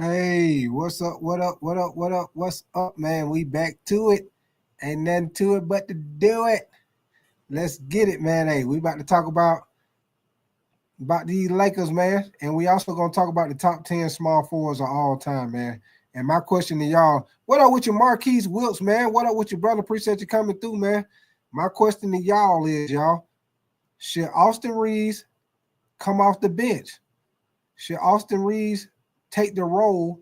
Hey, what's up? What up? What up? What up? What's up, man? We back to it. Ain't nothing to it but to do it. Let's get it, man. Hey, we about to talk about these Lakers, man. And we also gonna talk about the top 10 small forwards of all time, man. And my question to y'all, what up with your Marquise Wilkes, man? What up with your brother? Appreciate you coming through, man. My question to y'all is, y'all, should Austin Reaves come off the bench? Should Austin Reaves take the role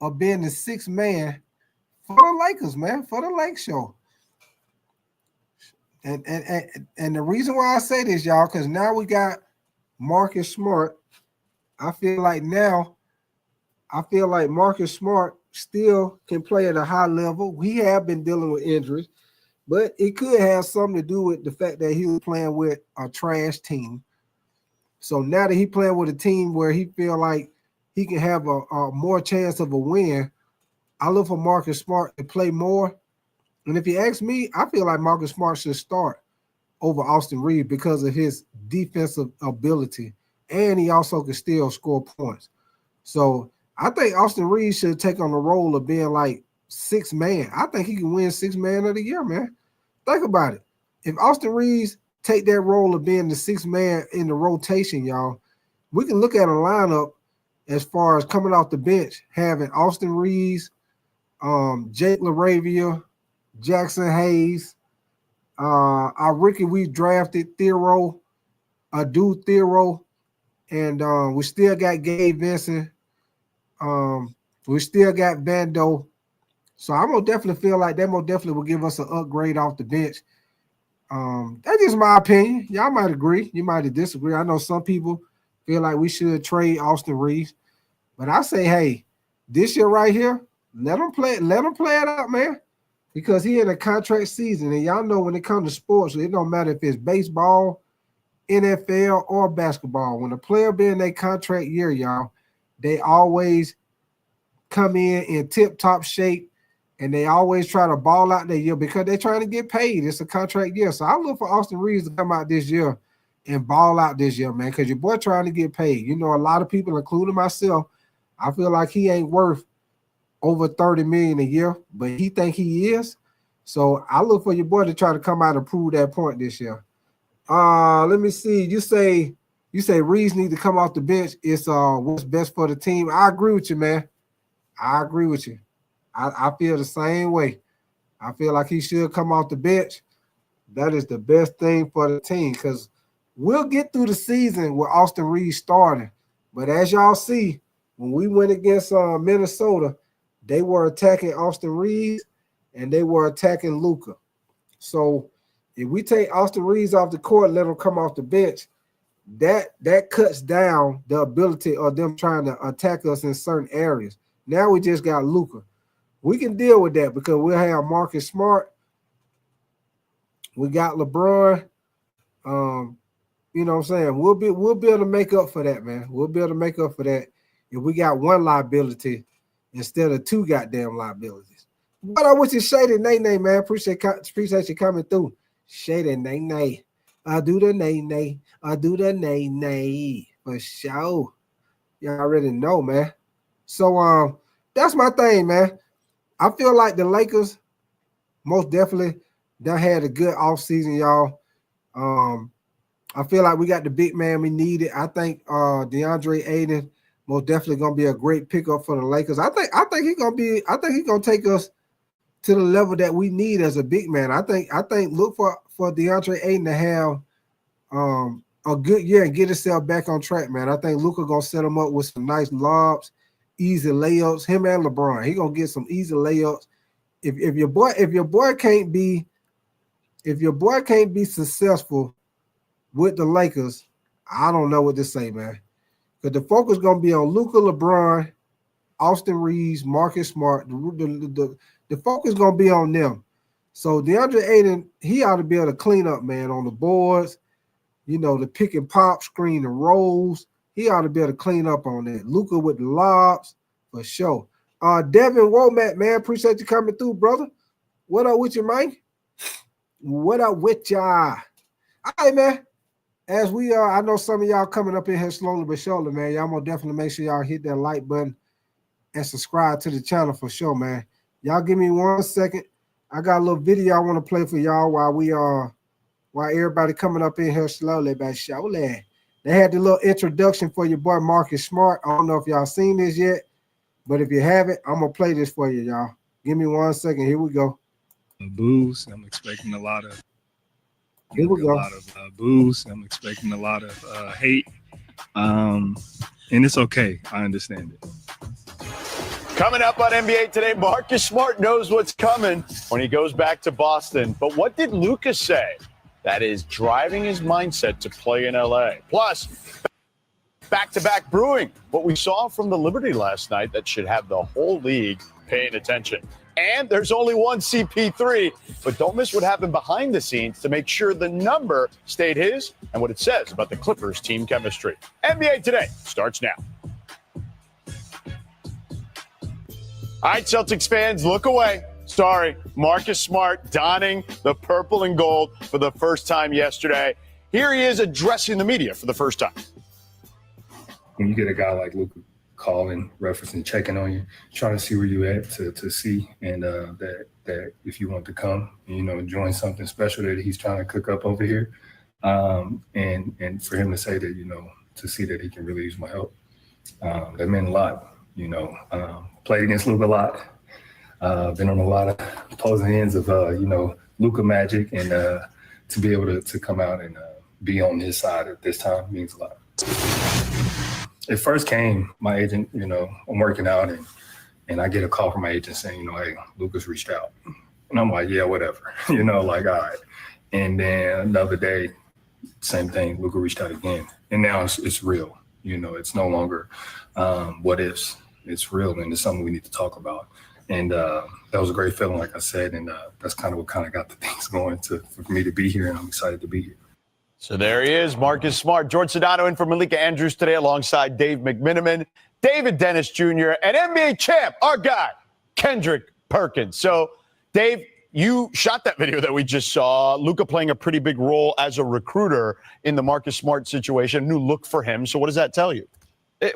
of being the sixth man for the Lakers, man, for the Lake Show? And the reason why I say this, y'all, because now we got Marcus Smart. I feel like now, I feel like Marcus Smart still can play at a high level. He have been dealing with injuries, but it could have something to do with the fact that he was playing with a trash team. So now that he playing with a team where he feel like he can have a more chance of a win, I look for Marcus Smart to play more. And if you ask me, I feel like Marcus Smart should start over Austin Reeves because of his defensive ability, and he also can still score points. So I think Austin Reeves should take on the role of being like six man. I think he can win six man of the year, man. Think about it. If Austin Reeves take that role of being the sixth man in the rotation, y'all, we can look at a lineup as far as coming off the bench, having Austin Reeves, Jake LaRavia, Jackson Hayes, our rookie we drafted, Thero, dude Thero, and we still got Gabe Vincent. We still got Vando. So I'm gonna definitely feel like that most definitely will give us an upgrade off the bench. That's just my opinion. Y'all might agree, you might disagree. I know some people feel like we should trade Austin Reeves, but I say, hey, this year right here, let him play it out, man. Because he in a contract season, and y'all know when it comes to sports, it don't matter if it's baseball, NFL, or basketball. When a player be in their contract year, y'all, they always come in tip-top shape, and they always try to ball out their year because they're trying to get paid. It's a contract year. So I look for Austin Reeves to come out this year and ball out this year, man, because your boy trying to get paid. You know, a lot of people, including myself, I feel like he ain't worth over 30 million a year, but he think he is. So I look for your boy to try to come out and prove that point this year. Let me see. You say Reeves need to come off the bench. It's what's best for the team. I agree with you, man. I agree with you. I feel the same way. I feel like he should come off the bench. That is the best thing for the team because we'll get through the season with Austin Reeves starting. But as y'all see, when we went against Minnesota, they were attacking Austin Reeves and they were attacking Luka. So if we take Austin Reeves off the court, let him come off the bench, that cuts down the ability of them trying to attack us in certain areas. Now we just got Luka. We can deal with that because we'll have Marcus Smart. We got LeBron. You know what I'm saying? We'll be able to make up for that, man. We'll be able to make up for that if we got one liability instead of two goddamn liabilities. What up with you, Shady Nay, man? Appreciate you coming through. Shady Nay. I do the nay. I do the nay. For sure. Y'all already know, man. So that's my thing, man. I feel like the Lakers most definitely done had a good offseason, y'all. I feel like we got the big man we needed. I think DeAndre Ayton most definitely gonna be a great pickup for the Lakers. I think he's gonna take us to the level that we need as a big man. I think look for DeAndre Ayton to have a good year and get himself back on track, man. I think Luka gonna set him up with some nice lobs, easy layups. Him and LeBron, he gonna get some easy layups. If your boy can't be successful with the Lakers, I don't know what to say, man. Because the focus gonna be on Luka, LeBron, Austin Reeves, Marcus Smart. The focus gonna be on them. So DeAndre Ayton, he ought to be able to clean up, man, on the boards. You know, the pick and pop, screen and rolls. He ought to be able to clean up on that. Luka with the lobs, for sure. Devin Womack, man, appreciate you coming through, brother. What up with you, man? What up with y'all? All right, man. As we are, I know some of y'all coming up in here slowly but surely, man. Y'all gonna definitely make sure y'all hit that like button and subscribe to the channel for sure, man. Y'all give me 1 second. I got a little video I want to play for y'all while everybody coming up in here slowly, but slowly. They had the little introduction for your boy Marcus Smart. I don't know if y'all seen this yet, but if you haven't, I'm gonna play this for you, y'all. Give me 1 second. Here we go. Booze. I'm expecting a lot of. Here we go. A lot of booze. I'm expecting a lot of hate, and it's okay. I understand it. Coming up on NBA Today, Marcus Smart knows what's coming when he goes back to Boston. But what did Luka say that is driving his mindset to play in LA? Plus, back-to-back brewing. What we saw from the Liberty last night that should have the whole league paying attention. And there's only one CP3, but don't miss what happened behind the scenes to make sure the number stayed his and what it says about the Clippers' team chemistry. NBA Today starts now. All right, Celtics fans, look away. Sorry, Marcus Smart donning the purple and gold for the first time yesterday. Here he is addressing the media for the first time. When you get a guy like Luka calling, referencing, checking on you, trying to see where you at to see, and that if you want to come, join something special that he's trying to cook up over here, and for him to say that, to see that he can really use my help, that meant a lot. Played against Luka a lot, been on a lot of opposing ends of Luka magic, and to be able to come out and be on his side at this time means a lot. It first came, my agent, I'm working out and I get a call from my agent saying, hey, Luka's reached out. And I'm like, yeah, whatever, all right. And then another day, same thing, Luka reached out again. And now it's real, it's no longer what ifs, it's real, and it's something we need to talk about. And that was a great feeling, like I said, and that's kind of what got the things going for me to be here, and I'm excited to be here. So there he is, Marcus Smart. George Sedano in for Malika Andrews today alongside Dave McMiniman, David Dennis Jr., and NBA champ, our guy, Kendrick Perkins. So, Dave, you shot that video that we just saw, Luka playing a pretty big role as a recruiter in the Marcus Smart situation, new look for him. So what does that tell you?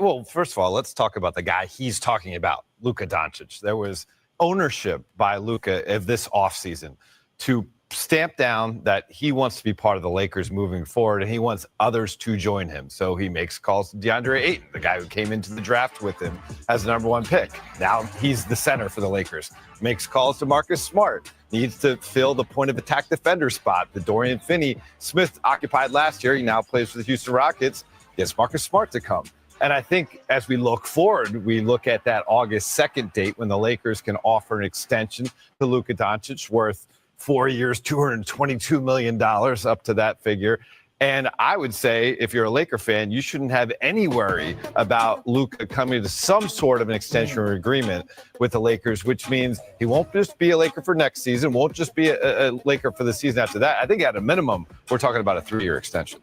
Well, first of all, let's talk about the guy he's talking about, Luka Doncic. There was ownership by Luka of this offseason to stamp down that he wants to be part of the Lakers moving forward, and he wants others to join him. So he makes calls to DeAndre Ayton, the guy who came into the draft with him as the #1 pick. Now he's the center for the Lakers. Makes calls to Marcus Smart. Needs to fill the point of attack defender spot that Dorian Finney-Smith occupied last year. He now plays for the Houston Rockets. Gets Marcus Smart to come. And I think as we look forward, we look at that August 2nd date when the Lakers can offer an extension to Luka Doncic worth 4 years, $222 million, up to that figure. And I would say, if you're a Laker fan, you shouldn't have any worry about Luka coming to some sort of an extension or agreement with the Lakers, which means he won't just be a Laker for next season, won't just be a Laker for the season after that. I think at a minimum, we're talking about a 3-year extension.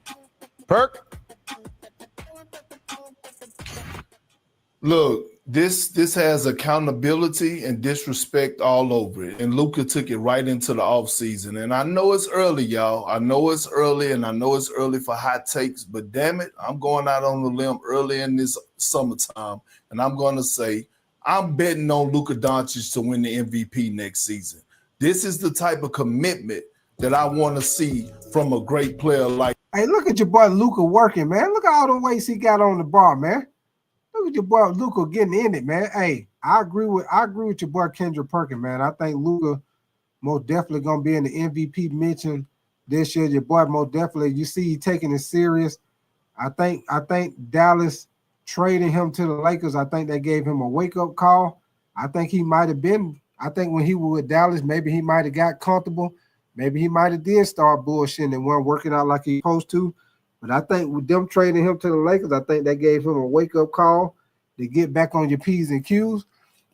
Perk? Look, this has accountability and disrespect all over it. And Luka took it right into the offseason. And I know it's early, y'all. I know it's early, and I know it's early for hot takes. But damn it, I'm going out on the limb early in this summertime. And I'm going to say I'm betting on Luka Doncic to win the MVP next season. This is the type of commitment that I want to see from a great player like. Hey, look at your boy Luka working, man. Look at all the weights he got on the bar, man. Look at your boy Luka getting in it, man. Hey, I agree with your boy Kendrick Perkins, man. I think Luka most definitely gonna be in the MVP mention this year. Your boy most definitely, you see he taking it serious. I think Dallas trading him to the Lakers, I think they gave him a wake-up call. I think when he was with Dallas, maybe he might have got comfortable. Maybe he might have did start bullshitting and weren't working out like he supposed to. But I think with them trading him to the Lakers, I think they gave him a wake-up call to get back on your P's and Q's.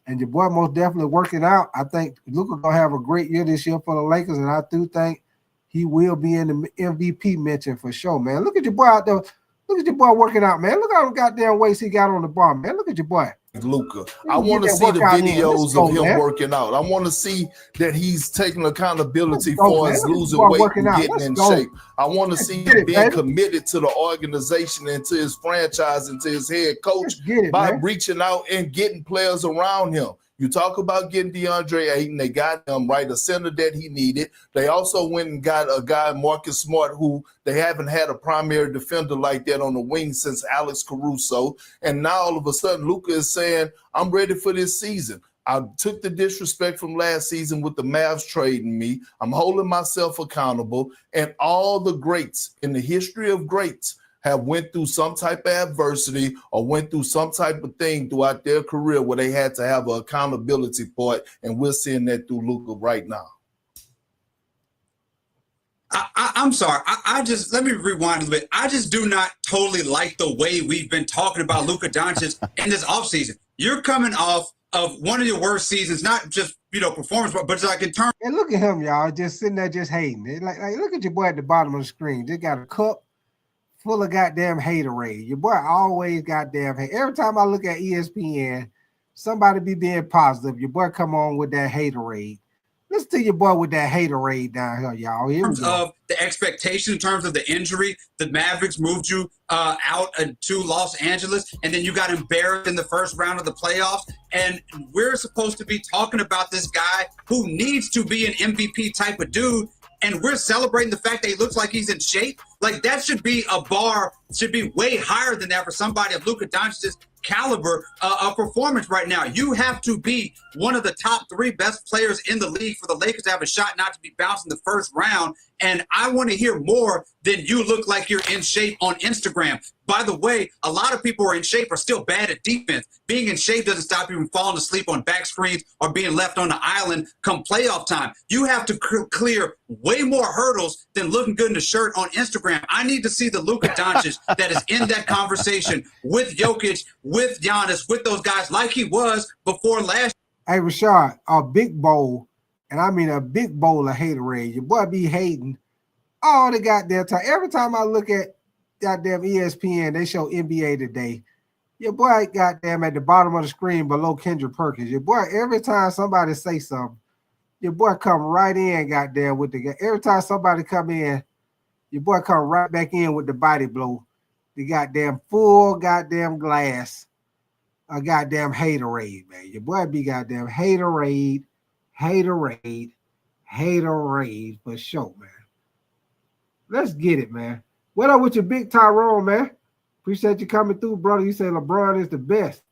And your boy most definitely working out. I think Luka going to have a great year this year for the Lakers, and I do think he will be in the MVP mention for sure, man. Look at your boy out there Look at your boy working out, man. Look how goddamn waist he got on the bar, man. Look at your boy. Luka. I want to see the videos of him working out. I want to see that he's taking accountability for us losing weight and getting in shape. I want to see him being committed to the organization and to his franchise and to his head coach by reaching out and getting players around him. You talk about getting DeAndre Ayton. They got him, right, a center that he needed. They also went and got a guy, Marcus Smart, who they haven't had a primary defender like that on the wing since Alex Caruso. And now all of a sudden, Luka is saying, I'm ready for this season. I took the disrespect from last season with the Mavs trading me. I'm holding myself accountable. And all the greats in the history of greats have went through some type of adversity or went through some type of thing throughout their career where they had to have an accountability part, and we're seeing that through Luka right now. I'm sorry. I just let me rewind a little bit. I just do not totally like the way we've been talking about Luka Doncic in this offseason. You're coming off of one of your worst seasons, not just performance, but it's like in terms. And look at him, y'all, just sitting there just hating. Like look at your boy at the bottom of the screen. They got a cup full of goddamn haterade. Your boy always goddamn hate. Every time I look at ESPN, somebody be being positive. Your boy come on with that haterade. Listen to your boy with that haterade down here, y'all. In terms of the expectation, in terms of the injury, the Mavericks moved you out to Los Angeles, and then you got embarrassed in the first round of the playoffs. And we're supposed to be talking about this guy who needs to be an MVP type of dude, and we're celebrating the fact that he looks like he's in shape. Like, that should be a bar, should be way higher than that for somebody of Luka Doncic's caliber of performance right now. You have to be one of the top 3 best players in the league for the Lakers to have a shot not to be bounced in the first round. And I want to hear more than you look like you're in shape on Instagram. By the way, a lot of people who are in shape are still bad at defense. Being in shape doesn't stop you from falling asleep on back screens or being left on the island come playoff time. You have to clear way more hurdles than looking good in a shirt on Instagram. I need to see the Luka Doncic that is in that conversation with Jokic, with Giannis, with those guys like he was before last. Hey, Rashad, a big bowl, and I mean a big bowl of haterade. Your boy be hating all the goddamn time. Every time I look at goddamn ESPN, they show NBA Today. Your boy goddamn at the bottom of the screen below Kendrick Perkins. Your boy, every time somebody say something, your boy come right in goddamn with the – every time somebody come in, your boy come right back in with the body blow. The goddamn full goddamn glass of goddamn haterade, man. Your boy be goddamn haterade for sure, man. Let's get it, man. What up with your big Tyrone, man? Appreciate you coming through, brother. You say LeBron is the best.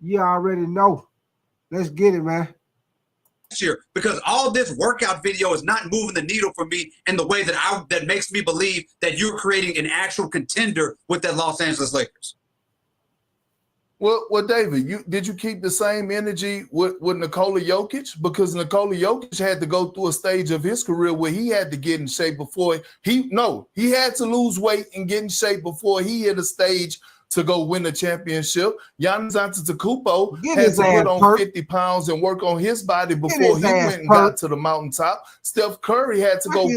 You already know. Let's get it, man. Year, because all this workout video is not moving the needle for me in the way that makes me believe that you're creating an actual contender with that Los Angeles Lakers. Well, David, did you keep the same energy with Nikola Jokic? Because Nikola Jokic had to go through a stage of his career where he had to get in shape before he had to lose weight and get in shape before he hit a stage to go win the championship. Giannis Antetokounmpo had to put on 50 pounds and work on his body before he went and got to the mountaintop. Steph Curry had to go,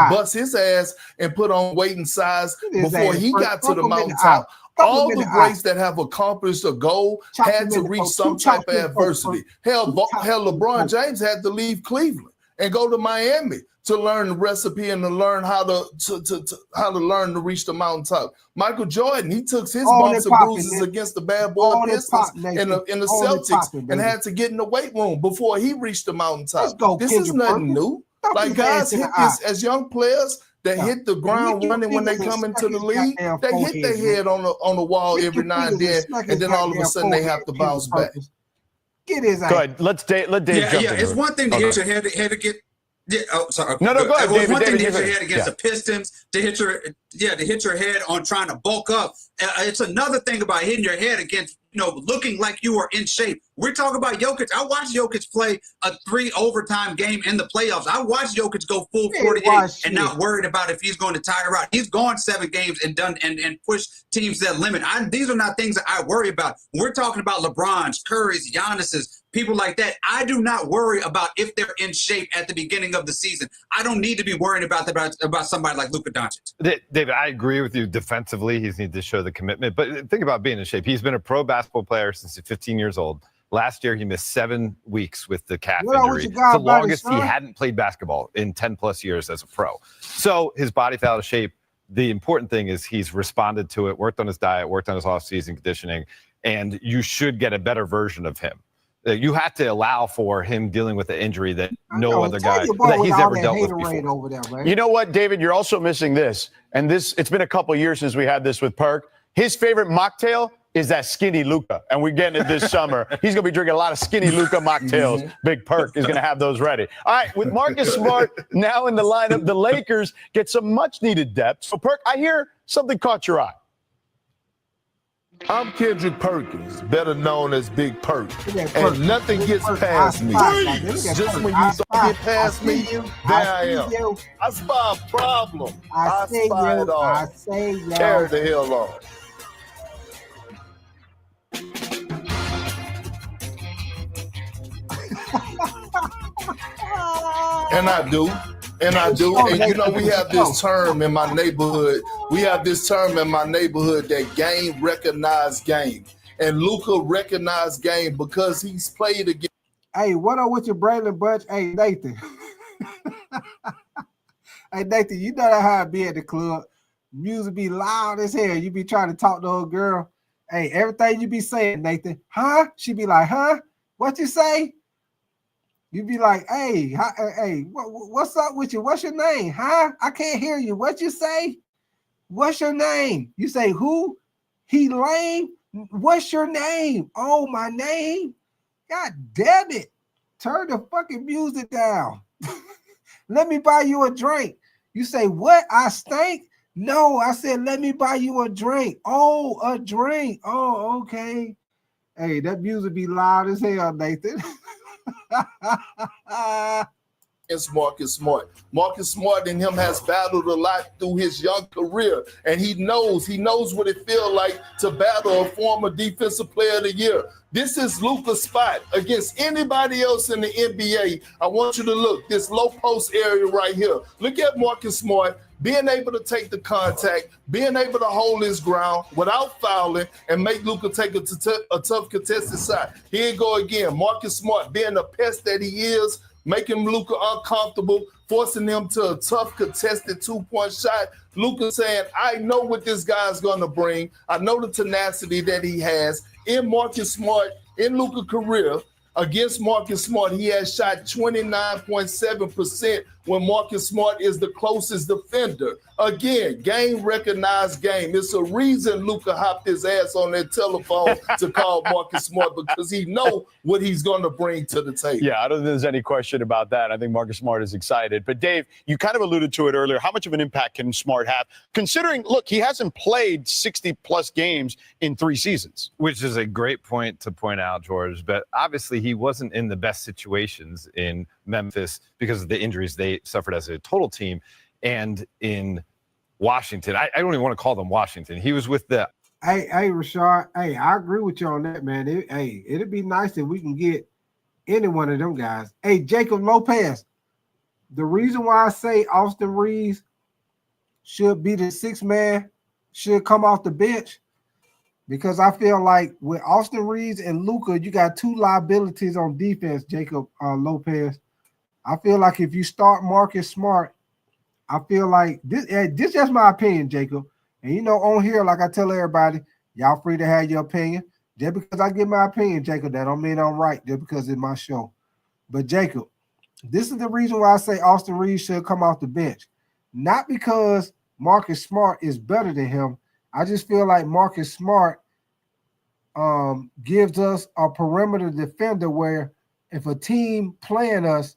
bust his ass and put on weight and size before he got to the mountaintop. All the greats that have accomplished a goal had to reach some type of adversity. Hell, LeBron James had to leave Cleveland and go to Miami to learn the recipe and to learn how to reach the mountaintop. Michael Jordan, he took his bumps and bruises against the bad boy Pistons in the Celtics and had to get in the weight room before he reached the mountaintop. This is nothing new. Like, guys hit this as young players that hit the ground running when they come into the league. They hit their head on the wall every now and then, and then all of a sudden they have to bounce back. Get his ass. Go ahead. Let Dave jump in. It's one thing to hit your head to get. Yeah, sorry. No, go ahead. It's one thing to hit your head against the Pistons, to hit your head on trying to bulk up. It's another thing about hitting your head against looking like you are in shape. We're talking about Jokic. I watched Jokic play a 3 overtime game in the playoffs. I watched Jokic go full 48 and not worried about if he's going to tire out. He's gone 7 games and done and pushed teams to that limit. These are not things that I worry about. We're talking about LeBron's, Curry's, Giannis's, people like that. I do not worry about if they're in shape at the beginning of the season. I don't need to be worrying about somebody like Luka Doncic. David, I agree with you. Defensively, he's need to show the commitment. But think about being in shape. He's been a pro basketball player since he's 15 years old. Last year, he missed 7 weeks with the calf injury. It's the longest he hadn't played basketball in 10-plus years as a pro. So his body fell out of shape. The important thing is he's responded to it, worked on his diet, worked on his off-season conditioning, and you should get a better version of him. You have to allow for him dealing with the injury that no other guy that he's ever dealt with before. Over there, man. You know what, David? You're also missing this. And it's been a couple years since we had this with Perk. His favorite mocktail is that skinny Luka. And we're getting it this summer. He's going to be drinking a lot of skinny Luka mocktails. Big Perk is going to have those ready. All right, with Marcus Smart now in the lineup, the Lakers get some much-needed depth. So, Perk, I hear something caught your eye. I'm Kendrick Perkins, better known as Big Perk, and nothing gets past me. Just when you don't get past me, there I am. I spy a problem. I spy it all. Carry the hell on. And I do. And I do. And you know, we have this term in my neighborhood. That game recognized game. And Luka recognized game because he's played against. Hey, what up with your Braylon Bunch? Hey, Nathan. Hey, Nathan, you know how I be at the club. Music be loud as hell. You be trying to talk to a girl. Hey, everything you be saying, Nathan, huh? She be like, huh? What you say? You be like, hey, what's up with you? What's your name? Huh? I can't hear you. What you say? What's your name? You say, who? He lame? What's your name? Oh, my name? God damn it. Turn the fucking music down. Let me buy you a drink. You say, what? I stink? No, I said, let me buy you a drink. Oh, a drink. Oh, okay. Hey, that music be loud as hell, Nathan. It's Marcus Smart. Marcus Smart and him has battled a lot through his young career, and he knows what it feels like to battle a former defensive player of the year. This is Luka's spot against anybody else in the NBA. I want you to look, this low post area right here. Look at Marcus Smart being able to take the contact, being able to hold his ground without fouling and make Luka take a tough contested shot. Here you go again. Marcus Smart being the pest that he is, making Luka uncomfortable, forcing him to a tough contested 2-point shot. Luka saying, I know what this guy's going to bring. I know the tenacity that he has. In Marcus Smart, in Luka's career, against Marcus Smart, he has shot 29.7% when Marcus Smart is the closest defender. Again, game recognized game. It's a reason Luka hopped his ass on that telephone to call Marcus Smart, because he know what he's going to bring to the table. Yeah, I don't think there's any question about that. I think Marcus Smart is excited. But Dave, you kind of alluded to it earlier. How much of an impact can Smart have? Considering, look, he hasn't played 60-plus games in 3 seasons. Which is a great point to point out, George. But obviously he wasn't in the best situations in Memphis because of the injuries they suffered as a total team. And in Washington, I don't even want to call them Washington. He was with the. Hey, Rashard. Hey, I agree with you on that, man. It'd be nice if we can get any one of them guys. Hey, Jacob Lopez. The reason why I say Austin Reaves should be the 6th man, should come off the bench, because I feel like with Austin Reaves and Luka, you got 2 liabilities on defense, Jacob Lopez. I feel like if you start Marcus Smart, I feel like this is just my opinion, Jacob. And, you know, on here, like I tell everybody, y'all free to have your opinion. Just because I give my opinion, Jacob, that don't mean I'm right just because it's my show. But, Jacob, this is the reason why I say Austin Reaves should come off the bench. Not because Marcus Smart is better than him. I just feel like Marcus Smart gives us a perimeter defender where if a team playing us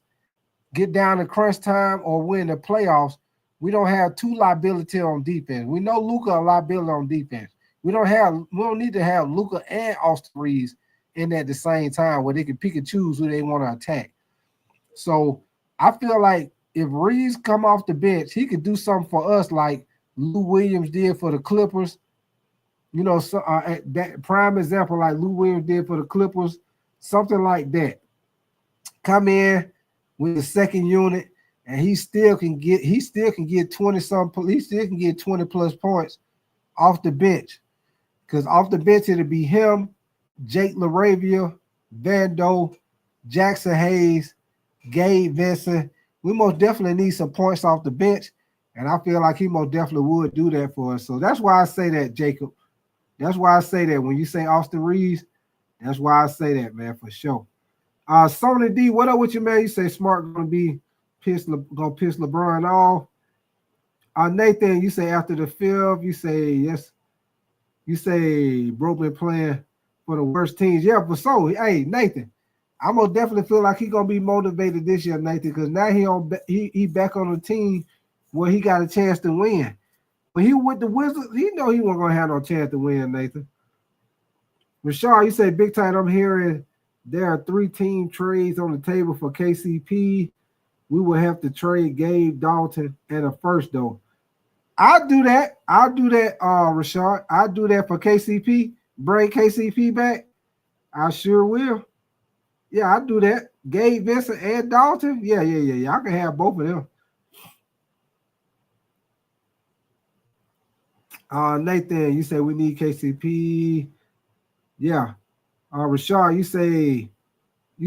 get down to crunch time or win the playoffs, we don't have 2 liability on defense. We know Luka a liability on defense. We don't need to have Luka and Austin Reaves in at the same time where they can pick and choose who they want to attack. So I feel like if Reaves come off the bench, he could do something for us like Lou Williams did for the Clippers. You know, so, that prime example like Lou Williams did for the Clippers, something like that. Come in with the second unit, and he still can get 20 something. He still can get 20 plus points off the bench. Because off the bench it'll be him, Jake LaRavia, Vando, Jackson Hayes, Gabe Vincent. We most definitely need some points off the bench, and I feel like he most definitely would do that for us. So that's why I say that, Jacob. That's why I say that. When you say Austin Reaves, that's why I say that, man, for sure. Sony D, what up with you, man? You say Smart gonna piss LeBron off. Nathan, you say after the fifth, you say yes. You say bro been playing for the worst teams. Yeah, but so hey, Nathan, I'm gonna definitely feel like he gonna be motivated this year, Nathan, because now he back on the team where he got a chance to win. But he with the Wizards, he know he wasn't gonna have no chance to win, Nathan. Rashard, you say big time. I'm hearing there are 3 team trades on the table for KCP. We will have to trade Gabe Dalton and a first though. I'll do that, Rashard. I'll do that for KCP. Bring KCP back. I sure will. Yeah, I'll do that. Gabe Vincent and Dalton. Yeah. I can have both of them. Nathan, you say we need KCP. Yeah. Rashard, you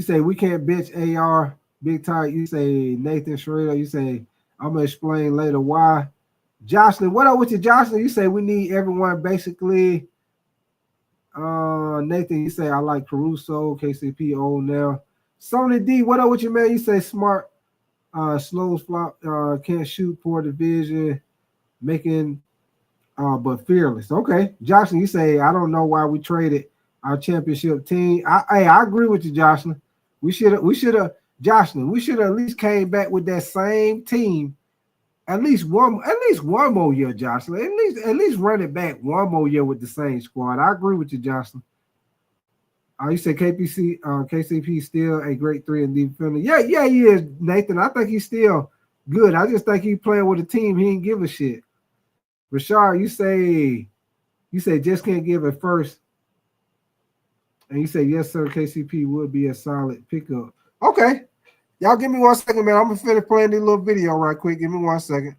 say we can't bench AR big time. You say Nathan Schrader. You say I'm gonna explain later why. Jocelyn, what up with you, Jocelyn? You say we need everyone basically. Nathan, you say I like Caruso, KCP, old now. Sony D, what up with you, man? You say Smart, slows flop, can't shoot, poor division, making, but fearless. Okay, Jocelyn, you say I don't know why we traded our championship team. I agree with you, Jocelyn. We should have, Jocelyn. We should have at least came back with that same team. At least one more year, Jocelyn. At least run it back one more year with the same squad. I agree with you, Jocelyn. You say KCP still a great 3-and-D defender. Yeah, he is, Nathan. I think he's still good. I just think he's playing with a team. He ain't give a shit. Rashard, you say just can't give it first. And you say, yes, sir, KCP would be a solid pickup. Okay. Y'all give me 1 second, man. I'm going to finish playing this little video right quick. Give me 1 second.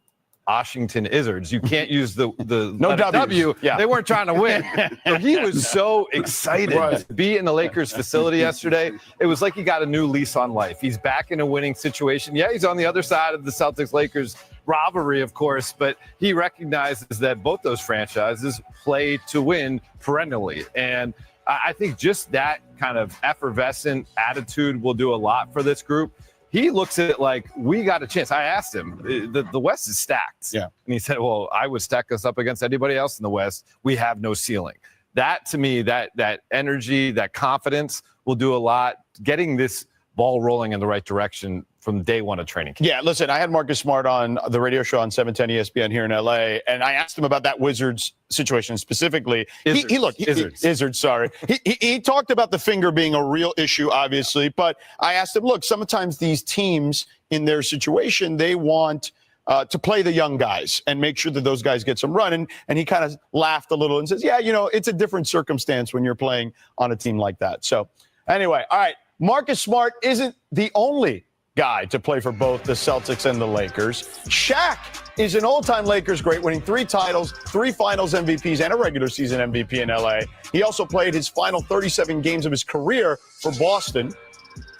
Washington Wizards. You can't use the no W. Yeah. They weren't trying to win. So he was so excited to be in the Lakers facility yesterday. It was like he got a new lease on life. He's back in a winning situation. Yeah, he's on the other side of the Celtics-Lakers rivalry, of course, but he recognizes that both those franchises play to win perennially. And I think just that kind of effervescent attitude will do a lot for this group. He looks at it like, we got a chance. I asked him, the West is stacked. Yeah. And he said, well, I would stack us up against anybody else in the West. We have no ceiling. That, to me, that energy, that confidence will do a lot. Getting this ball rolling in the right direction from day one of training camp. Yeah, listen, I had Marcus Smart on the radio show on 710 ESPN here in LA, and I asked him about that Wizards situation specifically. Izzards, sorry. He talked about the finger being a real issue, obviously, but I asked him, look, sometimes these teams in their situation, they want to play the young guys and make sure that those guys get some run. And he kind of laughed a little and says, yeah, it's a different circumstance when you're playing on a team like that. So anyway, all right, Marcus Smart isn't the only guy to play for both the Celtics and the Lakers. Shaq is an all-time Lakers great, winning 3 titles, 3 finals MVPs, and a regular season MVP in LA. He also played his final 37 games of his career for Boston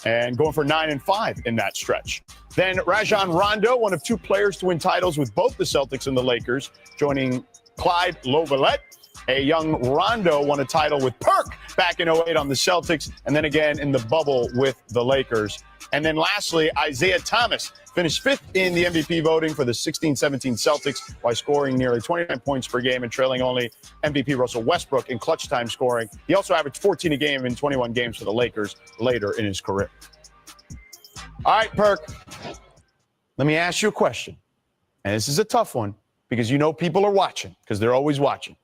and going for 9-5 in that stretch. Then Rajon Rondo, one of 2 players to win titles with both the Celtics and the Lakers, joining Clyde Lovellette. A young Rondo won a title with Perk back in 2008 on the Celtics, and then again in the bubble with the Lakers. And then lastly, Isaiah Thomas finished 5th in the MVP voting for the 16-17 Celtics by scoring nearly 29 points per game and trailing only MVP Russell Westbrook in clutch time scoring. He also averaged 14 a game in 21 games for the Lakers later in his career. All right, Perk, let me ask you a question. And this is a tough one because people are watching because they're always watching.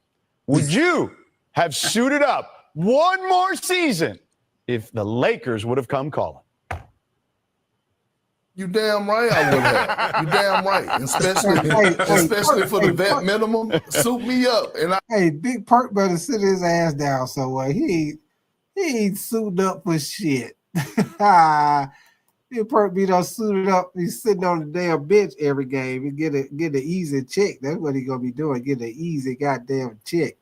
Would you have suited up one more season if the Lakers would have come calling? You damn right I would have. You damn right. Especially for the vet minimum. Suit me up. And Hey, Big Perk better sit his ass down somewhere. He ain't suited up for shit. Big Perk be done suited up. He's sitting on the damn bench every game and get an easy check. That's what he gonna be doing. Get an easy goddamn check.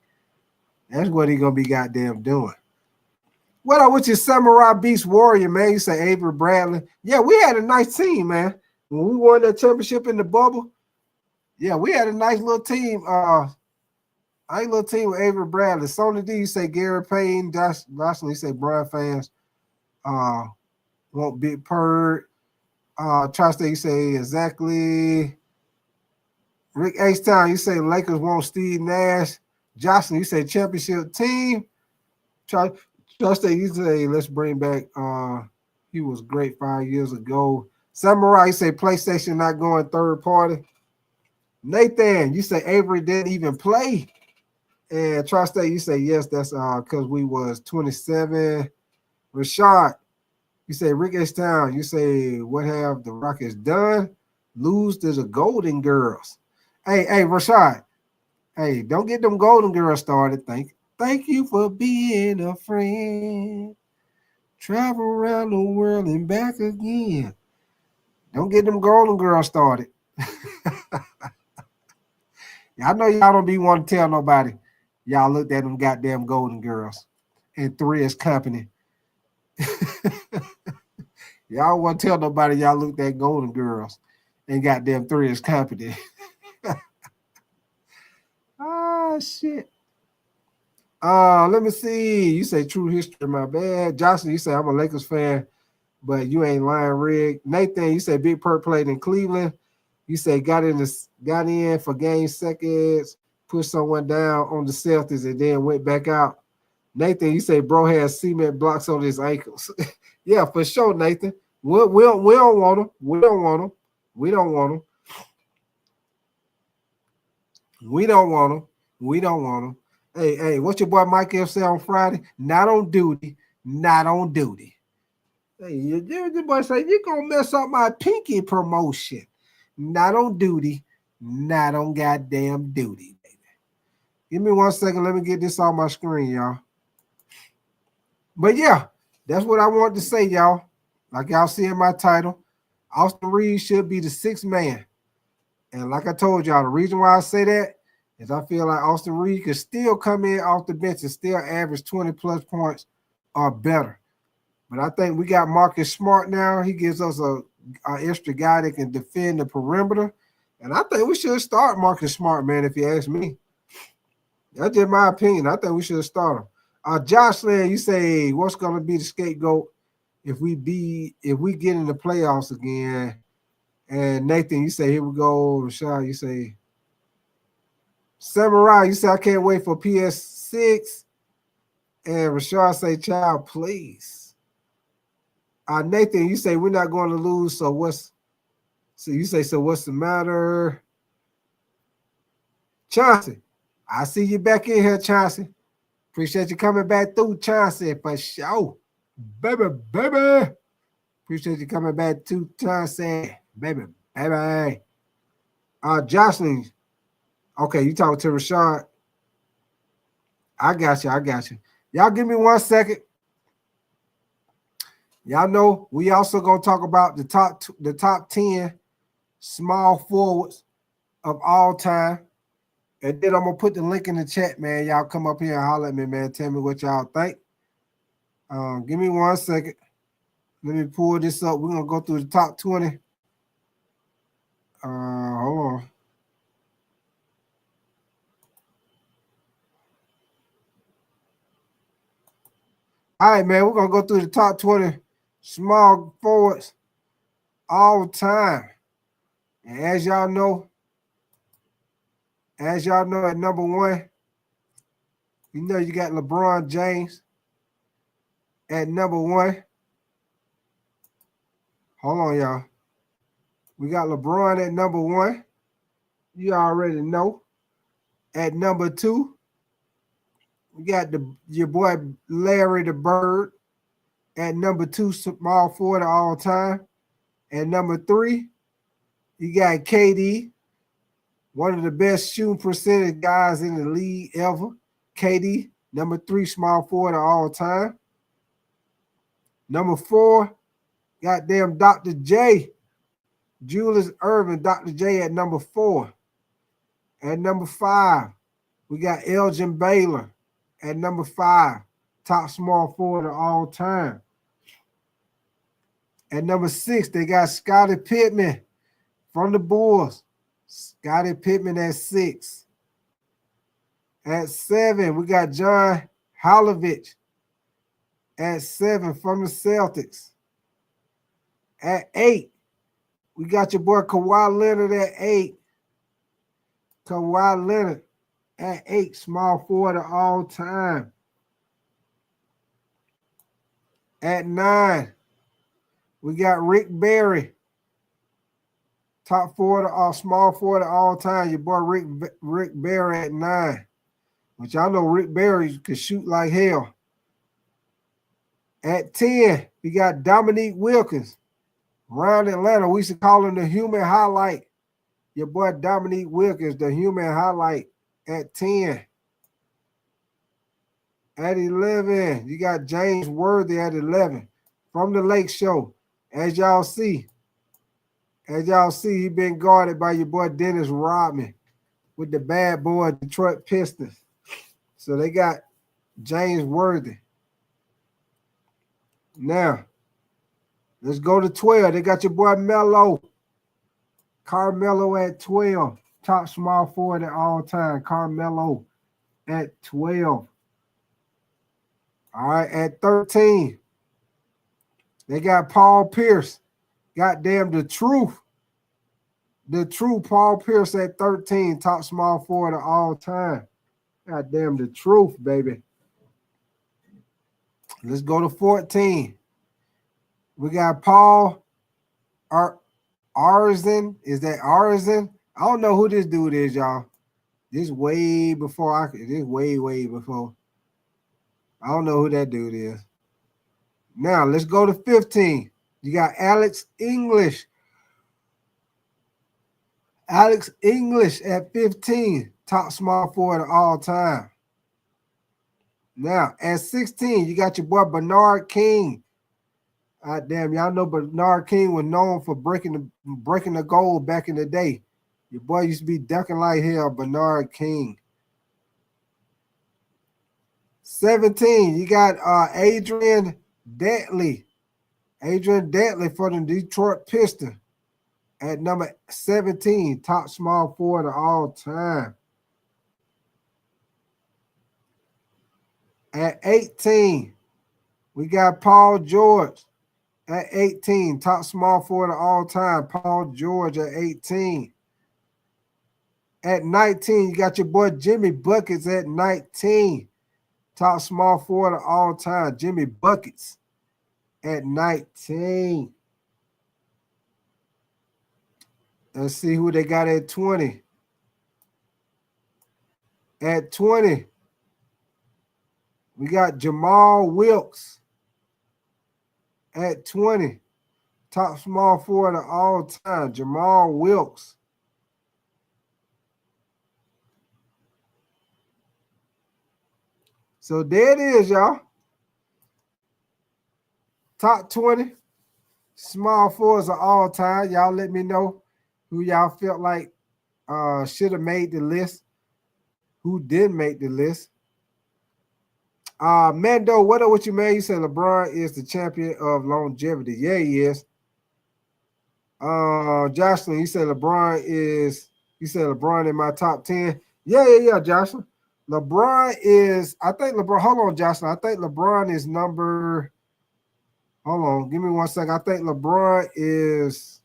That's what he gonna be goddamn doing. What up with your Samurai Beast Warrior, man? You say Avery Bradley. Yeah, we had a nice team, man. When we won that championship in the bubble, yeah, we had a nice little team. Nice little team with Avery Bradley. Sony D, you say Gary Payne. Dawson, you say Brian fans. Want Big Purd. Tri-State, you say exactly. Rick H-Town, you say Lakers want Steve Nash. Jocelyn, you say championship team. Tri-State, you say let's bring back. He was great 5 years ago. Samurai, you say PlayStation not going third party. Nathan, you say Avery didn't even play. And Tri-State, you say yes, that's because we was 27. Rashad, you say Rick H. Town, you say what have the Rockets done? Lose to the Golden Girls. Hey, Rashad. Hey, don't get them Golden Girls started. Thank you for being a friend. Travel around the world and back again. Don't get them Golden Girls started. I know y'all don't be wanting to tell nobody. Y'all looked at them goddamn Golden Girls and Three is Company. Y'all want to tell nobody y'all looked at Golden Girls and goddamn Three is Company. Shit. Let me see. You say true history, my bad. Jocelyn, you say I'm a Lakers fan, but you ain't lying, Rig. Nathan, you say Big Perk played in Cleveland. You say got in for game seconds, pushed someone down on the Celtics, and then went back out. Nathan, you say bro has cement blocks on his ankles. Yeah, for sure, Nathan. We don't want him. We don't want him. We don't want him. We don't want him. We don't want him. Hey, what's your boy Mike F say on Friday? Not on duty. Not on duty. Hey, your boy say you're gonna mess up my pinky promotion. Not on duty. Not on goddamn duty, baby. Give me 1 second. Let me get this on my screen, y'all. But yeah, that's what I wanted to say, y'all. Like y'all see in my title, Austin Reaves should be the sixth man. And like I told y'all, the reason why I say that is I feel like Austin Reaves could still come in off the bench and still average 20-plus points or better. But I think we got Marcus Smart now. He gives us an extra guy that can defend the perimeter. And I think we should start Marcus Smart, man, if you ask me. That's just my opinion. I think we should start him. Jocelyn, you say what's going to be the scapegoat if we get in the playoffs again? And Nathan, you say here we go. Rashad, you say Samurai, you say I can't wait for PS6. And Rashad say child, please. Nathan, you say we're not going to lose. So what's the matter? Chauncey, I see you back in here, Chauncey. Appreciate you coming back through, Chauncey, for sure. Baby. Appreciate you coming back to Chauncey. Baby. Jocelyn. Okay, you talking to Rashad. I got you. Y'all give me 1 second. Y'all know we also gonna talk about the top 10 small forwards of all time. And then I'm going to put the link in the chat, man. Y'all come up here and holler at me, man. Tell me what y'all think. Give me 1 second. Let me pull this up. We're going to go through the top 20. Hold on. All right, man. We're going to go through the top 20 small forwards all time. And as y'all know, at number 1, you know you got LeBron James at number 1. Hold on, y'all. We got LeBron at number 1. You already know. At number 2, We got your boy Larry the Bird at number 2 small forward of all time. At number 3, you got KD, one of the best shooting percentage guys in the league ever. KD, number 3 small forward of all time. Number 4, goddamn Dr. J, Julius Irvin, Dr. J at number 4. At number 5, we got Elgin Baylor at number 5, top small forward of all time. At number 6, they got Scottie Pippen from the Bulls. Scottie Pippen at 6. At 7, we got John Havlicek at 7 from the Celtics. At 8, we got your boy Kawhi Leonard at 8. Kawhi Leonard at 8, small forward of all time. At 9, we got Rick Barry, top forward or small forward of all time. Your boy Rick Barry at 9, which I know Rick Barry could shoot like hell. At 10, we got Dominique Wilkins, around Atlanta. We used to call him the human highlight. Your boy Dominique Wilkins, the human highlight, at 10. At 11, you got James Worthy at 11 from the Lake Show. As y'all see, he been guarded by your boy Dennis Rodman with the bad boy Detroit Pistons. So they got James Worthy. Now, let's go to 12. They got your boy Carmelo at 12. Top small forward at all time. Carmelo at 12. All right, at 13, they got Paul Pierce. Goddamn, the truth. The true Paul Pierce at 13, top small forward of all time. Goddamn, the truth, baby. Let's go to 14. We got Paul Arizin. Is that Arizin? I don't know who this dude is, y'all. This way before way before. I don't know who that dude is. Now, let's go to 15. You got Alex English. Alex English at 15, top small forward of all time. Now, at 16, you got your boy Bernard King. Damn, y'all know Bernard King was known for breaking the goal back in the day. Your boy used to be dunking like hell, Bernard King. 17, you got Adrian Dantley. Adrian Dantley for the Detroit Pistons at number 17, top small forward of all time. At 18, we got Paul George at 18, top small forward of all time. Paul George at 18. At 19, you got your boy Jimmy Buckets at 19, top small forward of all time. Jimmy Buckets at 19. Let's see who they got at 20. At 20, we got Jamal Wilkes at 20, top small forward of all time. Jamal Wilkes. So there it is, y'all. Top 20 small forwards of all time. Y'all let me know who y'all felt like should have made the list, who didn't make the list. Mando, what you man? You said LeBron is the champion of longevity. Yeah, he is. Jocelyn, you said LeBron in my top 10. Yeah, Jocelyn. LeBron is, hold on, Jocelyn. I think LeBron is number, hold on, give me 1 second. I think LeBron is,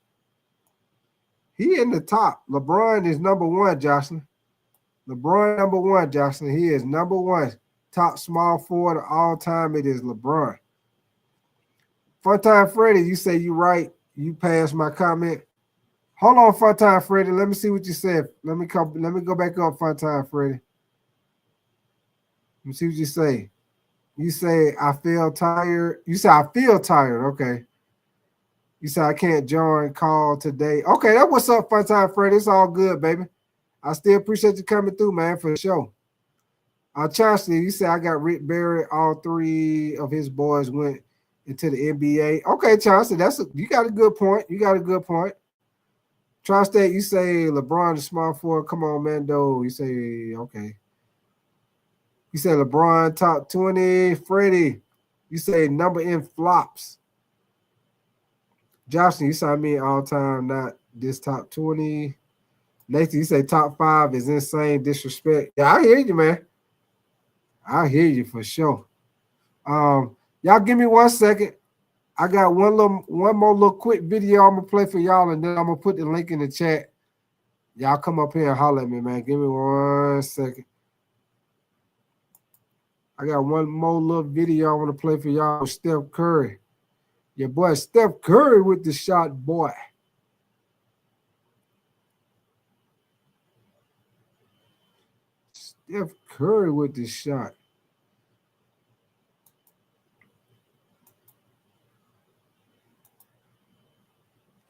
he in the top. LeBron is number 1, Jocelyn. LeBron number 1, Jocelyn. He is number 1. Top small forward of all time, it is LeBron. Funtime Freddy, you say you right. You passed my comment. Hold on, Funtime Freddy. Let me see what you said. Let me go back up, Funtime Freddy. Let me see what you say. You say, I feel tired. You say, I feel tired. Okay. You say, I can't join call today. Okay, that's what's up, Fun Time Fred. It's all good, baby. I still appreciate you coming through, man, for sure. Chauncey, you say, I got Rick Barrett. All three of his boys went into the NBA. Okay, Chauncey, you got a good point. You got a good point. Tri-State, you say LeBron is small forward. Come on, Mando. You say, okay. You say LeBron top 20. Freddie, you say number in flops. Joshua, you say I mean all time, not this top 20. Nathan, you say top 5 is insane disrespect. Yeah, I hear you, man. I hear you for sure. Y'all give me 1 second. I got one more little quick video I'm gonna play for y'all, and then I'm gonna put the link in the chat. Y'all come up here and holler at me, man. Give me 1 second. I got one more little video I want to play for y'all with Steph Curry. Your boy Steph Curry with the shot, boy. Steph Curry with the shot.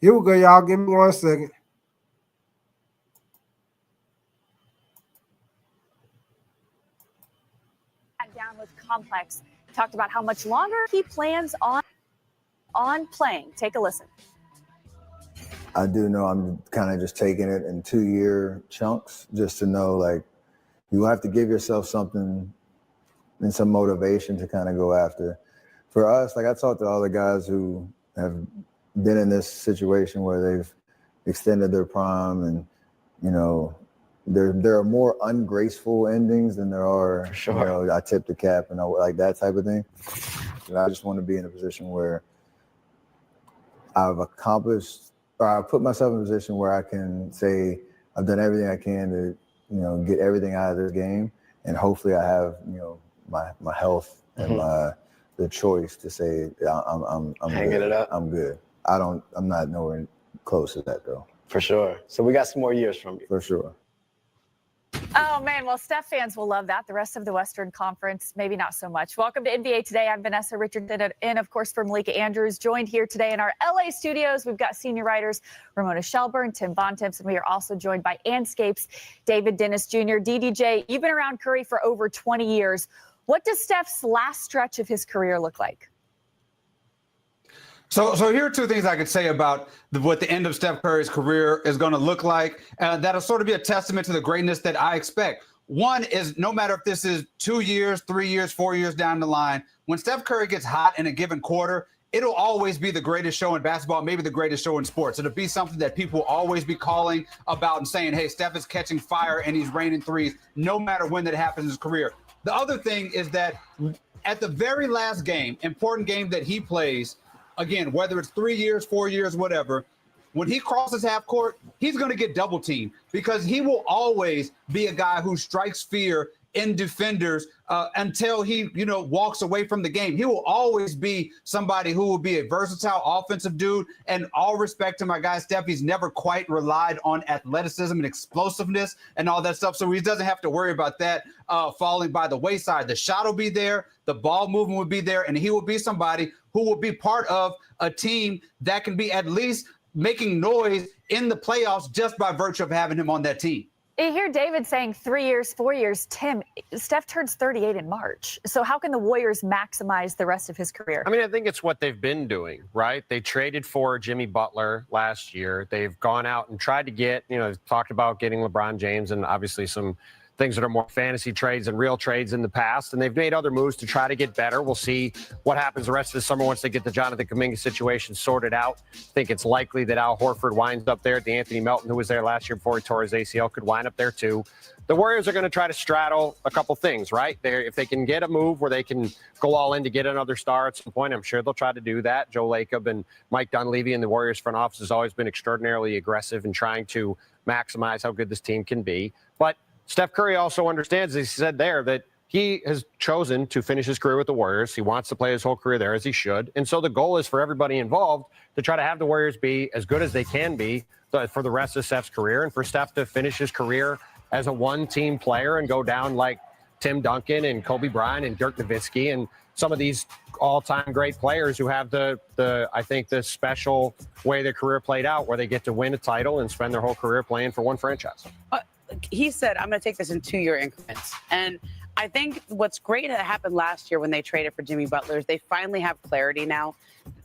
Here we go, y'all. Give me 1 second. Down with Complex talked about how much longer he plans on playing. Take a listen. I do know I'm kind of just taking it in 2-year chunks just to know, like, you have to give yourself something and some motivation to kind of go after. For us, like, I talked to all the guys who have been in this situation where they've extended their prime, and, you know, there are more ungraceful endings than there are, sure. You know, I tip the cap and like that type of thing. And I just want to be in a position where I've accomplished, or I put myself in a position where I can say I've done everything I can to, you know, get everything out of this game, and hopefully I have, you know, my health and the choice to say I'm hanging good. It up. I'm good. I'm not nowhere close to that though. For sure. So we got some more years from you. For sure. Oh, man. Well, Steph fans will love that. The rest of the Western Conference, maybe not so much. Welcome to NBA Today. I'm Vanessa Richardson, and, of course, from Malika Andrews. Joined here today in our LA studios, we've got senior writers Ramona Shelburne, Tim Bontemps, and we are also joined by Anscape's David Dennis Jr. DDJ, you've been around Curry for over 20 years. What does Steph's last stretch of his career look like? So here are two things I could say about what the end of Steph Curry's career is going to look like. That'll sort of be a testament to the greatness that I expect. One is, no matter if this is 2 years, 3 years, 4 years down the line, when Steph Curry gets hot in a given quarter, it'll always be the greatest show in basketball, maybe the greatest show in sports. It'll be something that people will always be calling about and saying, hey, Steph is catching fire and he's raining threes, no matter when that happens in his career. The other thing is that at the very last game, important game that he plays, again, whether it's 3 years, 4 years, whatever, when he crosses half court, he's going to get double teamed because he will always be a guy who strikes fear in defenders until he, you know, walks away from the game. He will always be somebody who will be a versatile offensive dude. And all respect to my guy Steph, he's never quite relied on athleticism and explosiveness and all that stuff. So he doesn't have to worry about that falling by the wayside. The shot will be there, the ball movement will be there, and he will be somebody who will be part of a team that can be at least making noise in the playoffs just by virtue of having him on that team. You hear David saying 3 years, 4 years. Tim, Steph turns 38 in March. So how can the Warriors maximize the rest of his career? I mean, I think it's what they've been doing, right? They traded for Jimmy Butler last year. They've gone out and tried to get, you know, talked about getting LeBron James and obviously some things that are more fantasy trades and real trades in the past. And they've made other moves to try to get better. We'll see what happens the rest of the summer once they get the Jonathan Kuminga situation sorted out. I think it's likely that Al Horford winds up there. D'Anthony Melton, who was there last year before he tore his ACL, could wind up there too. The Warriors are going to try to straddle a couple things, right? If they can get a move where they can go all in to get another star at some point, I'm sure they'll try to do that. Joe Lacob and Mike Dunleavy and the Warriors front office has always been extraordinarily aggressive in trying to maximize how good this team can be. But Steph Curry also understands, as he said there, that he has chosen to finish his career with the Warriors. He wants to play his whole career there, as he should. And so the goal is for everybody involved to try to have the Warriors be as good as they can be for the rest of Steph's career, and for Steph to finish his career as a one-team player and go down like Tim Duncan and Kobe Bryant and Dirk Nowitzki and some of these all-time great players who have I think the special way their career played out, where they get to win a title and spend their whole career playing for one franchise. He said, I'm going to take this in 2-year increments. And I think what's great that happened last year when they traded for Jimmy Butler is they finally have clarity now.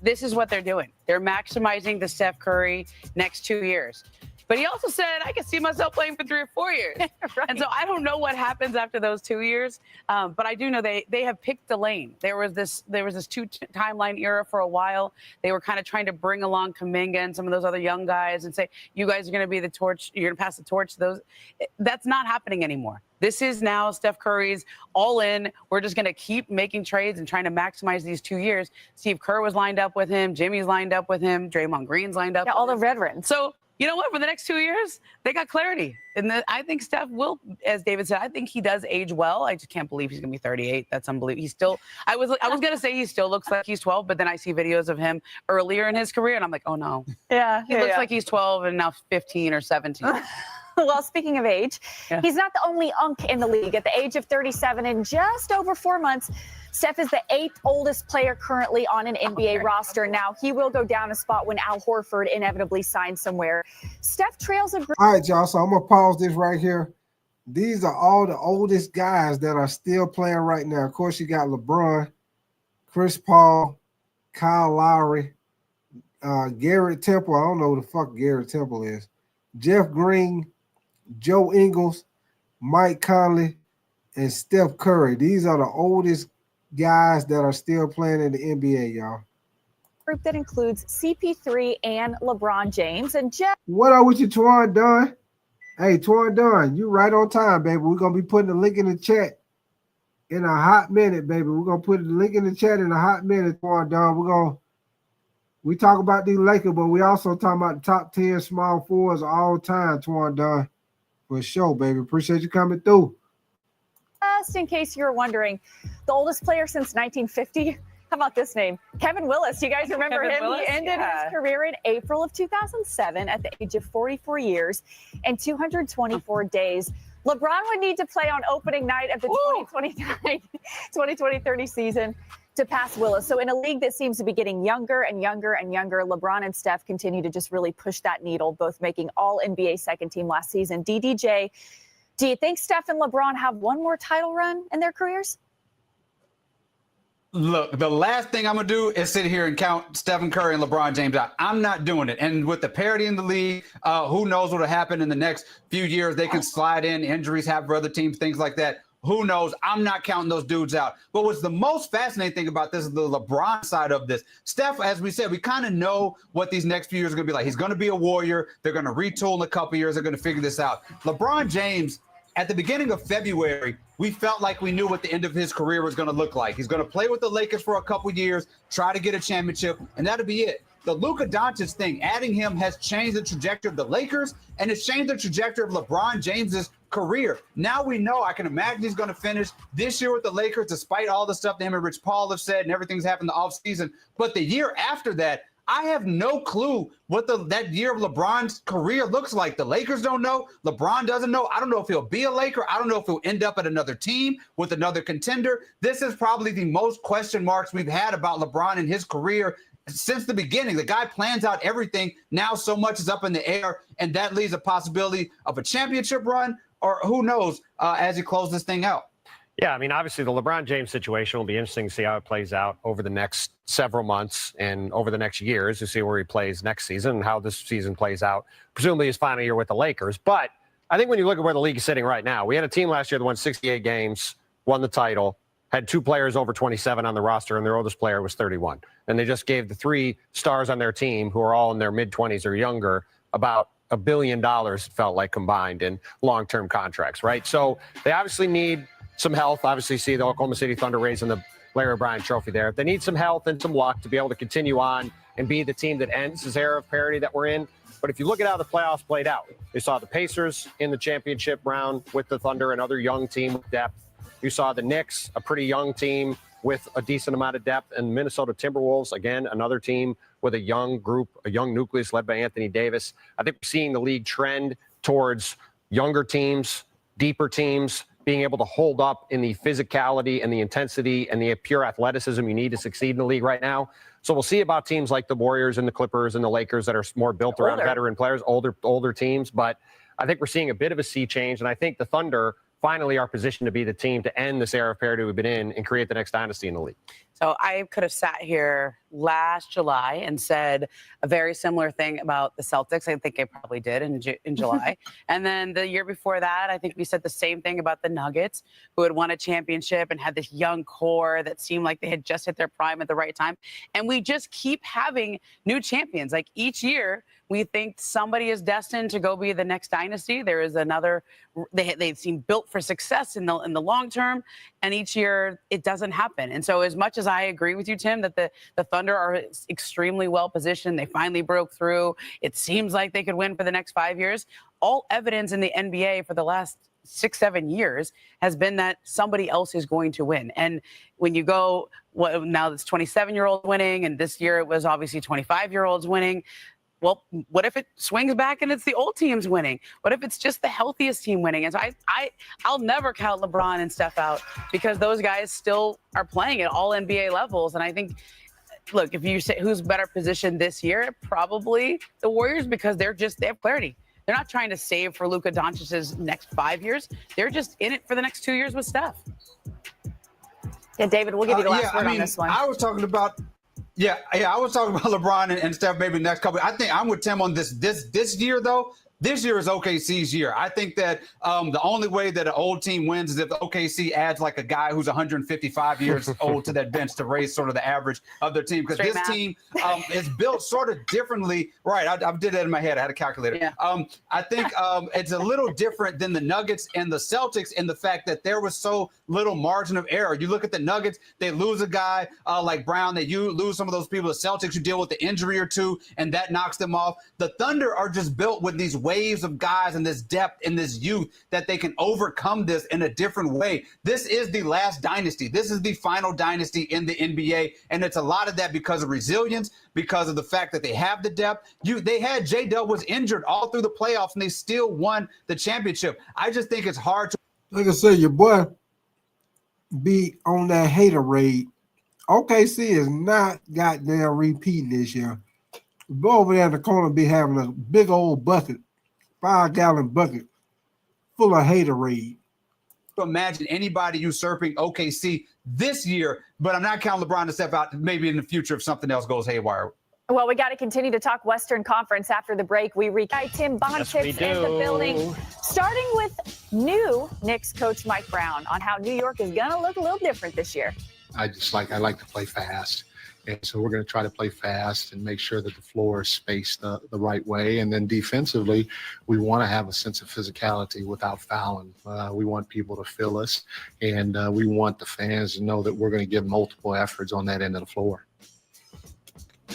This is what they're doing. They're maximizing the Steph Curry next 2 years. But he also said, I can see myself playing for 3 or 4 years. Right. And so I don't know what happens after those 2 years. But I do know they have picked the lane. There was this 2-timeline era for a while. They were kind of trying to bring along Kuminga and some of those other young guys and say, you guys are going to be the torch. You're going to pass the torch to those. That's not happening anymore. This is now Steph Curry's all in. We're just going to keep making trades and trying to maximize these 2 years. Steve Kerr was lined up with him. Jimmy's lined up with him. Draymond Green's lined up. Yeah, all the veterans. So, you know what? For the next 2 years, they got clarity. And I think Steph will, as David said, I think he does age well. I just can't believe he's going to be 38. That's unbelievable. He's still, I was going to say he still looks like he's 12, but then I see videos of him earlier in his career, and I'm like, oh, no. Yeah. He looks like he's 12 and now 15 or 17. Well, speaking of age, he's not the only unk in the league. At the age of 37 in just over 4 months, Steph is the 8th oldest player currently on an NBA roster. Now, he will go down a spot when Al Horford inevitably signs somewhere. Steph trails a group. All right, y'all. So I'm going to pause this right here. These are all the oldest guys that are still playing right now. Of course, you got LeBron, Chris Paul, Kyle Lowry, Garrett Temple. I don't know who the fuck Garrett Temple is. Jeff Green, Joe Ingles, Mike Conley, and Steph Curry. These are the oldest guys that are still playing in the NBA, y'all. Group that includes CP3 and LeBron James. And Jeff. What up with you, Twan Dunn? Hey, Twan Dunn, you right on time, baby. We're going to be putting the link in the chat in a hot minute, baby. We're going to put the link in the chat in a hot minute, Twan Dunn. We talk about these Lakers, but we also talk about the top 10 small forwards all time, Twan Dunn. For sure, baby. Appreciate you coming through. Just in case you were wondering, the oldest player since 1950. How about this name? Kevin Willis. You guys remember Kevin him? Willis? He ended his career in April of 2007 at the age of 44 years and 224 days. LeBron would need to play on opening night of the 2020-30 season to pass Willis. So in a league that seems to be getting younger and younger and younger, LeBron and Steph continue to just really push that needle, both making all NBA second team last season. DDJ, do you think Steph and LeBron have one more title run in their careers? Look, the last thing I'm going to do is sit here and count Stephen Curry and LeBron James out. I'm not doing it. And with the parity in the league, who knows what will happen in the next few years. They can slide in, injuries happen for other teams, things like that. Who knows? I'm not counting those dudes out. But what's the most fascinating thing about this is the LeBron side of this. Steph, as we said, we kind of know what these next few years are going to be like. He's going to be a warrior. They're going to retool in a couple years. They're going to figure this out. LeBron James, at the beginning of February, we felt like we knew what the end of his career was going to look like. He's going to play with the Lakers for a couple years, try to get a championship, and that'll be it. The Luka Doncic thing, adding him has changed the trajectory of the Lakers, and it's changed the trajectory of LeBron James's career. Now we know, I can imagine he's going to finish this year with the Lakers, despite all the stuff that him and Rich Paul have said and everything's happened in the offseason. But the year after that, I have no clue what that year of LeBron's career looks like. The Lakers don't know. LeBron doesn't know. I don't know if he'll be a Laker. I don't know if he'll end up at another team with another contender. This is probably the most question marks we've had about LeBron and his career since the beginning. The guy plans out everything. Now so much is up in the air, and that leaves a possibility of a championship run, or who knows, as he closes this thing out. Yeah, I mean, obviously the LeBron James situation will be interesting to see how it plays out over the next several months and over the next years to see where he plays next season and how this season plays out, presumably his final year with the Lakers. But I think when you look at where the league is sitting right now, we had a team last year that won 68 games, won the title, had 2 players over 27 on the roster, and their oldest player was 31. And they just gave the 3 stars on their team, who are all in their mid-20s or younger, about $1 billion, it felt like, combined in long-term contracts, right? So they obviously need some health. Obviously, see the Oklahoma City Thunder raising the Larry O'Brien trophy there. They need some health and some luck to be able to continue on and be the team that ends this era of parity that we're in. But if you look at how the playoffs played out, you saw the Pacers in the championship round with the Thunder, another young team with depth. You saw the Knicks, a pretty young team with a decent amount of depth, and Minnesota Timberwolves, again, another team with a young group, a young nucleus led by Anthony Davis. I think we're seeing the league trend towards younger teams, deeper teams, being able to hold up in the physicality and the intensity and the pure athleticism you need to succeed in the league right now. So we'll see about teams like the Warriors and the Clippers and the Lakers that are more built around veteran players, older teams. But I think we're seeing a bit of a sea change, and I think the Thunder finally are positioned to be the team to end this era of parity we've been in and create the next dynasty in the league. So I could have sat here last July and said a very similar thing about the Celtics. I think I probably did in July. And then the year before that, I think we said the same thing about the Nuggets, who had won a championship and had this young core that seemed like they had just hit their prime at the right time. And we just keep having new champions. Like each year, we think somebody is destined to go be the next dynasty. There is another. They seem built for success in the long term, and each year it doesn't happen. And so, as much as I agree with you, Tim, that the Thunder are extremely well positioned, they finally broke through. It seems like they could win for the next 5 years. All evidence in the NBA for the last 6-7 years has been that somebody else is going to win. And when you go, well, now it's 27-year-olds winning, and this year it was obviously 25-year-olds winning. Well, what if it swings back and it's the old teams winning? What if it's just the healthiest team winning? And so I'll never count LeBron and Steph out because those guys still are playing at all NBA levels. And I think, look, if you say who's better positioned this year, probably the Warriors because they have clarity. They're not trying to save for Luka Doncic's next 5 years. They're just in it for the next 2 years with Steph. Yeah, David, we'll give you the last word on this one. I was talking about. Yeah, I was talking about LeBron and Steph maybe the next couple. I think I'm with Tim on this year, though. This year is OKC's year. I think that the only way that an old team wins is if the OKC adds like a guy who's 155 years old to that bench to raise sort of the average of their team. Because this team is built sort of differently. Right, I did that in my head. I had a calculator. Yeah. I think it's a little different than the Nuggets and the Celtics in the fact that there was so little margin of error. You look at the Nuggets, they lose a guy like Brown. You lose some of those people. The Celtics, you deal with the injury or two, and that knocks them off. The Thunder are just built with these waves of guys and this depth and this youth that they can overcome this in a different way. This is the last dynasty. This is the final dynasty in the NBA, and it's a lot of that because of resilience, because of the fact that they have the depth. They had J-Dub was injured all through the playoffs, and they still won the championship. I just think it's hard to. Like I said, your boy be on that hater raid. OKC is not goddamn repeating this year. Go over there in the corner, be having a big old bucket, 5-gallon bucket full of haterade. Imagine anybody usurping OKC this year, but I'm not counting LeBron to step out maybe in the future if something else goes haywire. Well, we got to continue to talk Western Conference after the break. We recap Tim Bontemps in the building, starting with new Knicks coach Mike Brown on how New York is going to look a little different this year. I like to play fast. And so we're going to try to play fast and make sure that the floor is spaced the right way. And then defensively, we want to have a sense of physicality without fouling. We want people to feel us, and we want the fans to know that we're going to give multiple efforts on that end of the floor.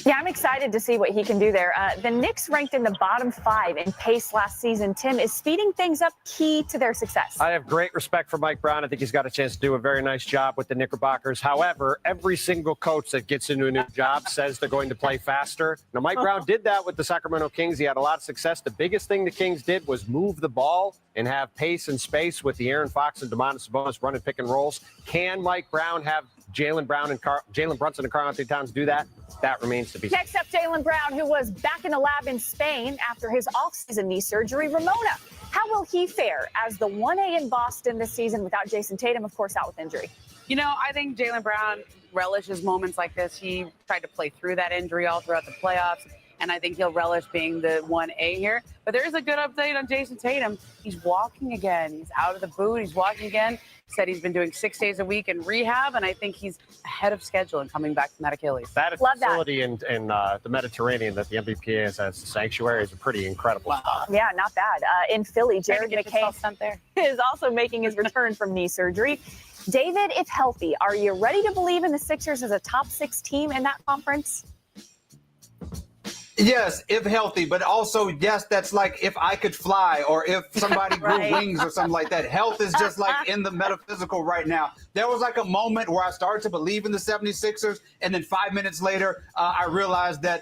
Yeah, I'm excited to see what he can do there. The Knicks ranked in the bottom 5 in pace last season. Tim, is speeding things up key to their success? I have great respect for Mike Brown. I think he's got a chance to do a very nice job with the Knickerbockers. However, every single coach that gets into a new job says they're going to play faster. Now, Mike Brown did that with the Sacramento Kings. He had a lot of success. The biggest thing the Kings did was move the ball and have pace and space with the Aaron Fox and Domantas Sabonis running pick and rolls. Can Mike Brown have Jalen Brunson and Karl-Anthony Towns do that? That remains to be seen. Next up, Jalen Brown, who was back in the lab in Spain after his offseason knee surgery. Ramona, how will he fare as the 1A in Boston this season without Jason Tatum, of course, out with injury? You know, I think Jalen Brown relishes moments like this. He tried to play through that injury all throughout the playoffs, and I think he'll relish being the 1A here. But there is a good update on Jason Tatum. He's walking again. He's out of the boot. He's walking again. Said he's been doing 6 days a week in rehab, and I think he's ahead of schedule and coming back from that Achilles. That facility in the Mediterranean that the MVP has as a sanctuary is a pretty incredible spot. Yeah, not bad. In Philly, Jared McCain is also making his return from knee surgery. David, if healthy, are you ready to believe in the Sixers as a top 6 team in that conference? Yes, if healthy, but also, yes, that's like if I could fly or if somebody grew Right. wings or something like that. Health is just like in the metaphysical right now. There was like a moment where I started to believe in the 76ers, and then 5 minutes later, I realized that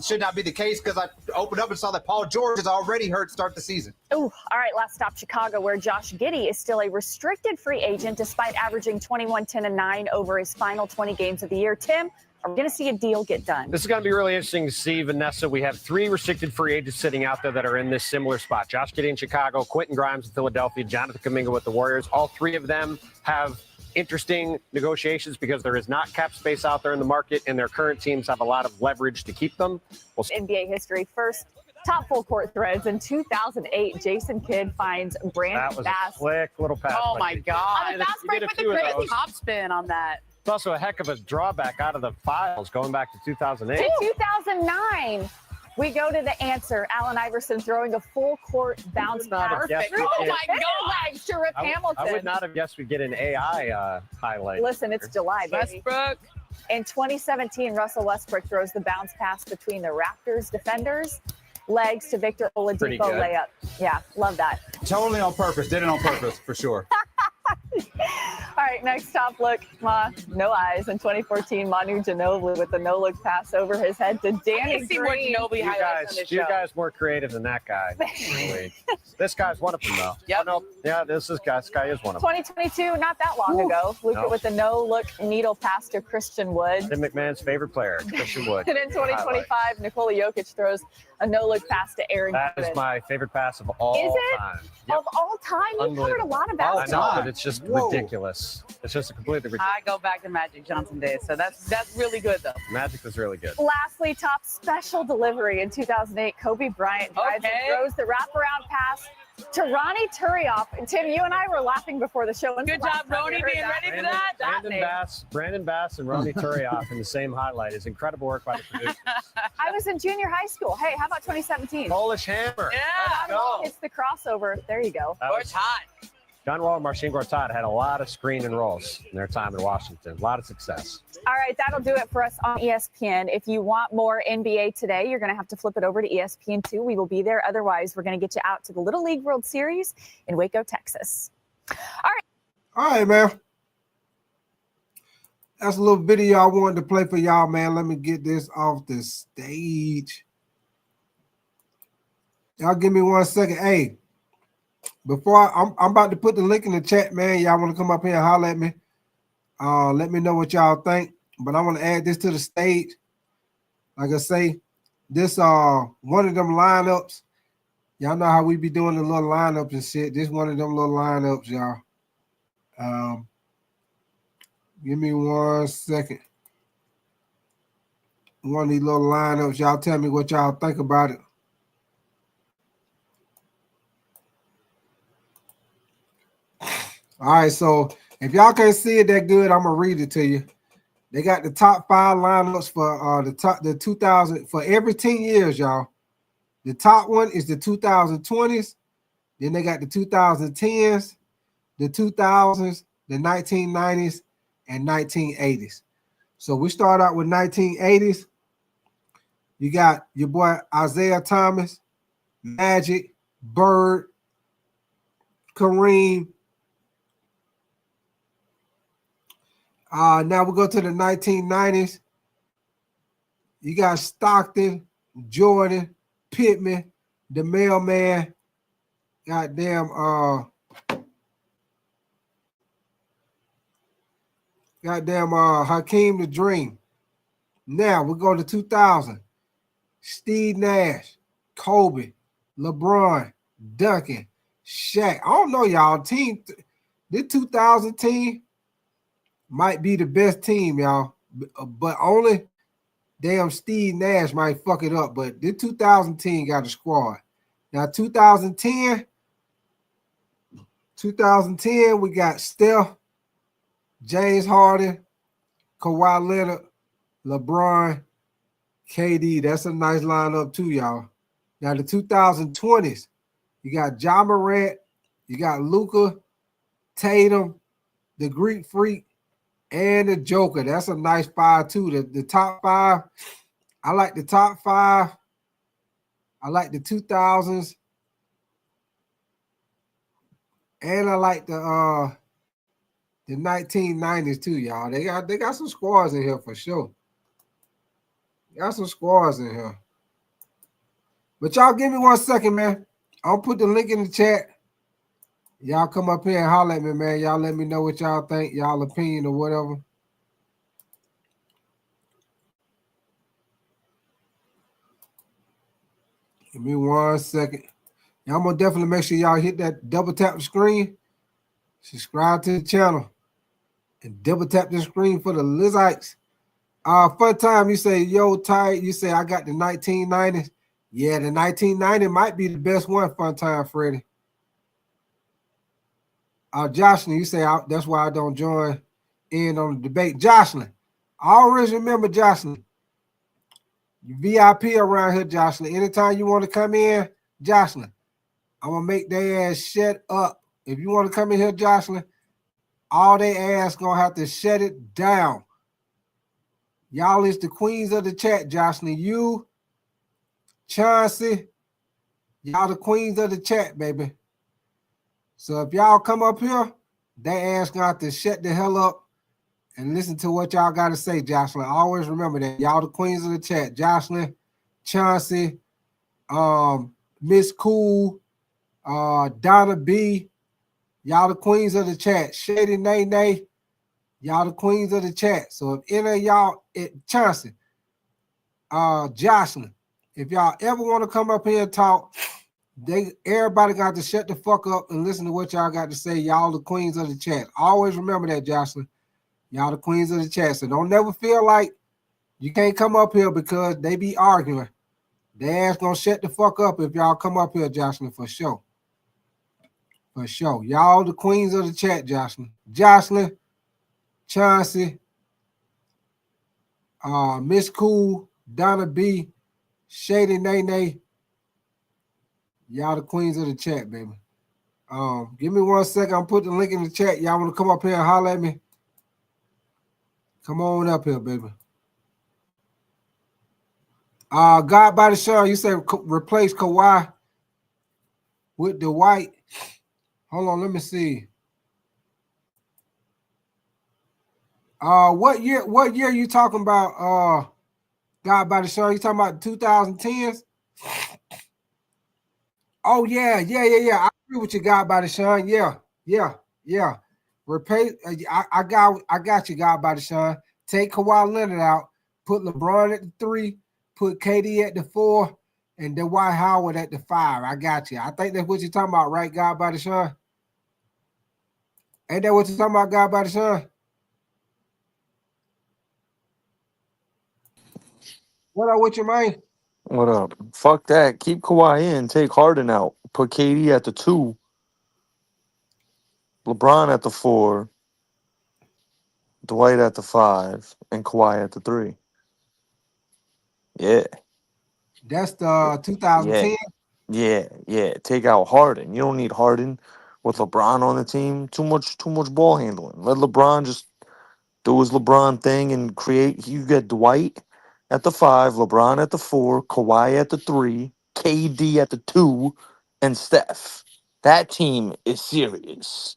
should not be the case because I opened up and saw that Paul George is already hurt to start the season. Oh, all right, last stop, Chicago, where Josh Giddey is still a restricted free agent despite averaging 21, 10, and 9 over his final 20 games of the year. Tim, are we going to see a deal get done? This is going to be really interesting to see, Vanessa. We have 3 restricted free agents sitting out there that are in this similar spot. Josh Giddey in Chicago, Quentin Grimes in Philadelphia, Jonathan Kuminga with the Warriors. All 3 of them have interesting negotiations because there is not cap space out there in the market, and their current teams have a lot of leverage to keep them. NBA history first. Top full court threads in 2008. Jason Kidd finds Brandon That was Bass. a quick little pass. Oh play. my God! You Bass did break a with the few of crazy those. top spin on that. It's also a heck of a drawback out of the files going back to 2008. In 2009, we go to the answer. Allen Iverson throwing a full court bounce pass. guessed through we'd his get- legs to Rip Hamilton. I would not have guessed we'd get an AI highlight. Listen, it's July, baby. Westbrook. In 2017, Russell Westbrook throws the bounce pass between the Raptors defenders, legs to Victor Pretty Oladipo good. layup. Yeah, love that. Totally on purpose. Did it on purpose, for sure. All right, next top look. No eyes. In 2014, Manu Ginobili with the no-look pass over his head to Danny see more Green. Ginobili highlights on this You show. guys more creative than that guy. Really. This guy's one of them, though. Yep. Oh, no. Yeah, this guy is one of them. 2022, not that long ago. Luka No. with the no-look needle pass to Christian Wood. Tim McMahon's favorite player, Christian Wood. And in 2025, Nikola Jokic throws a no-look pass to Aaron That is Gordon. my favorite pass of all Is it? time. Of all time, you covered a lot of I basketball. know, but it's just ridiculous. It's just completely ridiculous. I go back to Magic Johnson days, so that's really good though. Magic was really good. Lastly, top special delivery in 2008. Kobe Bryant drives and throws the wraparound pass to Ronnie Turioff. And Tim, you and I were laughing before the show. When's Good the last job, time you Ronnie, heard being that? ready for that. Brandon Bass and Ronnie Turioff in the same highlight is incredible work by the producers. I was in junior high school. Hey, how about 2017? Polish Hammer. Yeah. Let's go. It's the crossover. There you go. That Or was- it's hot. John Wall and Marcin Gortat had a lot of screen and rolls in their time in Washington. A lot of success. All right, that'll do it for us on ESPN. If you want more NBA today, you're going to have to flip it over to ESPN2. We will be there. Otherwise, we're going to get you out to the Little League World Series in Waco, Texas. All right, man. That's a little video I wanted to play for y'all, man. Let me get this off the stage. Y'all give me 1 second. Hey, before I'm about to put the link in the chat, man. Y'all want to come up here and holler at me? Let me know what y'all think. But I want to add this to the stage. Like I say, this one of them lineups. Y'all know how we be doing the little lineups and shit. This one of them little lineups, y'all. Give me 1 second. One of these little lineups. Y'all tell me what y'all think about it. All right, so if y'all can't see it that good, I'm gonna read it to you. They got the top 5 lineups for the 2000 for every 10 years, y'all. The top one is the 2020s. Then they got the 2010s, the 2000s, the 1990s, and 1980s. So we start out with 1980s. You got your boy Isaiah Thomas, Magic, Bird, Kareem. Now we go to the 1990s. You got Stockton, Jordan, Pittman, the Mailman, goddamn Hakeem the Dream. Now we go to 2000. Steve Nash, Kobe, LeBron, Duncan, Shaq. I don't know, y'all. This 2000 team might be the best team, y'all. But only damn Steve Nash might fuck it up. But this 2000 team got a squad. Now 2010, we got Steph, James Harden, Kawhi Leonard, LeBron, KD. That's a nice lineup too, y'all. Now the 2020s, you got Ja Morant, you got Luka, Tatum, the Greek Freak, and the Joker. That's a nice 5 too. The top 5 I like the top 5. I like the 2000s. And I like the 1990s too, y'all. They got some squads in here for sure. Got some squads in here. But y'all give me 1 second, man. I'll put the link in the chat. Y'all come up here and holler at me, man. Y'all let me know what y'all think, y'all opinion or whatever. Give me 1 second. Y'all gonna definitely make sure y'all hit that double tap the screen, subscribe to the channel, and double tap the screen for the Lizites. Fun time, you say, yo, tight. You say, I got the 1990s. Yeah, the 1990 might be the best one, fun time, Freddie. Jocelyn, you say, that's why I don't join in on the debate. Jocelyn, I always remember, Jocelyn, you VIP around here, Jocelyn. Anytime you want to come in, Jocelyn, I'm going to make their ass shut up. If you want to come in here, Jocelyn, all they ass going to have to shut it down. Y'all is the queens of the chat, Jocelyn. You, Chauncey, y'all the queens of the chat, baby. So if y'all come up here, they ass gonna have to shut the hell up and listen to what y'all got to say, Jocelyn. Always remember that. Y'all the queens of the chat. Jocelyn, Chauncey, Miss Cool, Donna B, y'all the queens of the chat. Shady Nay Nay, y'all the queens of the chat. So if any of y'all, Chauncey, Jocelyn, if y'all ever want to come up here and talk, everybody got to shut the fuck up and listen to what y'all got to say. Y'all the queens of the chat. Always remember that, Jocelyn. Y'all the queens of the chat. So don't never feel like you can't come up here because they be arguing. They ass gonna shut the fuck up if y'all come up here, Jocelyn, for sure. For sure. Y'all the queens of the chat, Jocelyn. Jocelyn, Chauncey, Miss Cool, Donna B, Shady Nay Nay. Y'all the queens of the chat, baby. Give me 1 second. I'm putting the link in the chat. Y'all want to come up here and holler at me? Come on up here, baby. God by the show, you say replace Kawhi with the white. Hold on, let me see. What year you talking about? God by the show, you talking about 2010s? Oh yeah. I agree with you, God by the Sean. Yeah. Replace. I got you, God by the Sean. Take Kawhi Leonard out. Put LeBron at the 3. Put KD at the 4, and Dwight Howard at the 5. I got you. I think that's what you're talking about, right, God by the Sean? Ain't that what you're talking about, God by the Sean? What up with you, man? What up? Fuck that. Keep Kawhi in. Take Harden out. Put KD at the 2. LeBron at the 4. Dwight at the 5. And Kawhi at the 3. Yeah. That's the 2010. Yeah. Take out Harden. You don't need Harden with LeBron on the team. Too much ball handling. Let LeBron just do his LeBron thing and create. You get Dwight at the 5, LeBron at the 4, Kawhi at the 3, KD at the 2, and Steph. That team is serious.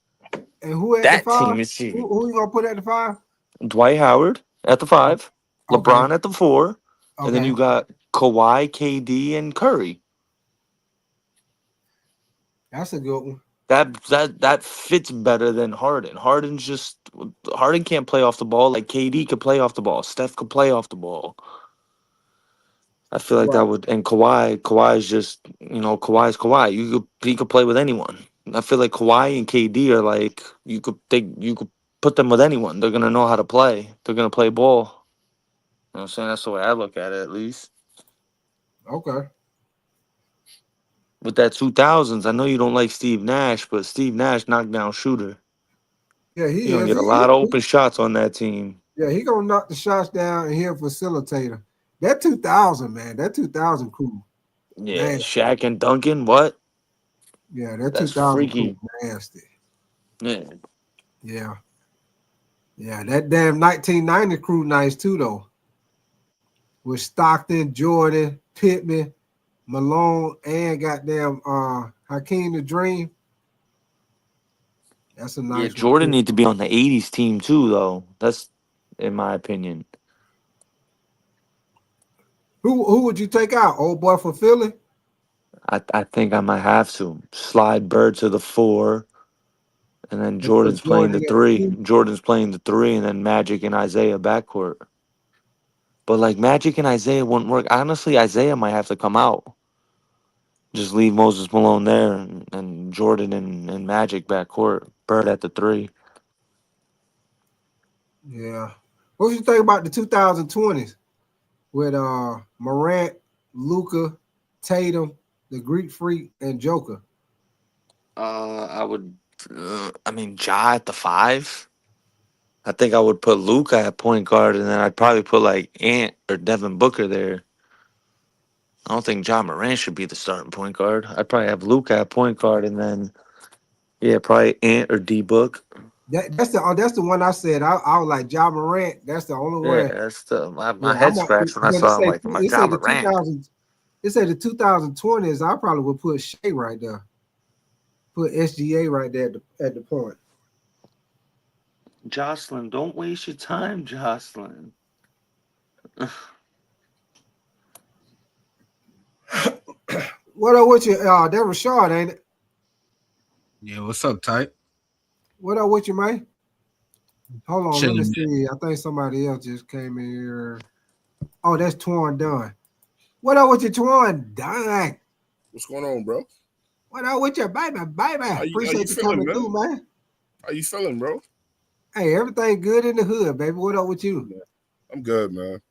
And who at the That 5? team is serious. Who you gonna put at the 5? Dwight Howard at the 5, Okay. LeBron at the 4, and then Okay. you got Kawhi, KD, and Curry. That's a good one. That fits better than Harden. Harden can't play off the ball like KD could play off the ball. Steph could play off the ball. I feel like that would, and Kawhi is just, Kawhi's Kawhi. He could play with anyone. I feel like Kawhi and KD are like you could put them with anyone. They're gonna know how to play. They're gonna play ball. You know what I'm saying? That's the way I look at it, at least. Okay. With that 2000s, I know you don't like Steve Nash, but Steve Nash knockdown shooter. Yeah, he You're gonna is. get a lot of open shots on that team. Yeah, he gonna knock the shots down and he'll facilitator. That 2000, man. That 2000 crew. Yeah, Man. Shaq and Duncan, what? Yeah, that That's 2000 crew freaky. nasty. Yeah. Yeah, that damn 1990 crew nice too, though. with Stockton, Jordan, Pittman, Malone, and goddamn Hakeem the Dream. That's a Yeah, nice one. Jordan need to be on the '80s team too, though. That's in my opinion. Who would you take out? Old boy for Philly? I think I might have to slide Bird to the 4, and then And put Jordan's playing the Jordan at 3. 2? Jordan's playing the 3, and then Magic and Isaiah backcourt. But like Magic and Isaiah wouldn't work. Honestly, Isaiah might have to come out. Just leave Moses Malone there, and Jordan and Magic backcourt. Bird at the 3. Yeah. What do you think about the 2020s with Morant, Luka, Tatum, the Greek Freak, and Joker? I would. I mean, Ja at the 5. I think I would put Luka at point guard, and then I'd probably put like Ant or Devin Booker there. I don't think John Morant should be the starting point guard. I'd probably have Luka at point guard, and then probably Ant or D Book. That's the one I said. I was like Ja Morant. That's the only Yeah, one. that's my Yeah, head scratched when I but saw him. Like, my it John said the Morant. 2000s. It said the 2020s. I probably would put Shea right there. Put SGA right there at the point. Jocelyn, don't waste your time, Jocelyn. What up with you? That Rashard, ain't it? Yeah, what's up, Type? What up with you, man? Hold on, let me Chilling, see. I think somebody else just came in here. Oh, that's Twan Dunn. What up with you, Twan Dunn? What's going on, bro? What up with you, baby? How you Appreciate you feeling, coming man? through, man. How you feeling, bro? Hey, everything good in the hood, baby. What up with you? I'm good, man.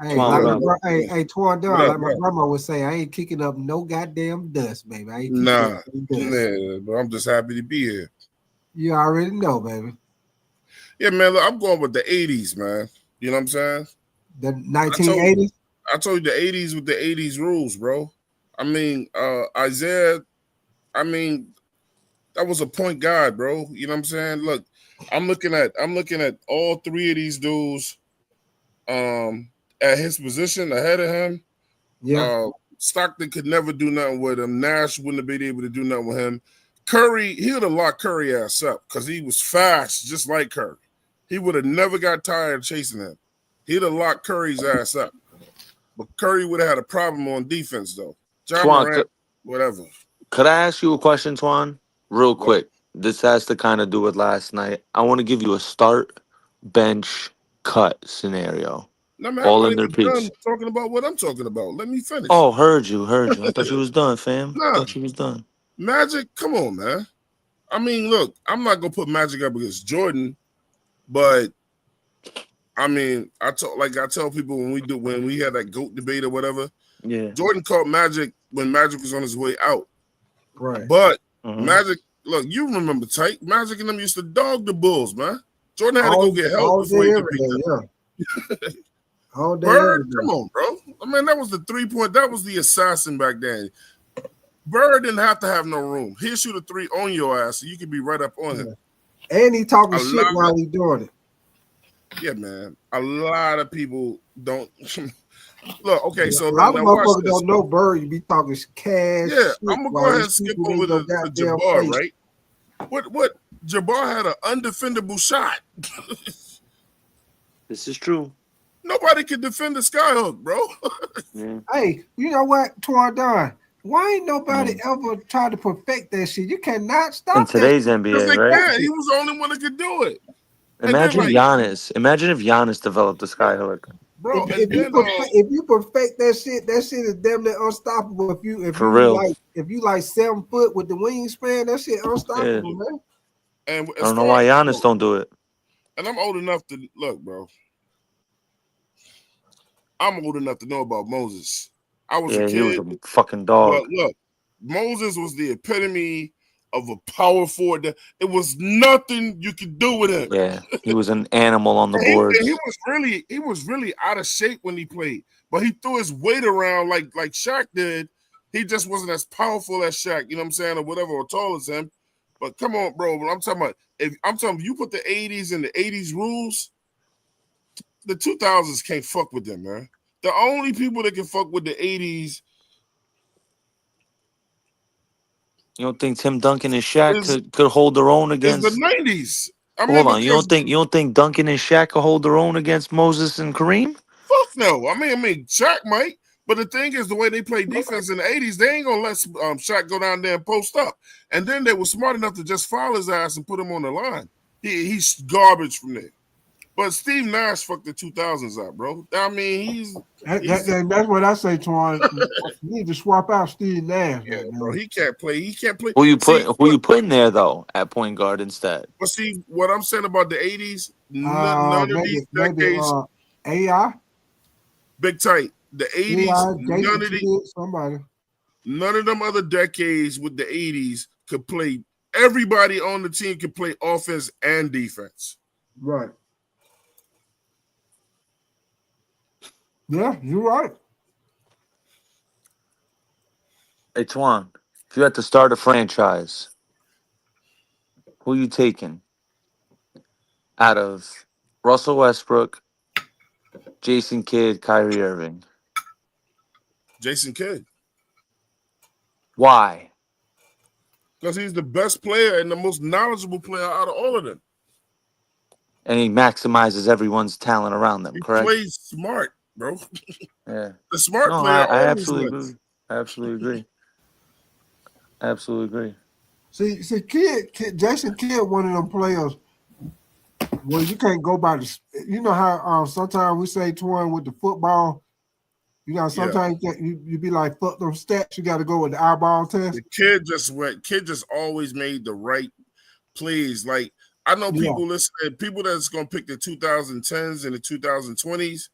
Hey, Twan, Twan Dunn, What up, like my bro? grandma would say, I ain't kicking up no goddamn dust, baby. I ain't kicking Nah, up no dust. yeah, but I'm just happy to be here. You already know, baby. Yeah, man, look, I'm going with the 80s, man. You know what I'm saying? The 1980s? I told you the 80s with the 80s rules, bro. I mean, Isaiah, I mean, that was a point guard, bro. You know what I'm saying? Look, I'm looking at all three of these dudes at his position ahead of him. Yeah. Stockton could never do nothing with him. Nash wouldn't have been able to do nothing with him. Curry, he would have locked Curry ass up because he was fast, just like Curry. He would have never got tired of chasing him. He'd have locked Curry's ass up. But Curry would have had a problem on defense, though. John Twan, Morant, whatever. could I ask you a question, Twan? Real quick. This has to kind of do with last night. I want to give you a start, bench, cut scenario. No, man, All I'm in not their even done peaks. talking about what I'm talking about. Let me finish. Oh, heard you. I thought you was done, fam. Nah. Thought you was done. Magic, come on, man. I mean, look, I'm not gonna put Magic up against Jordan, but I mean, I tell people when we had that GOAT debate or whatever. Yeah. Jordan caught Magic when Magic was on his way out. Right. But Magic, look, you remember Tight. Magic and them used to dog the Bulls, man. Jordan had to go get help before he could beat them. Yeah. All day, Bird, every day. come on, bro. I mean, that was the 3-point. That was the assassin back then. Bird didn't have to have no room. He'll shoot a 3 on your ass, so you can be right up on him. And he talking A shit lot while of- he doing it. Yeah, man. A lot of people don't look. Okay, so a lot now of watch motherfuckers this. don't know Bird. You be talking cash. Yeah, shit I'm gonna go while ahead you and skip shooting over in your the goddamn Jabbar, face. right? What Jabbar had an undefendable shot. This is true. Nobody could defend the skyhook, bro. Hey, you know what, Twan Dunn? Why ain't nobody ever tried to perfect that shit? You cannot stop In that today's shit. Because NBA, they right? can't. He was the only one that could do it. Imagine like- Giannis. Imagine if Giannis developed the skyhook. Bro, If you perfect that shit is damn near unstoppable. For real. If you like 7 foot with the wingspan, that shit unstoppable, man. And I don't know why Giannis don't do it. And I'm old enough to look, bro. I'm old enough to know about Moses. I was a Yeah, kid. he was a fucking dog. But look, Moses was the epitome of a power forward. It was nothing you could do with him. Yeah, he was an animal on the And boards. he was really out of shape when he played, but he threw his weight around like Shaq did. He just wasn't as powerful as Shaq, you know what I'm saying, or whatever, or tall as him. But come on, bro. But I'm talking about if you put the 80s and the 80s rules, the 2000s can't fuck with them, man. The only people that can fuck with the 80s You don't think Tim Duncan and Shaq is could hold their own the against? 90s. I mean, Hold on, because you don't think Duncan and Shaq could hold their own against Moses and Kareem? fuck no. I mean, Shaq might, but the thing is, the way they play defense in the 80s, they ain't gonna let Shaq go down there and post up. And then they were smart enough to just foul his ass and put him on the line. He's garbage from there. But Steve Nash fucked the 2000s up, bro. I mean, that's what I say, Twan. You need to swap out Steve Nash. Yeah, bro. He can't play. He can't play. Who you putting there though at point guard instead? But see, what I'm saying about the 80s, none of these decades. AI? Big tight. The 80s, none of them other decades with the 80s could play. Everybody on the team could play offense and defense. Right. Yeah, you're right. Hey Twan, if you had to start a franchise, who you taking out of Russell Westbrook, Jason Kidd, Kyrie Irving? Jason Kidd. Why? Because he's the best player and the most knowledgeable player out of all of them. And he maximizes everyone's talent around them, correct? He plays smart, bro. Yeah. The smart No, player I always absolutely wins. agree. I absolutely agree. Absolutely agree. See, Jason Kidd, one of them players. Well, you can't go by the. You know how sometimes we say, Twan, with the football. You know, sometimes you be like, fuck them stats. You got to go with the eyeball test. The kid just always made the right plays. Like, I know people listening, people that's gonna pick the 2010s and the 2020s.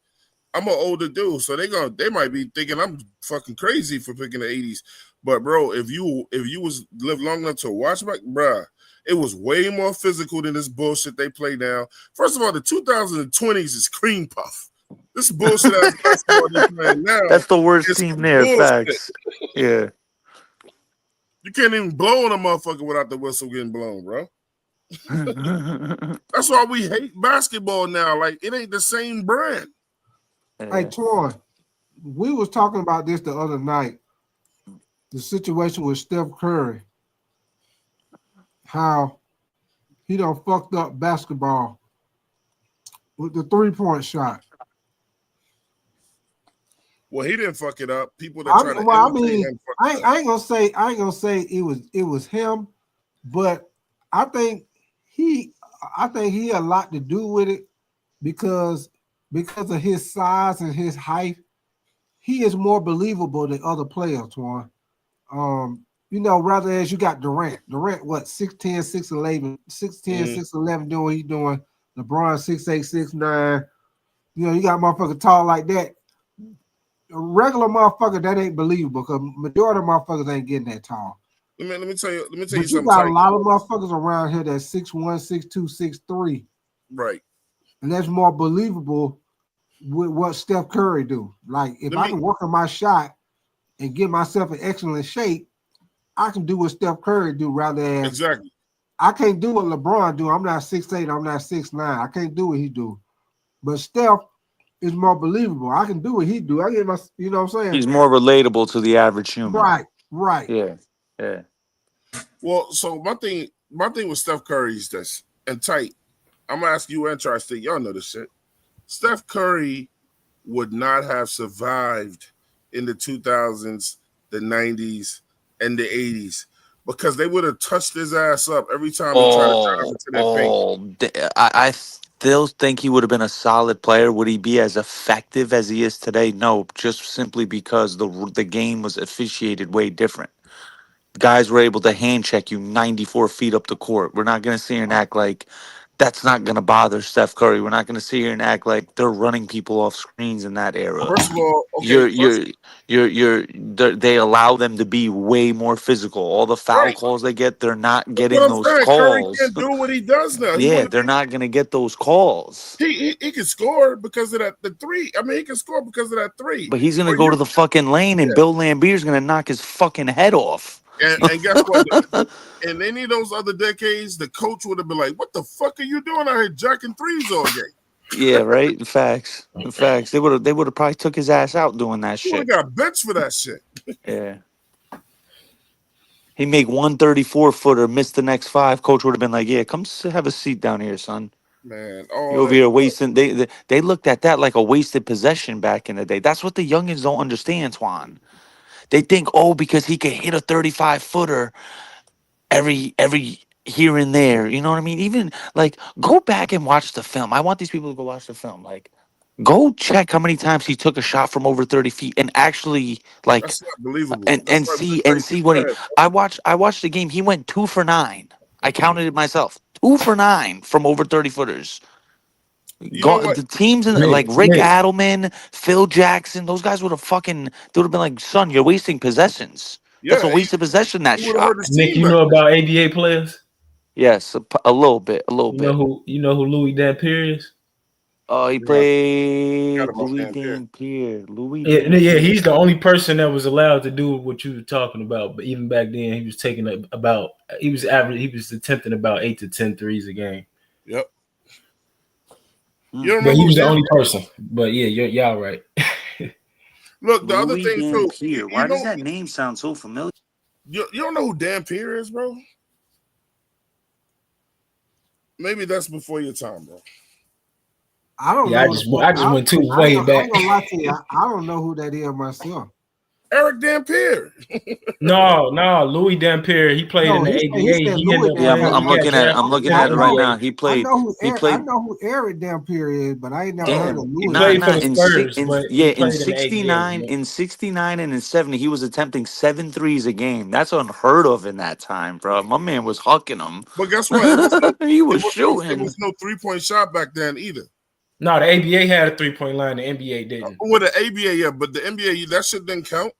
I'm an older dude, so they might be thinking I'm fucking crazy for picking the 80s. But bro, if you was live long enough to watch back, bruh, it was way more physical than this bullshit they play now. First of all, the 2020s is cream puff. This bullshit ass basketball they playing now. That's the worst is team there. bullshit. Facts. Yeah. You can't even blow on a motherfucker without the whistle getting blown, bro. That's why we hate basketball now. Like, it ain't the same brand. Hey, Twan, we was talking about this the other night. The situation with Steph Curry, how he done fucked up basketball with the 3-point shot. Well, he didn't fuck it up. People that try to imitate him. I ain't gonna say it was him, but I think he had a lot to do with it because of his size and his height. He is more believable than other players, Twan. You know, rather as you got Durant, what, 6'10", 6'11", 6'10", 6'11", doing what he's doing. LeBron 6'8", 6'9". You know, you got motherfucker tall like that. A regular motherfucker, that ain't believable because majority of motherfuckers ain't getting that tall. Let me tell you But something. You got a lot of motherfuckers around here that's 6'1", 6'2", 6'3". Right. And that's more believable with what Steph Curry do. Like, if I can work on my shot and get myself in excellent shape, I can do what Steph Curry do rather than exactly. I can't do what LeBron do. I'm not 6'8", I'm not 6'9". I can't do what he do. But Steph is more believable. I can do what he do. I get my, you know what I'm saying? He's more relatable to the average human. Right. Yeah. Well, so my thing with Steph Curry is this, and tight. I'm gonna ask you and Tri-State. Y'all know this shit. Steph Curry would not have survived in the 2000s, the 90s, and the 80s because they would have touched his ass up every time he tried to drive into that paint. I still think he would have been a solid player. Would he be as effective as he is today? No, just simply because the game was officiated way different. Guys were able to hand check you 94 feet up the court. We're not going to sit here and act like that's not going to bother Steph Curry. We're not going to sit here and act like they're running people off screens in that era. First of all, okay, they allow them to be way more physical. All the foul calls they get, they're not getting those calls. Curry can't do what he does now. They're not going to get those calls. He can score because of the three. I mean, he can score because of that three. But he's going to go to the fucking lane, and Bill Lambier's going to knock his fucking head off. And guess what? In any of those other decades, the coach would have been like, "What the fuck are you doing out here jacking threes all day?" Yeah, right. Facts. Facts. They would have probably took his ass out doing that You shit. only got a bench for that shit. Yeah. He make 134-footer, miss the next 5. Coach would have been like, "Yeah, come have a seat down here, son. Man, You all over that. here wasting." They looked at that like a wasted possession back in the day. That's what the youngins don't understand, Twan. They think, oh, because he can hit a 35-footer every here and there. You know what I mean? Even like go back and watch the film. I want these people to go watch the film. Like, go check how many times he took a shot from over 30 feet and actually like That's not believable. and That's and why see Blake what he. said. I watched the game. He went 2 for 9. I counted it myself. 2 for 9 from over 30 footers. You know what? The teams in like Rick Adelman, Phil Jackson, those guys would have fucking. They would have been like, "Son, you're wasting possessions. That's a Yeah, waste of possession. That he would have shot." hurt his Nick, team you back know then. about ABA players? Yes, a little bit, a little bit. You know who Louis Dampier is? Oh, he Forgot played about Louis Dampier. Dampier. Louis Yeah, Dampier. he's the only person that was allowed to do what you were talking about. But even back then, he was taking he was attempting about 8 to 10 threes a game. Yep. Mm. You don't But remember he who was the Dan- only person. But yeah, y'all right. Look, the other Louis thing too. Dampier. Why does that name sound so familiar? You don't know who Dampier is, bro? Maybe that's before your time, bro. I don't Yeah, know. I just went too way back. I ain't gonna lie to you. I don't know who that is myself. Eric Dampier. No, Louis Dampier. He played in the he ABA. said He Louis ended up Yeah, playing. I'm He got looking at drafted. I'm looking I at it right know- now. He I know played. who Eric Dampier is, but I ain't never heard of Damn, Louis. played for the in Spurs, in but he in played in the ABA. 69, in 69 and in 70, he was attempting 7 threes a game. That's unheard of in that time, bro. My man was hucking them. But guess what? It was He was it shooting. was no 3-point shot back then either. No, the ABA had a 3-point line. The NBA didn't. With the ABA, yeah, but the NBA, that shit didn't count.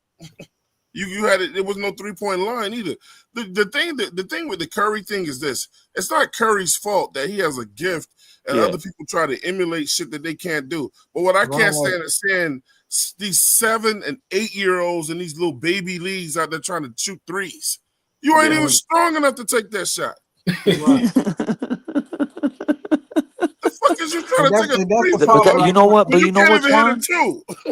You had it. It was no 3-point line either. The thing with the Curry thing is this: it's not Curry's fault that he has a gift and other people try to emulate shit that they can't do. But what I can't stand is seeing these 7 and 8-year-olds in these little baby leagues out there trying to shoot threes. You ain't even strong enough to take that shot. The fuck is you trying to take a three? But you know what? But you you know can't what's even hit wrong? a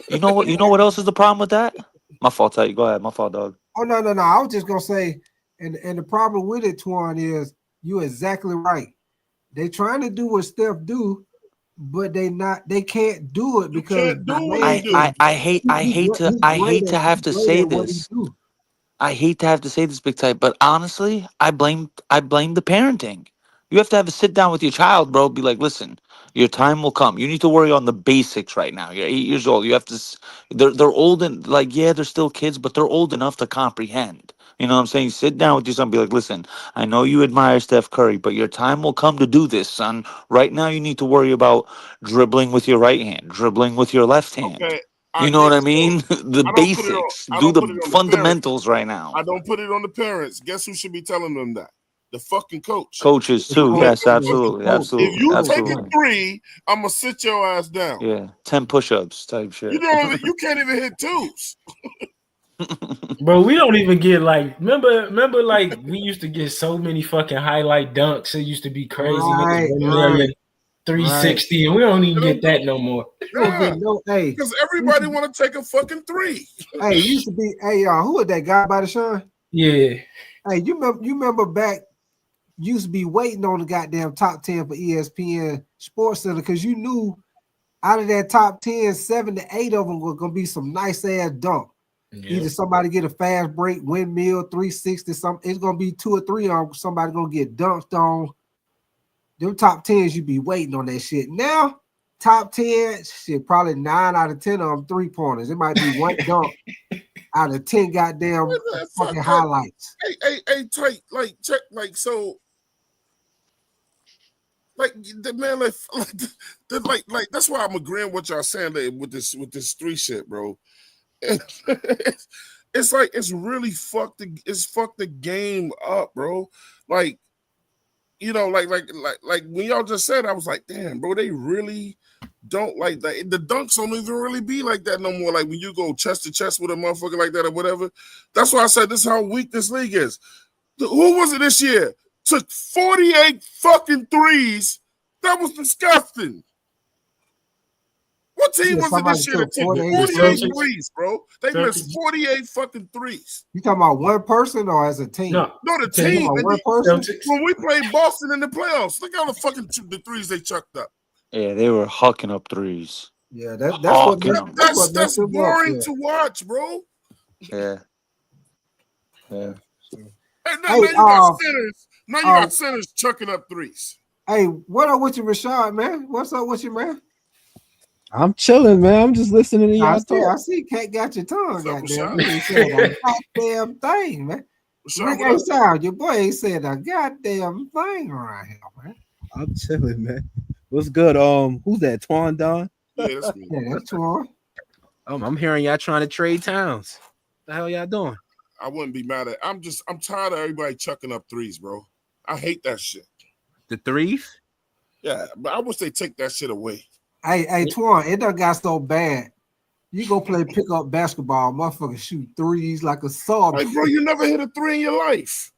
2. You know what? You know what else is the problem with that? My fault, Ty. Go ahead. My fault, dog. Oh no. I was just gonna say, and the problem with it, Twan, is you're exactly right. They trying to do what Steph do, but they can't do it because I hate to have to say this. I hate to have to say this, Big Ty, but honestly, I blame the parenting. You have to have a sit down with your child, bro. Be like, listen, your time will come. You need to worry on the basics right now. You're 8 years old. You have to. They're old and like, yeah, they're still kids, but they're old enough to comprehend. You know what I'm saying? Sit down with your son. Be like, listen, I know you admire Steph Curry, but your time will come to do this, son. Right now, you need to worry about dribbling with your right hand, dribbling with your left hand. Okay. You know what I mean? The basics. Do the fundamentals right now. I don't put it on the parents. Guess who should be telling them that? The fucking coach. Coaches too. Yes, absolutely, absolutely. If you absolutely. take a 3, I'm gonna sit your ass down. Yeah, 10 push-ups type shit. You can't even hit 2s. Bro, we don't even get like remember like we used to get so many fucking highlight dunks. It used to be crazy. Right, 360, and we don't even get that no more. Because everybody want to take a fucking 3. Hey, it used to be. Hey, y'all, who was that guy by the Sean? Yeah. Hey, you remember back? Used to be waiting on the goddamn top 10 for ESPN Sports Center because you knew out of that top 10, 7 to 8 of them were gonna be some nice ass dunk. Either somebody get a fast break, windmill, 360, something. It's gonna be 2 or 3 on somebody gonna get dunked on. Them top 10s, you be waiting on that shit. Now, top 10, shit, probably 9 out of 10 of them 3-pointers. It might be one dunk out of 10 goddamn fucking highlights. Hey, tight, like check, like so. Like the man, like that's why I'm agreeing with y'all saying that with this 3 shit, bro. It's like it's really fucked the game up, bro. Like, you know, like when y'all just said, I was like, damn, bro, they really don't like that. The dunks don't even really be like that no more. Like when you go chest to chest with a motherfucker like that or whatever. That's why I said this is how weak this league is. Who was it this year? Took 48 fucking threes. That was disgusting. What team Yeah, was it somebody this year that took took 48 48 threes. threes, bro? They missed 48 fucking threes. You talking about one person or as a team? No, No, the You talking team. about And one person? when we played Boston in the playoffs, look how the fucking the threes they chucked up. Yeah, they were hucking up threes. Yeah, that's what Hawking messed, them. that's what That's messed him up. boring Yeah. to watch, bro. Yeah. Yeah. And now Hey, you got centers. Now you got centers chucking up threes. Hey, what up with you, Rashad, man? What's up with you, man? I'm chilling, man. I'm just listening to y'all I talk. see. Cat got your tongue, What's up, goddamn. Rashad? You ain't said a goddamn thing, man. Rashad, Rick what ain't up? sound. Your boy ain't said a goddamn thing around here, man. I'm chilling, man. What's good? Who's that? Twan Don? Yeah, that's me. Yeah, that's Twan. I'm hearing y'all trying to trade Towns. The hell y'all doing? I wouldn't be mad at. I'm tired of everybody chucking up threes, bro. I hate that shit. The threes? Yeah, but I wish they take that shit away. Hey, Twan, it done got so bad. You go play pickup basketball, motherfucker shoot threes like a saw. Like, bro, you never hit a three in your life.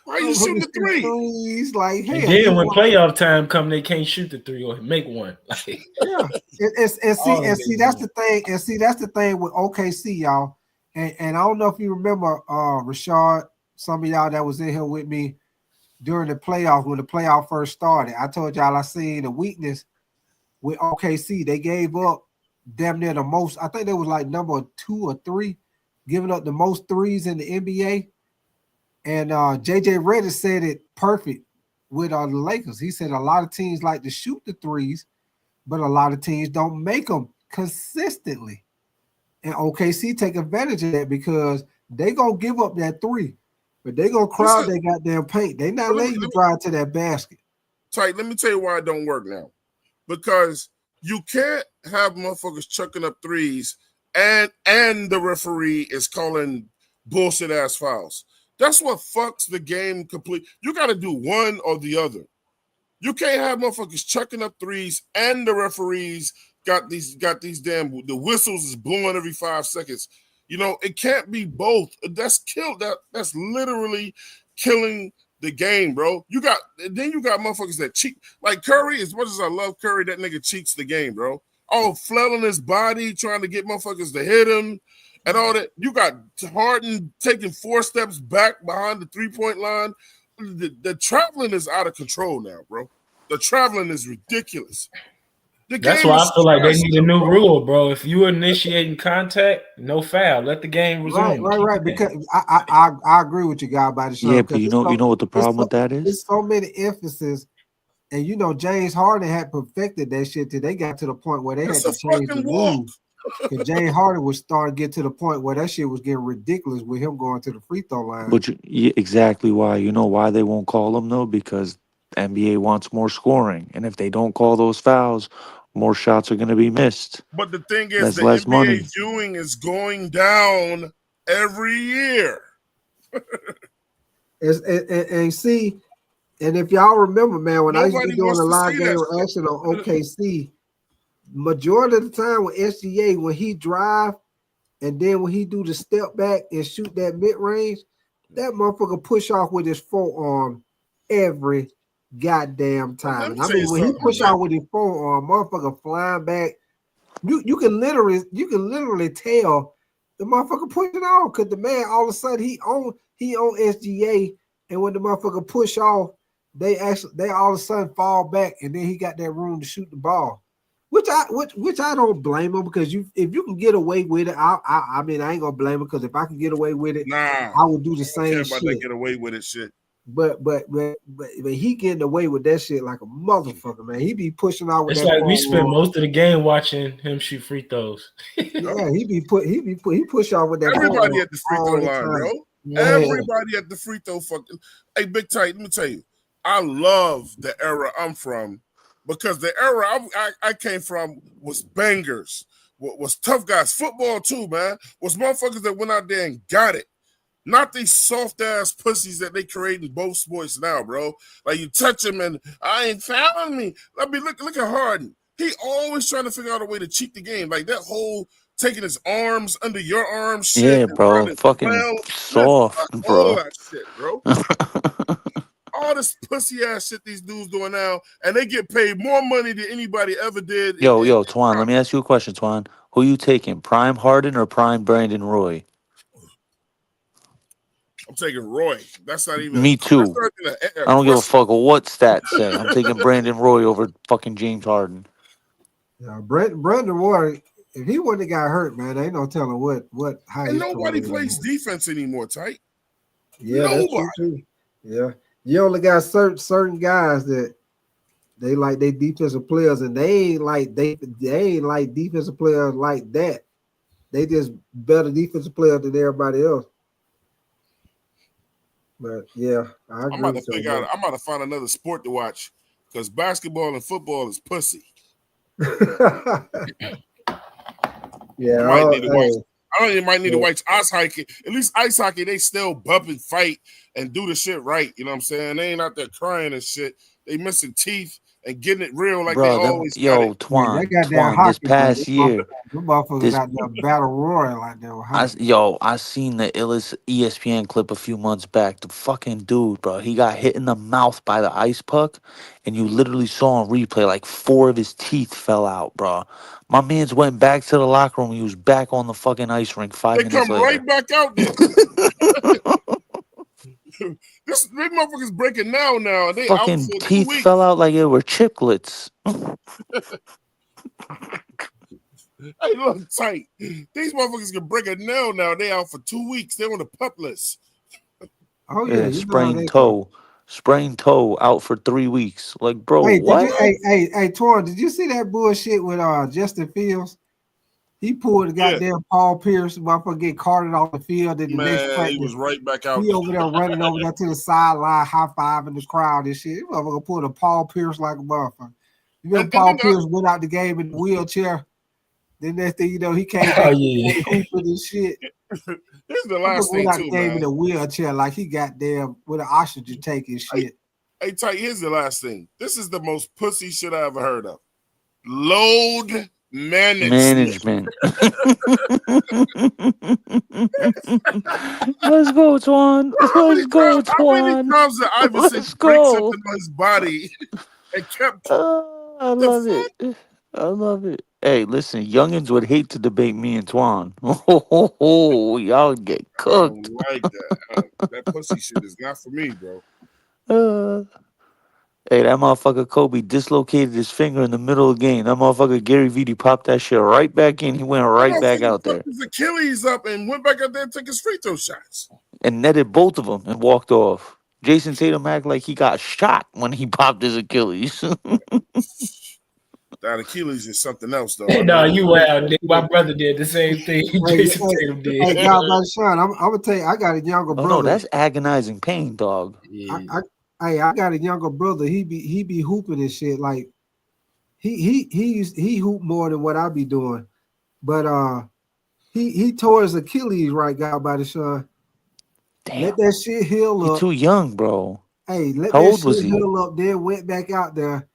Why you shooting the three? Threes like hell. And then when playoff time come, they can't shoot the three or make one. Yeah, and see that's the thing. And see that's the thing with OKC, y'all. And I don't know if you remember, Rashad, some of y'all that was in here with me during the playoffs when the playoff first started. I told y'all I seen the weakness with OKC. They gave up damn near the most. I think they was like number 2 or 3, giving up the most threes in the NBA. And JJ Redick said it perfect with the Lakers. He said a lot of teams like to shoot the threes, but a lot of teams don't make them consistently. And OKC take advantage of that because they gonna give up that three, but they gonna crowd their goddamn paint. They not letting you drive to that basket. Tight, let me tell you why it don't work now. Because you can't have motherfuckers chucking up threes and the referee is calling bullshit ass fouls. That's what fucks the game complete. You got to do one or the other. You can't have motherfuckers chucking up threes and the referees got these damn the whistles is blowing every 5 seconds. You know, it can't be both. That's that's literally killing the game, bro. You got motherfuckers that cheat. Like Curry, as much as I love Curry, that nigga cheats the game, bro. All flailing his body, trying to get motherfuckers to hit him. And all that, you got Harden taking 4 steps back behind the 3-point line. The traveling is out of control now, bro. The traveling is ridiculous. That's why I feel like they need a new rule, bro. If you initiating contact, no foul. Let the game resume. Right. Because I agree with you, guy, about the show. Yeah, but you know what the problem with that is? There's so many emphasis. And you know, James Harden had perfected that shit till they got to the point where they had to change the rules. Because James Harden was starting to get to the point where that shit was getting ridiculous with him going to the free throw line. But exactly why. You know why they won't call them though? Because the NBA wants more scoring, and if they don't call those fouls, more shots are going to be missed. But the thing is, that's the less NBA money. viewing is going down every year. and see, and if y'all remember, man, when I used to be doing a live game reaction on OKC, majority of the time with SGA, when he drive and then when he do the step back and shoot that mid range, that motherfucker push off with his forearm every goddamn time. And I mean, when he push off with his forearm, motherfucker flying back, you can literally tell the motherfucker pushing off because the man all of a sudden he on SGA, and when the motherfucker push off, they all of a sudden fall back, and then he got that room to shoot the ball. Which I don't blame him, because if you can get away with it, I mean I ain't gonna blame him, because if I can get away with it, I would do the same shit. That get away with it shit. But he getting away with that shit like a motherfucker, man. He be pushing out with it's that. Like we spent most of the game watching him shoot free throws. Yeah, he push out with that. Everybody at the free throw line, bro. Yeah. Everybody at the free throw fucking. Hey, Big Tight, let me tell you, I love the era I'm from. Because the era I came from was bangers, was tough guys. Football too, man. Was motherfuckers that went out there and got it. Not these soft ass pussies that they create in both sports now, bro. Like you touch them and I ain't fouling me. I mean, look at Harden. He always trying to figure out a way to cheat the game. Like that whole taking his arms under your arms shit. Yeah, bro. Fucking soft, bro. All that shit, bro. all this pussy ass shit these dudes doing now, and they get paid more money than anybody ever did. Yo, Twan, let me ask you a question, Twan. Who you taking, Prime Harden or Prime Brandon Roy? I'm taking Roy. That's not even. Me That's too. not even a I don't give a question. fuck what stats say. I'm taking Brandon Roy over fucking James Harden. Yeah, Brandon Roy, if he wouldn't have got hurt, man, ain't no telling how And his nobody career plays would. defense anymore, tight. Yeah, that's Nobody. true too. Yeah, you only got certain guys that they like they defensive players, and they ain't like defensive players like that. They just better defensive players than everybody else. But yeah, I I'm agree about to with you figure on out. I'm about to find another sport to watch because basketball and football is pussy. that. Yeah, I might need to watch. hey, I don't even might need to yeah. watch ice hockey. At least ice hockey, they still bump and fight and do the shit right. You know what I'm saying? They ain't out there crying and shit. They missing teeth and getting it real like they Bro, always got it. Yeah, they got that Twan, this hockey, boy. past year, Them motherfuckers this out there battle roaring like that with hockey. I seen the illest ESPN clip a few months back. The fucking dude, bro, he got hit in the mouth by the ice puck, and you literally saw on replay like 4 of his teeth fell out, bro. My man's went back to the locker room. He was back on the fucking ice rink 5 They minutes come later. right back out there. These motherfuckers breaking now, and they out Fucking for 2 teeth weeks. fell out like it were chiclets. Hey, look tight. These motherfuckers can break a nail now. They out for 2 weeks. They on the pup list. Oh yeah, Yeah, you know how sprained they go. toe out for 3 weeks. Like, bro, Hey, did what? you? Hey, Torrin, did you see that bullshit with Justin Fields? He pulled the Yeah, goddamn Paul Pierce, motherfucker, get carted off the field. And the next man, he practice, was right back out he over there running over there to the sideline, high fiving the crowd and shit. He motherfucker pulled a Paul Pierce like a motherfucker. You know, And Paul then Pierce went out the game in the wheelchair. Then next thing you know, he came Oh back yeah. hooping and shit. here's the I'm last went thing out the too, game in man. a wheelchair like he got damn with an oxygen tank and shit. Hey, tight. Here's the last thing. This is the most pussy shit I ever heard of. Load management. Management. Let's go, Twan. Let's go, How many Twan. times did Iverson Let's break go. something on his body and kept I the love it. I love it. Hey, listen, youngins would hate to debate me and Twan. Y'all would get I don't cooked. like that. That pussy shit is not for me, bro. Hey, that motherfucker Kobe dislocated his finger in the middle of the game. That motherfucker Gary Vee popped that shit right back in. He went That right back motherfucker out fucked there his Achilles up and went back out there and took his free throw shots. and netted both of them and walked off. Jason Tatum acted like he got shot when he popped his Achilles. That Achilles is something else, though. I know No, that. you wild. Nigga. My brother did the same thing Jason Tatum did. Hey, God bless Sean. I'm gonna tell you, I got a younger Oh no, brother. that's agonizing pain, dog. I got a younger brother. He be hooping and shit. Like he hoop more than what I be doing. But he tore his Achilles right, God by the Sean. Let that shit heal He up. too young, bro. Hey, let How that old was shit he? heal up. Then went back out there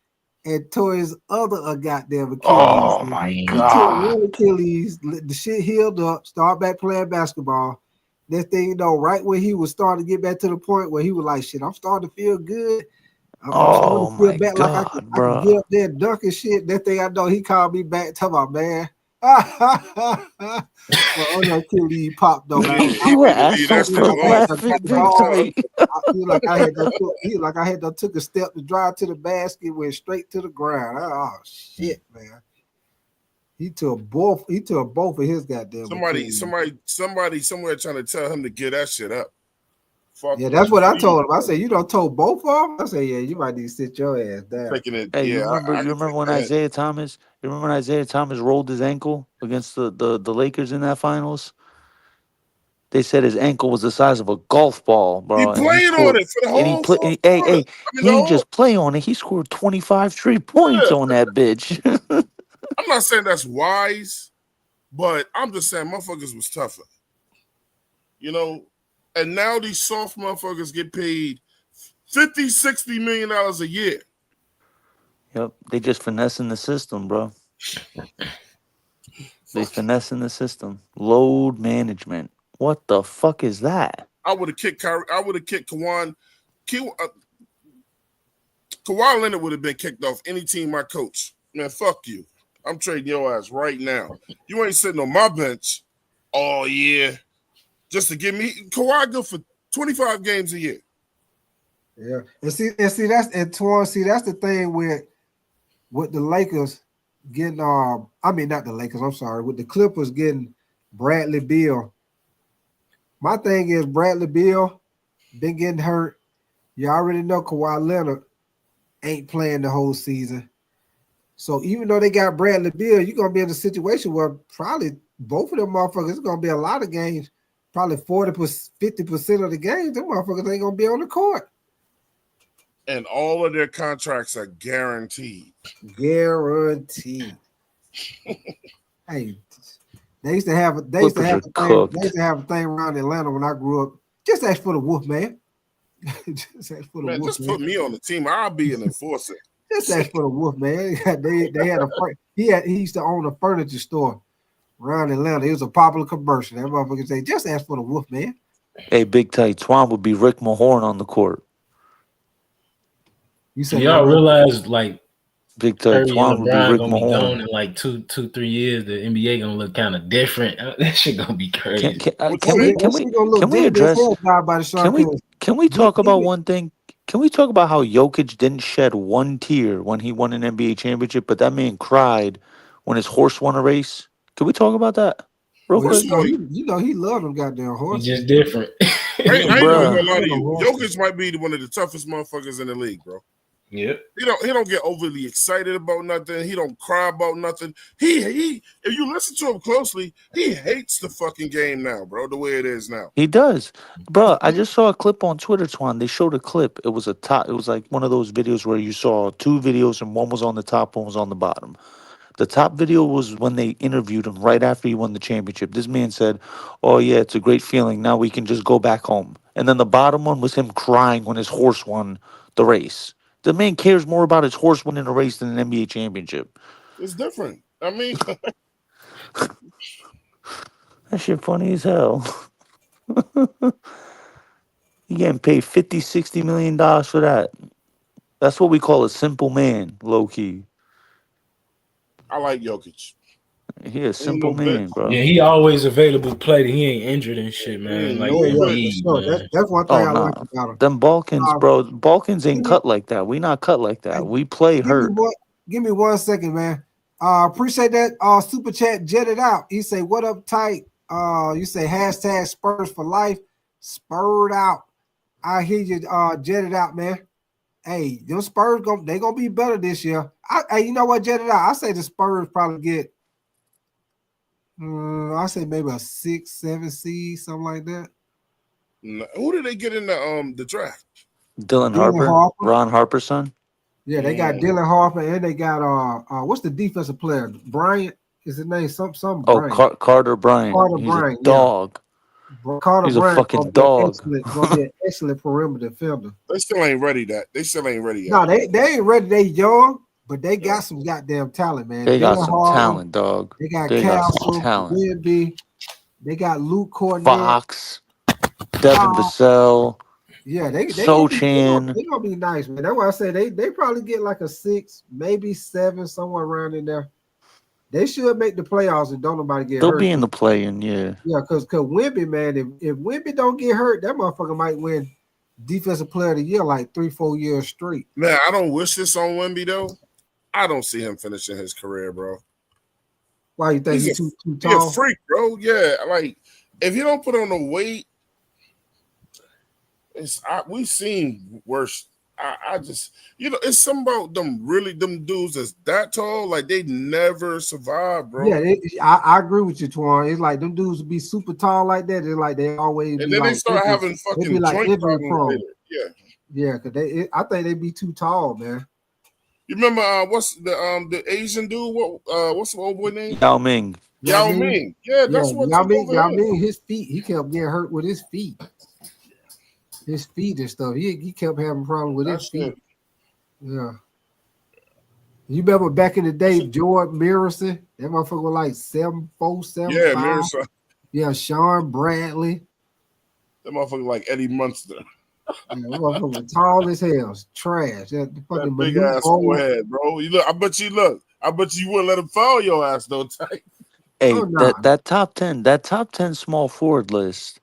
and tore his other goddamn Achilles. Oh my He tore god. one Achilles. The shit healed up. Start back playing basketball. Next thing you know, right when he was starting to get back to the point where he was like, "Shit, I'm starting to feel good. I'm starting Oh to feel my back like god, I can get bro. up there and dunk and shit." That thing I know, he called me back, talking about, man. Well, on that Achilles popped though, man. You an Need to leave asshole that He shit for like I had alone. to got laughing, the big ball. tight. He like I had to took a step to drive to the basket, went straight to the ground. Oh shit, man. He took both of his goddamn Achilles. Somebody somewhere trying to tell him to get that shit up. Fuck Yeah, that. that's what I told him. I said, "You don't told both of them." I said, "Yeah, you might need to sit your ass down." Taking it, Hey, yeah, I you can remember take when that. Isaiah Thomas? You remember when Isaiah Thomas rolled his ankle against the Lakers in that finals? They said his ankle was the size of a golf ball, He bro, and he played on scored. it for the And he whole put. fourth Hey, quarter. hey, I mean, he ain't just play on it. He scored 25 straight points yeah. on that bitch. I'm not saying that's wise, but I'm just saying motherfuckers was tougher. You know, and now these soft motherfuckers get paid $50-60 million a year. Yep, they just finessing the system, bro. They finessing the system. Load management. What the fuck is that? I would have kicked Kyrie. I would have kicked Kawhi. Kawhi Leonard would have been kicked off any team I coach. Man, fuck you. I'm trading your ass right now. You ain't sitting on my bench all year just to give me Kawhi good for 25 games a year. Yeah, and see that's Twan. See, that's the thing with the Lakers getting. I mean, not the Lakers. I'm sorry, with the Clippers getting Bradley Beal. My thing is Bradley Beal been getting hurt. You already know Kawhi Leonard ain't playing the whole season. So even though they got Bradley Beal, you're gonna be in a situation where probably both of them motherfuckers, it's gonna be a lot of games, probably 50% of the games, them motherfuckers ain't gonna be on the court. And all of their contracts are guaranteed. Guaranteed. Hey, they used to have a thing around Atlanta when I grew up. Just ask for the Wolf, man. Just ask for the Man, Wolf, just put me on the team. I'll be an enforcer. Just ask for the Wolf, man. They had he used to own a furniture store around Atlanta. It was a popular commercial. That motherfucker say, just ask for the Wolf, man. Hey, Big Tight Twan would be Rick Mahorn on the court. You said y'all realize like Big Tight Curry Twan and would be LeBron Rick gonna be Mahorn. gone in like 3 years. The NBA gonna look kind of different. That shit gonna be crazy. Can we talk about one thing? Can we talk about how Jokic didn't shed one tear when he won an NBA championship, but that man cried when his horse won a race? Can we talk about that real quick? You know he loved them goddamn horses. He's just different. I ain't even gonna lie to you. Jokic might be one of the toughest motherfuckers in the league, bro. Yep. He don't get overly excited about nothing. He don't cry about nothing. He if you listen to him closely, he hates the fucking game now, bro, the way it is now. He does. Bro, I just saw a clip on Twitter, Twan. They showed a clip. It was like one of those videos where you saw 2 videos and one was on the top, one was on the bottom. The top video was when they interviewed him right after he won the championship. This man said, "Oh yeah, it's a great feeling. Now we can just go back home." And then the bottom one was him crying when his horse won the race. The man cares more about his horse winning a race than an NBA championship. It's different. I mean, that shit funny as hell. You getting paid $50-60 million for that. That's what we call a simple man, low key. I like Jokic. He a simple man, bro. Yeah, he always available play. He ain't injured and shit, man. Like That's one thing I like about him. Them Balkans, bro. Balkans ain't cut like that. We not cut like that. We play hurt. Give me 1 second, man. Appreciate that. Super chat jetted out. He say, "What up, tight?" You say hashtag Spurs for life. Spurred out. I hear you. Jetted out, man. Hey, those Spurs they gonna be better this year. Hey, you know what, jetted out? I say the Spurs probably get. I say maybe a 6-7 seed, something like that. Who did they get in the draft? Dylan Harper, Ron Harper's son. Yeah, they got Dylan Harper and they got what's the defensive player? Bryant is his name? Some Bryant. Carter Bryant. He's Bryant, a dog. Carter He's Bryant a fucking dog. Gonna be an excellent perimeter defender. They still ain't ready yet. No, they ain't ready. They young, but they got some goddamn talent, man. They got Dylan some Harper, talent, dog. They got some Castle, talent. Wimby. They got Luke Cornett, Fox, Devin Vassell. Yeah, they Sochan. gonna be nice, man. That's why I say they probably get like a 6, maybe 7, somewhere around in there. They should make the playoffs and don't nobody get hurt. They'll be in the play-in, yeah. Yeah, because Wimby, man, if Wimby don't get hurt, that motherfucker might win Defensive Player of the Year like 3-4 years straight. Man, I don't wish this on Wemby though. I don't see him finishing his career, bro. Why you think he's too tall? He's a freak, bro. Yeah, like if he don't put on the weight, we've seen worse. I just, it's something about them dudes that's that tall, like they never survive, bro. Yeah, I agree with you, Twan. It's like them dudes be super tall like that. It's like they always and then they start having fucking joint problems. Yeah, because I think they be too tall, man. You remember what's the Asian dude? What's the old boy name? Yao Ming. Yao Ming. Yeah, that's what Yao Ming. His feet. He kept getting hurt with his feet. His feet and stuff. He kept having problems with his feet. Yeah. You remember back in the day, George Mirison? That motherfucker was like 7'4", 7'5". Yeah, Mirison. Yeah, Sean Bradley. That motherfucker like Eddie Munster. Yeah, motherfucker tall as hell. Trash. That fucking Big Manute ass Bol. forehead, bro. You look. I bet you wouldn't let him foul your ass though, tight. Hey, Oh no. that top 10 small forward list,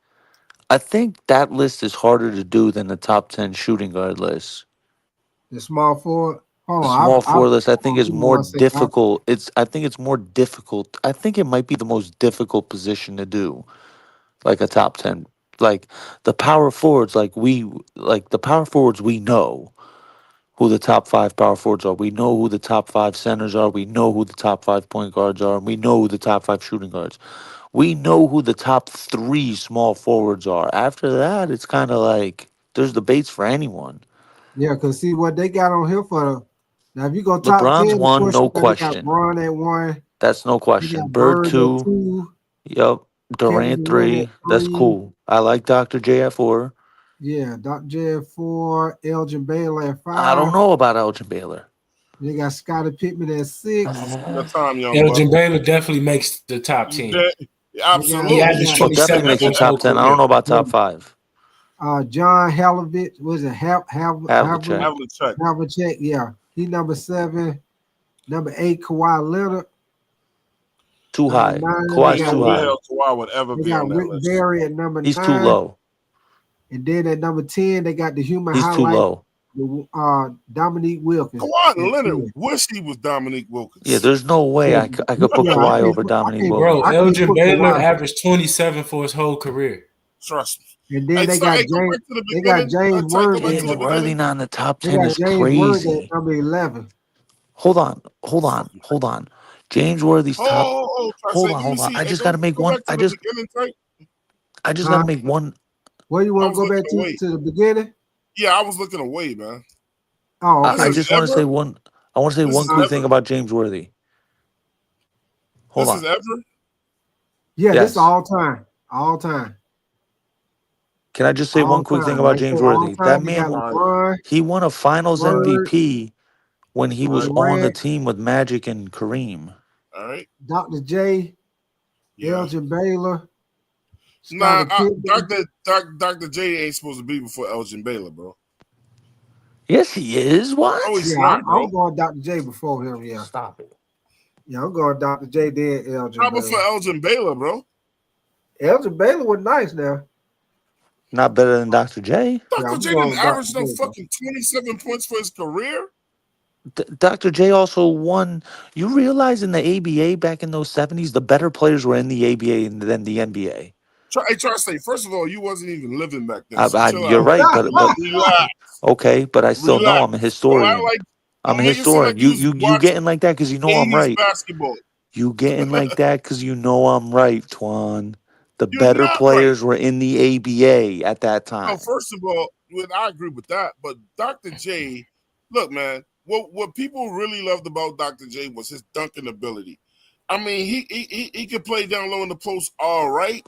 I think that list is harder to do than the top 10 shooting guard list. The small forward. Hold The on. small forward list, I think, is Give me more 1 second. difficult. I think it's more difficult. I think it might be the most difficult position to do, like a top 10. Like the power forwards, the power forwards, we know who the top 5 power forwards are. We know who the top 5 centers are. We know who the top 5 point guards are. And we know who the top 5 shooting guards. We know who the top 3 small forwards are. After that, it's kind of like there's debates for anyone. Yeah, because see what they got on here for. Now, if you go top 10, LeBron's of one, course, no they got question. Bron at 1. That's no They question. got Bird Bird at 2. 2. Yep. Kevin Durant Durant at 3. That's 3. cool. I like Dr. J at 4. Yeah, Dr. J at 4. Elgin Baylor at 5. I don't know about Elgin Baylor. They got Scottie Pippen at 6. Your time, young Elgin buck. Baylor definitely makes the top 10. Absolutely. He averaged Oh, definitely 27 makes for the his top whole 10. I don't career. know about top 5. John Havlicek, was it Havlicek. Havlicek? Yeah, he number 7. Number 8, Kawhi Leonard. Too Number high. 9, they Kawhi's got too Where the high. hell Kawhi would ever they be on got that Rick list? Barry at number He's 9. too low. And then at number 10, they got the human He's too highlight, low. Dominique Wilkins. Kawhi at Leonard 10. wish he was Dominique Wilkins. Yeah, there's no way I could put Yeah, Kawhi over Dominique Bro, Wilkins. Elgin put Baylor Kawhi. averaged 27 for his whole career. Trust me. And then Hey, they so, got go James. back to the They got beginning. James Go back Worthy. to James the Worthy beginning. not in the top They 10 got is James Worthy at crazy. number 11. Hold on. James Worthy's top. Hold Let me on. see. I Hey, just got to make go one. back to the beginning, tight. I just got to make one. Where you I want was to go looking back away. to the beginning? Yeah, I was looking away, man. Oh, This okay. I is just want to ever. say one. I want to say This one is quick thing ever. about James Worthy. Hold This on. is ever. Yeah, this Yes. is all time. All time. Can I just say All one quick thing time. about Like James for all Worthy? That time, you man, got LeBron, he won a Finals Bird, MVP when he was on the Durant, team with Magic and Kareem. All right. Dr. J, Yeah. Elgin Baylor, Nah, Scottie Pippen. Dr. J ain't supposed to be before Elgin Baylor, bro. Yes, he is. What? No, he's Yeah, not, bro. I'm going Dr. J before him. Yeah. Stop it. Yeah, I'm going Dr. J, then Elgin Not before Baylor. Elgin Baylor, bro. Elgin Baylor was nice now. Not better than Dr. J. Yeah, Dr. I'm J going didn't Dr. average no J, bro. fucking 27 points for his career. Dr. J also won. You realize in the ABA back in those 70s, the better players were in the ABA than the NBA. Try to say, first of all, you wasn't even living back then. So chill You're out. right, but Relax. okay, but I still know I'm a Relax. Don't act historian. like I'm a don't make it seem historian. like you was You getting like that because you know I'm 80s right. basketball. You getting like that because you know I'm right, Twan. The You're better not right. players were in the ABA at that time. No, first of all, I agree with that. But Dr. J, look, man, what people really loved about Dr. J was his dunking ability. I mean, he could play down low in the post all right,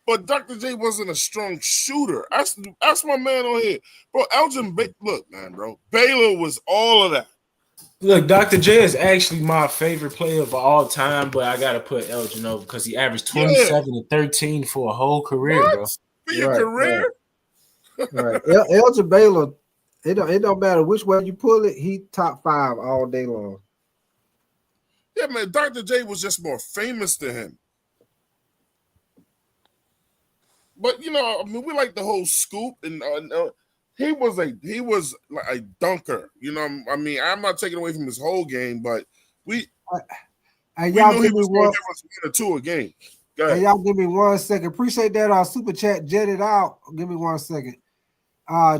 but Dr. J wasn't a strong shooter. That's my man on here. Bro, look, man, bro. Baylor was all of that. Look, Dr. J is actually my favorite player of all time, but I gotta put Elgin over because he averaged 27 and 13 for a whole career, bro. For your career? Right. Elgin Baylor, it don't matter which way you pull it, he top 5 all day long. Yeah, man, Dr. J was just more famous than him. But you know, I mean, we like the whole scoop, and he was like a dunker. You know, I mean, I'm not taking away from his whole game, but we y'all knew he give me was going one. to give us 1 or 2 a game. Go Hey, ahead. y'all give me 1 second. Appreciate that. Super chat jetted out. Give me 1 second.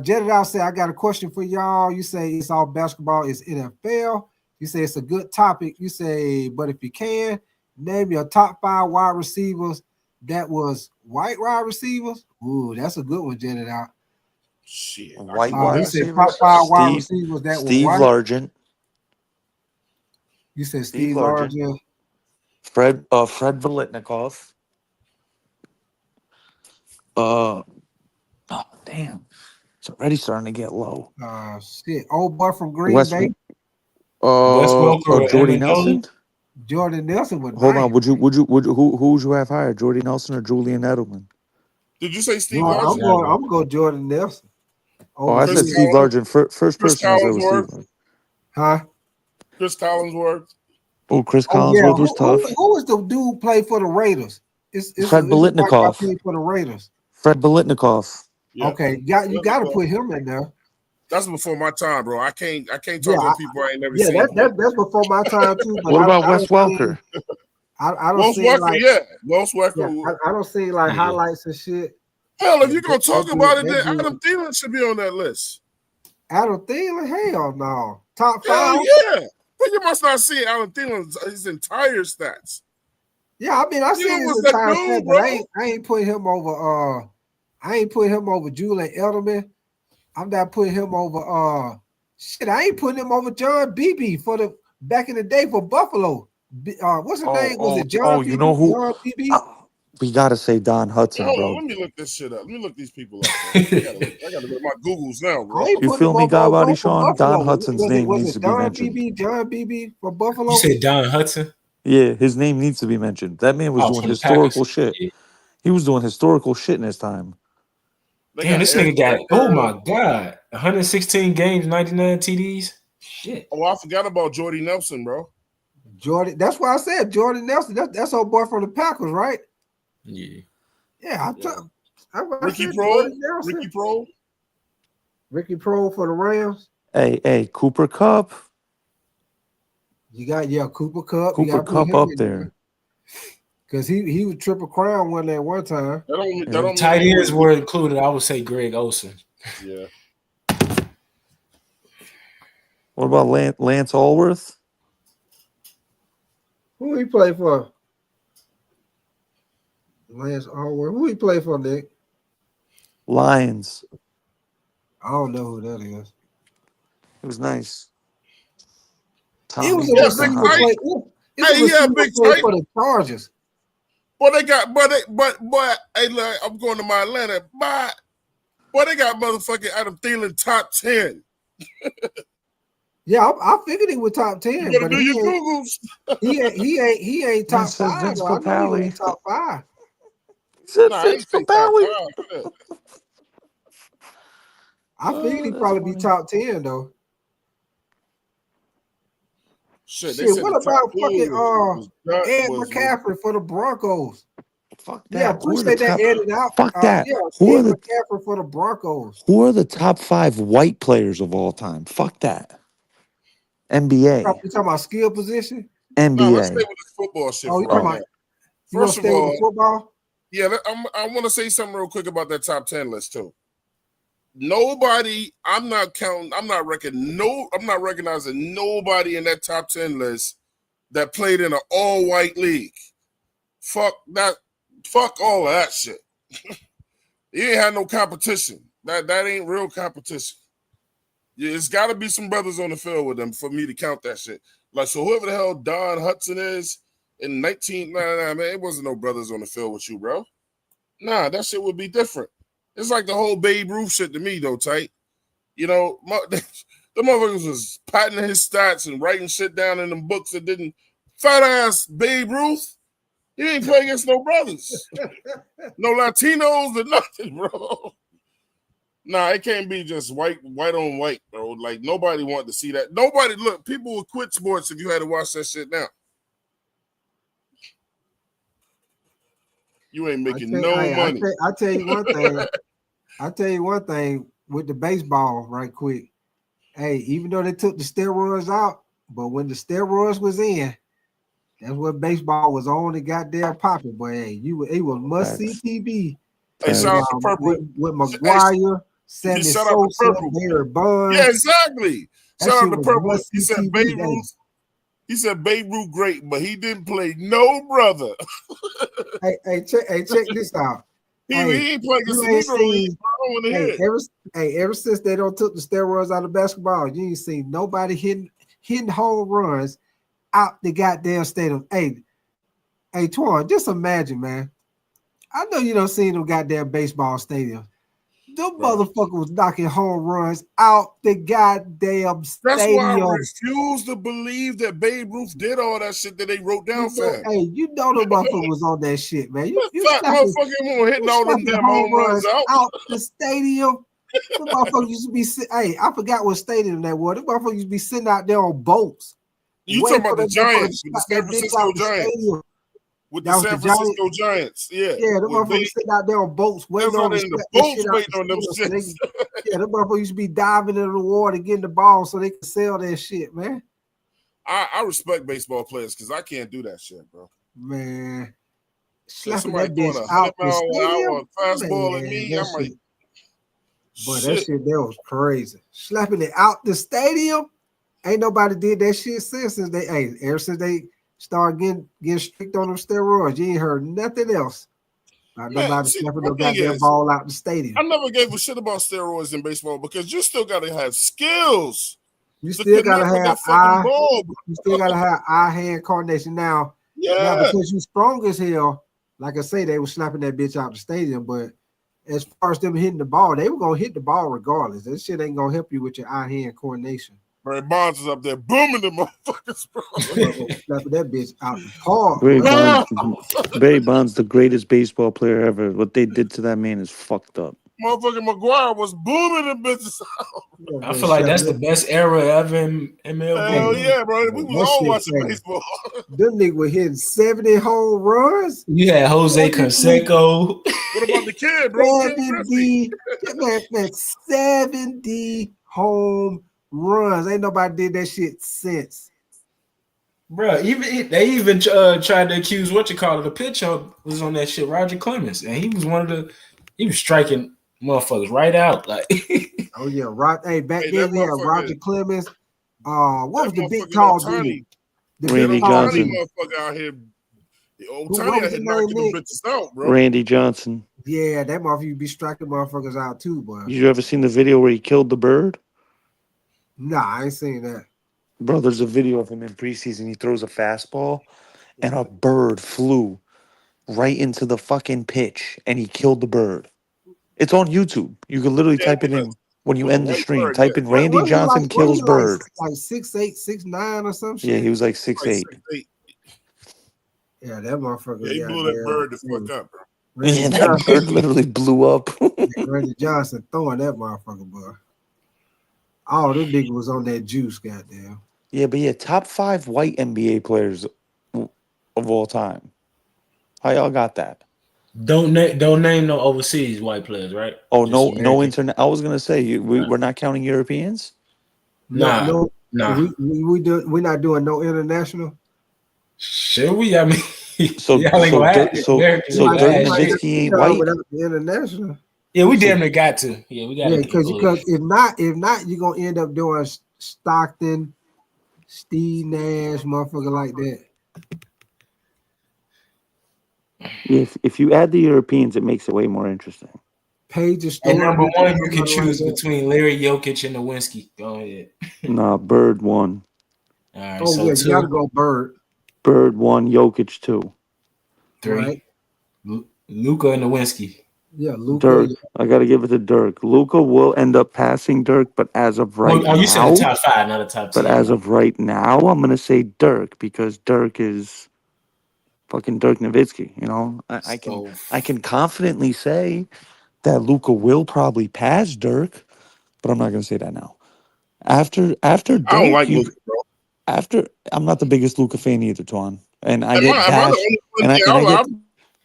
Jetted out said, I got a question for y'all. You say it's all basketball, it's NFL. You say it's a good topic. You say, but if you can, name your top 5 wide receivers that was white wide receivers. Ooh, that's a good one, jetted out. Shit. White He wide said receivers. top 5 wide receivers that were Steve white. Largent. You said Steve Steve Largent. Largent. Fred Volitnikov. Oh damn. It's already starting to get low. Shit. Old boy from Green Wes Bay. Jordy Nelson. Jordan Nelson was Hold nice. on. Would who would you have higher? Jordy Nelson or Julian Edelman? Did you say Steve No, Largent? I'm going Jordan Nelson. Oh, I said Chris Steve Collins, Largent. First Chris person I said was Steve. Collinsworth, Huh? Chris Collinsworth. Oh, Chris Oh yeah. Collinsworth was tough. Who was the dude play for the Raiders? It's Fred a white guy Biletnikoff. played for the Raiders. Fred Biletnikoff. Yeah. Okay, you got to put him in there. That's before my time, bro. I can't talk Yeah, to people I ain't never Yeah, seen. that's before my time too. But What about I Wes don't see- Welker? I don't Wes see Welker, like yeah. Wes Welker. yeah, I don't see like highlights and shit. Hell, if you're gonna talk about it, then That dude- Adam Thielen should be on that list. Adam Thielen, hell no, top Hell 5. yeah. But you must not see Adam Thielen's his entire stats. Yeah, I mean I You see know his what's that entire dude, set, bro? but I ain't put him over. I ain't put him over Julian Edelman. I'm not putting him over. Shit, I ain't putting him over John Beebe for the back in the day for Buffalo. What's his name? Was it John? You know who? John Beebe? We gotta say Don Hudson, Hold on, bro. let me look this shit up. Let me look these people up. Bro. I gotta look at my Googles now, bro. I ain't You putting feel him me, over God Body for Sean? Buffalo. Don Hudson's name Was needs it to be Don mentioned. Beebe? John Beebe for Buffalo? You said Don Hudson? Yeah, his name needs to be mentioned. That man was Oh, doing for the historical Packers. shit. Yeah. He was doing historical shit in his time. They Damn, got this Eric nigga got, oh Decker. my God, 116 games, 99 TDs. Shit. Oh, I forgot about Jordy Nelson, bro. Jordan. That's why I said Jordan Nelson. That's our boy from the Packers, right? Yeah. Yeah, Ricky said Pro. Jordan Nelson. Ricky Pro. Ricky Pro for the Rams. Hey, Cooper Cup. You got Cooper Cup. You Cooper got to put Cup him up in there. because he was Triple Crown one at one time. That don't Tight mean ends were included. I would say Greg Olsen. Yeah. What about Lance Allworth? Who he play for? Lance Allworth. Who he play for, Nick? Lions. I don't know who that is. It was nice. It was Tommy a Yeah, receiver big play. tight. It's a Hey, yeah, receiver big play tight. for the Chargers. But they got, but hey, look, I'm going to my Atlanta. But they got motherfucking Adam Thielen top 10. Yeah, I figured he was top 10, You better but do he your ain't, Googles. he ain't top says 5. Vince Though. I know he Papale. ain't top 5. He said Nah, I Vince ain't say top Papale. 5. I figured he'd that's probably be funny. top 10 though. Shit, they Shit, said what the top about fucking 10 was Ed was McCaffrey for the Broncos? Fuck Yeah, that. Who are the appreciate that top? edit out. Fuck that. Yeah, Who are Ed the McCaffrey for the Broncos. Who are the top 5 white players of all time? Fuck that. You NBA. talking about skill position? No, let's stay NBA. with this football shit Oh, for you right talking now. about you want to First of stay with the all, football? yeah, I want to say something real quick about that top 10 list too. Nobody, I'm not recognizing nobody in that top 10 list that played in an all-white league. Fuck all of that shit. You ain't had no competition. That ain't real competition. Yeah, it's got to be some brothers on the field with them for me to count that shit. Like, so whoever the hell Don Hudson is in 1999, man, it wasn't no brothers on the field with you, bro. Nah, that shit would be different. It's like the whole Babe Ruth shit to me, though, tight. You know, the motherfuckers was patenting his stats and writing shit down in them books that didn't. Fat ass Babe Ruth, he ain't play against no brothers. No Latinos or nothing, bro. Nah, it can't be just white on white, bro. Like, nobody wanted to see that. Nobody, look, people would quit sports if you had to watch that shit now. You ain't making no money. I tell you one thing. I tell you one thing with the baseball, right quick. Hey, even though they took the steroids out, but when the steroids was in, that's what baseball was on and goddamn popping. But hey, it was must see TV. Hey, shout out to Purple. With McGuire, Sammy shout out to Sosa, Purple. Barry Bonds. Yeah, exactly. That Shout shit out to was Purple. must He see said TV, Babe hey. Ruth. He said Babe Ruth great, but he didn't play no brother. Check this out. He ain't playing against the Negro League. I don't want to hear it. Ever since they don't took the steroids out of basketball, you ain't seen nobody hitting home runs out the goddamn stadium. Hey, Twan, just imagine, man. I know you don't see them goddamn baseball stadiums. Them motherfuckers was knocking home runs out the goddamn stadium. That's why I refuse to believe that Babe Ruth did all that shit that they wrote down for him. Hey, you know the motherfucker was on that shit, man. You Fat motherfucker won't hitting all them damn home runs out. the stadium. The motherfuckers used to be hey, I forgot what stadium that was. The motherfuckers used to be sitting out there on boats. You waiting talking about for the that motherfucker to Giants with the slap San that bitch Francisco out the Giants? stadium. With That the was San the Giants. Francisco Giants, yeah. Yeah, the When motherfuckers sitting out there on boats waiting That's on why to they in the slap that boats shit out waiting the on them stadium. shits. Yeah, the motherfuckers used to be diving into the water getting the ball so they could sell that shit, man. I respect baseball players because I can't do that shit, bro. Man, So slapping somebody that throwing bitch 100 out the mile an stadium, hour fastball at man, me, that I'm like, shit. But shit. that shit, that was crazy. Slapping it out the stadium, ain't nobody did that shit since ever since they started getting strict on them steroids. You ain't heard nothing else about Man, nobody see, slapping my no thing goddamn is, ball out the stadium. I never gave a shit about steroids in baseball because you still got to have skills. You to still gotta connect with have that fucking eye. ball, bro. You still gotta have eye-hand coordination. Now Yeah. because you strong as hell, like I say, they were slapping that bitch out the stadium. But as far as them hitting the ball, they were gonna hit the ball regardless. That shit ain't gonna help you with your eye-hand coordination. Barry Bonds is up there booming the motherfuckers, bro. Slapping that bitch out the park. Barry Bonds, the greatest baseball player ever. What they did to that man is fucked up. Motherfucking McGuire was booming the bitches out. I feel like that's the best era ever in MLB. Hell yeah, bro. We was all watching baseball. Them niggas were hitting 70 home runs. You had Jose Canseco. What about the kid, bro? 70, man, 70 home runs. Ain't nobody did that shit since. Bro, they even tried to accuse the pitcher was on that shit, Roger Clemens, and he was striking motherfuckers right out. Like, oh yeah, back then we had Roger Clemens. What was the big motherfucking tall Ohtani. dude? Randy Johnson. Motherfucker out here. What Ohtani was out the here knocking them name, bitches out, bro. Randy Johnson. Yeah, that motherfucker you be striking motherfuckers out too, boy. You ever seen the video where he killed the bird? Nah, I ain't seen that. Bro, there's a video of him in preseason. He throws a fastball, and a bird flew right into the fucking pitch, and he killed the bird. It's on YouTube. You can literally type it in when you end the stream. Type in Randy Johnson kills bird. Like 6'8", 6'9" or some shit. Yeah, he was like 6'8". Yeah, that motherfucker. Yeah, he blew that bird the fuck up, bro. Yeah, that bird literally blew up. Randy Johnson throwing that motherfucker, boy. All them niggas was on that juice, goddamn. Yeah, but top 5 white NBA players of all time. How y'all got that? Don't name no overseas white players, right? Oh, Just no internet. I was gonna say we're not counting Europeans. Nah. We're not doing no international. Should we? I mean, so Dirk Nowitzki ain't white. Without the international. Yeah, we damn near got to. Yeah, we got to. Because if not, you're gonna end up doing Stockton, Steve Nash, motherfucker like that. If you add the Europeans, it makes it way more interesting. Pages. And number one, you can choose between Larry Jokic and Nowinski. Go ahead. Nah, Bird 1. All right, you gotta go Bird. Bird 1, Jokic 2. 3. Right. Luka and Nowinski. Yeah, Luka. Dirk. I gotta give it to Dirk. Luka will end up passing Dirk, but as of right now, you said the top 5, not the top 10. But as of right now, I'm gonna say Dirk because Dirk is fucking Dirk Nowitzki. You know, I can confidently say that Luka will probably pass Dirk, but I'm not gonna say that now. After Dirk, I don't like Luka, bro. I'm not the biggest Luka fan either, Twan, and I get bashed.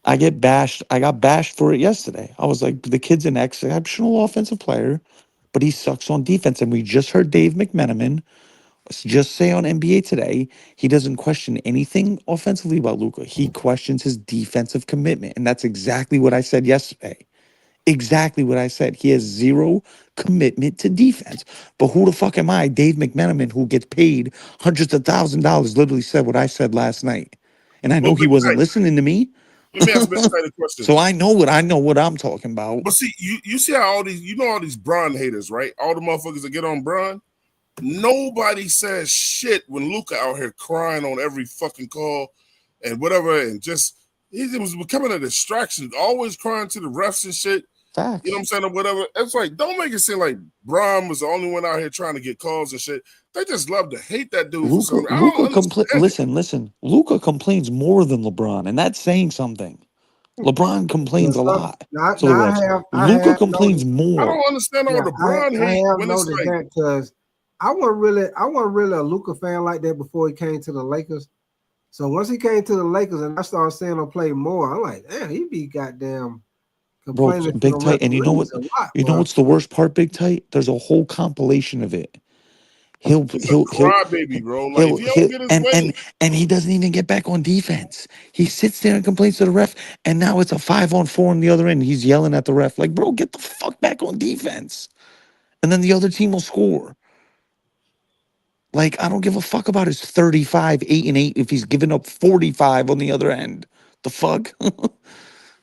I get bashed. I got bashed for it yesterday. I was like, the kid's an exceptional offensive player, but he sucks on defense. And we just heard Dave McMenamin just say on NBA Today, he doesn't question anything offensively about Luka. He questions his defensive commitment. And that's exactly what I said yesterday. Exactly what I said. He has zero commitment to defense. But who the fuck am I? Dave McMenamin, who gets paid hundreds of $1,000s, literally said what I said last night. And I know he wasn't listening to me. Let me ask a question. So I know what I'm talking about. But see, you see how all these Bron haters, right? All the motherfuckers that get on Bron. Nobody says shit when Luka out here crying on every fucking call and whatever, and just it was becoming a distraction. Always crying to the refs and shit. Facts. You know what I'm saying, or whatever. It's like, don't make it seem like Bron was the only one out here trying to get calls and shit. They just love to hate that dude. Luka listen. Luka complains more than LeBron, and that's saying something. LeBron complains a lot to the Now refs. I Luca have complains noticed. I more. don't understand all Yeah, the Bron I hate have when it's noticed like that because I wasn't really a Luka fan like that before he came to the Lakers. So once he came to the Lakers and I started seeing him play more, I'm like, damn, he be goddamn Bro, complaining to the Big Tight, and referees a lot, you know bro. what's the worst part, Big Tight? There's a whole compilation of it. He'll he's a crybaby, bro. Like if he don't get his way, and he doesn't even get back on defense. He sits there and complains to the ref, and now it's a 5-on-4 on the other end. He's yelling at the ref, like, bro, get the fuck back on defense. And then the other team will score. Like, I don't give a fuck about his 35, 8-8 if he's giving up 45 on the other end. The fuck?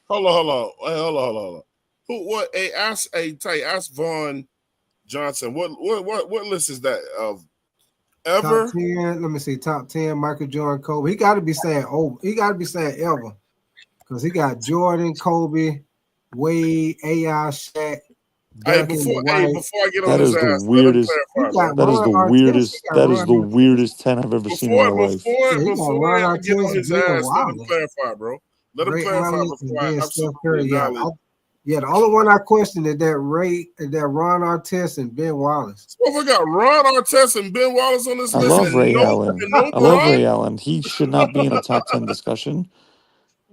hold on. Hey, ask Vaughn Johnson. What list is that of ever? Top 10, let me see, top 10, Michael Jordan, Kobe. He got to be saying he got to be saying ever. Because he got Jordan, Kobe, Wade, AI, Shaq, Hey, Duncan, before Dwight. I get on That his is the ass, let him weirdest. He clarify, got bro. That is Ron the Artest. He weirdest. got That is Ron the Artest. weirdest 10 I've ever seen in my life. Yeah, he got Ron I get on Artest, his Ben ass, let him Wallace, clarify, bro. Let him Ray clarify Allen, and before I then Steph absolutely Curry. annihilate. Yeah, the only one I question is that Ron Artest and Ben Wallace. So if I got Ron Artest and Ben Wallace on this I list love and Ray no Allen. I love Bron, Ray Allen. He should not be in a top 10 discussion.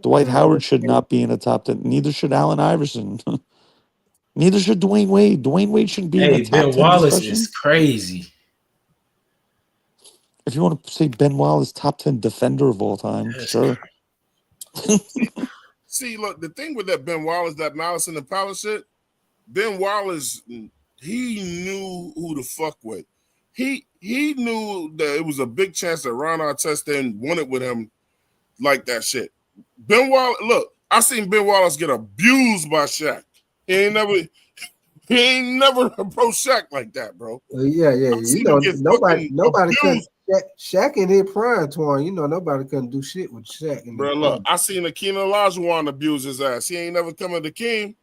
Dwight Howard should not be in a top 10. Neither should Allen Iverson. Neither should Dwayne Wade. Dwayne Wade shouldn't be in a Hey, top Ben 10 Wallace discussion. is crazy. If you want to say Ben Wallace, top 10 defender of all time, sure. see, look, the thing with that Ben Wallace, that Malice in the Palace shit, Ben Wallace, he knew who to fuck with. He knew that it was a big chance that Ron Artest didn't want it with him like that shit. Ben Wallace, look, I seen Ben Wallace get abused by Shaq. He ain't never approached Shaq like that, bro. Yeah. I You seen know, him get nobody fucking couldn't. abused. Shaq in his prime, Twan. You know, nobody couldn't do shit with Shaq in his Bro, look, prime. I seen Akeem Olajuwon abuse his ass. He ain't never coming to King.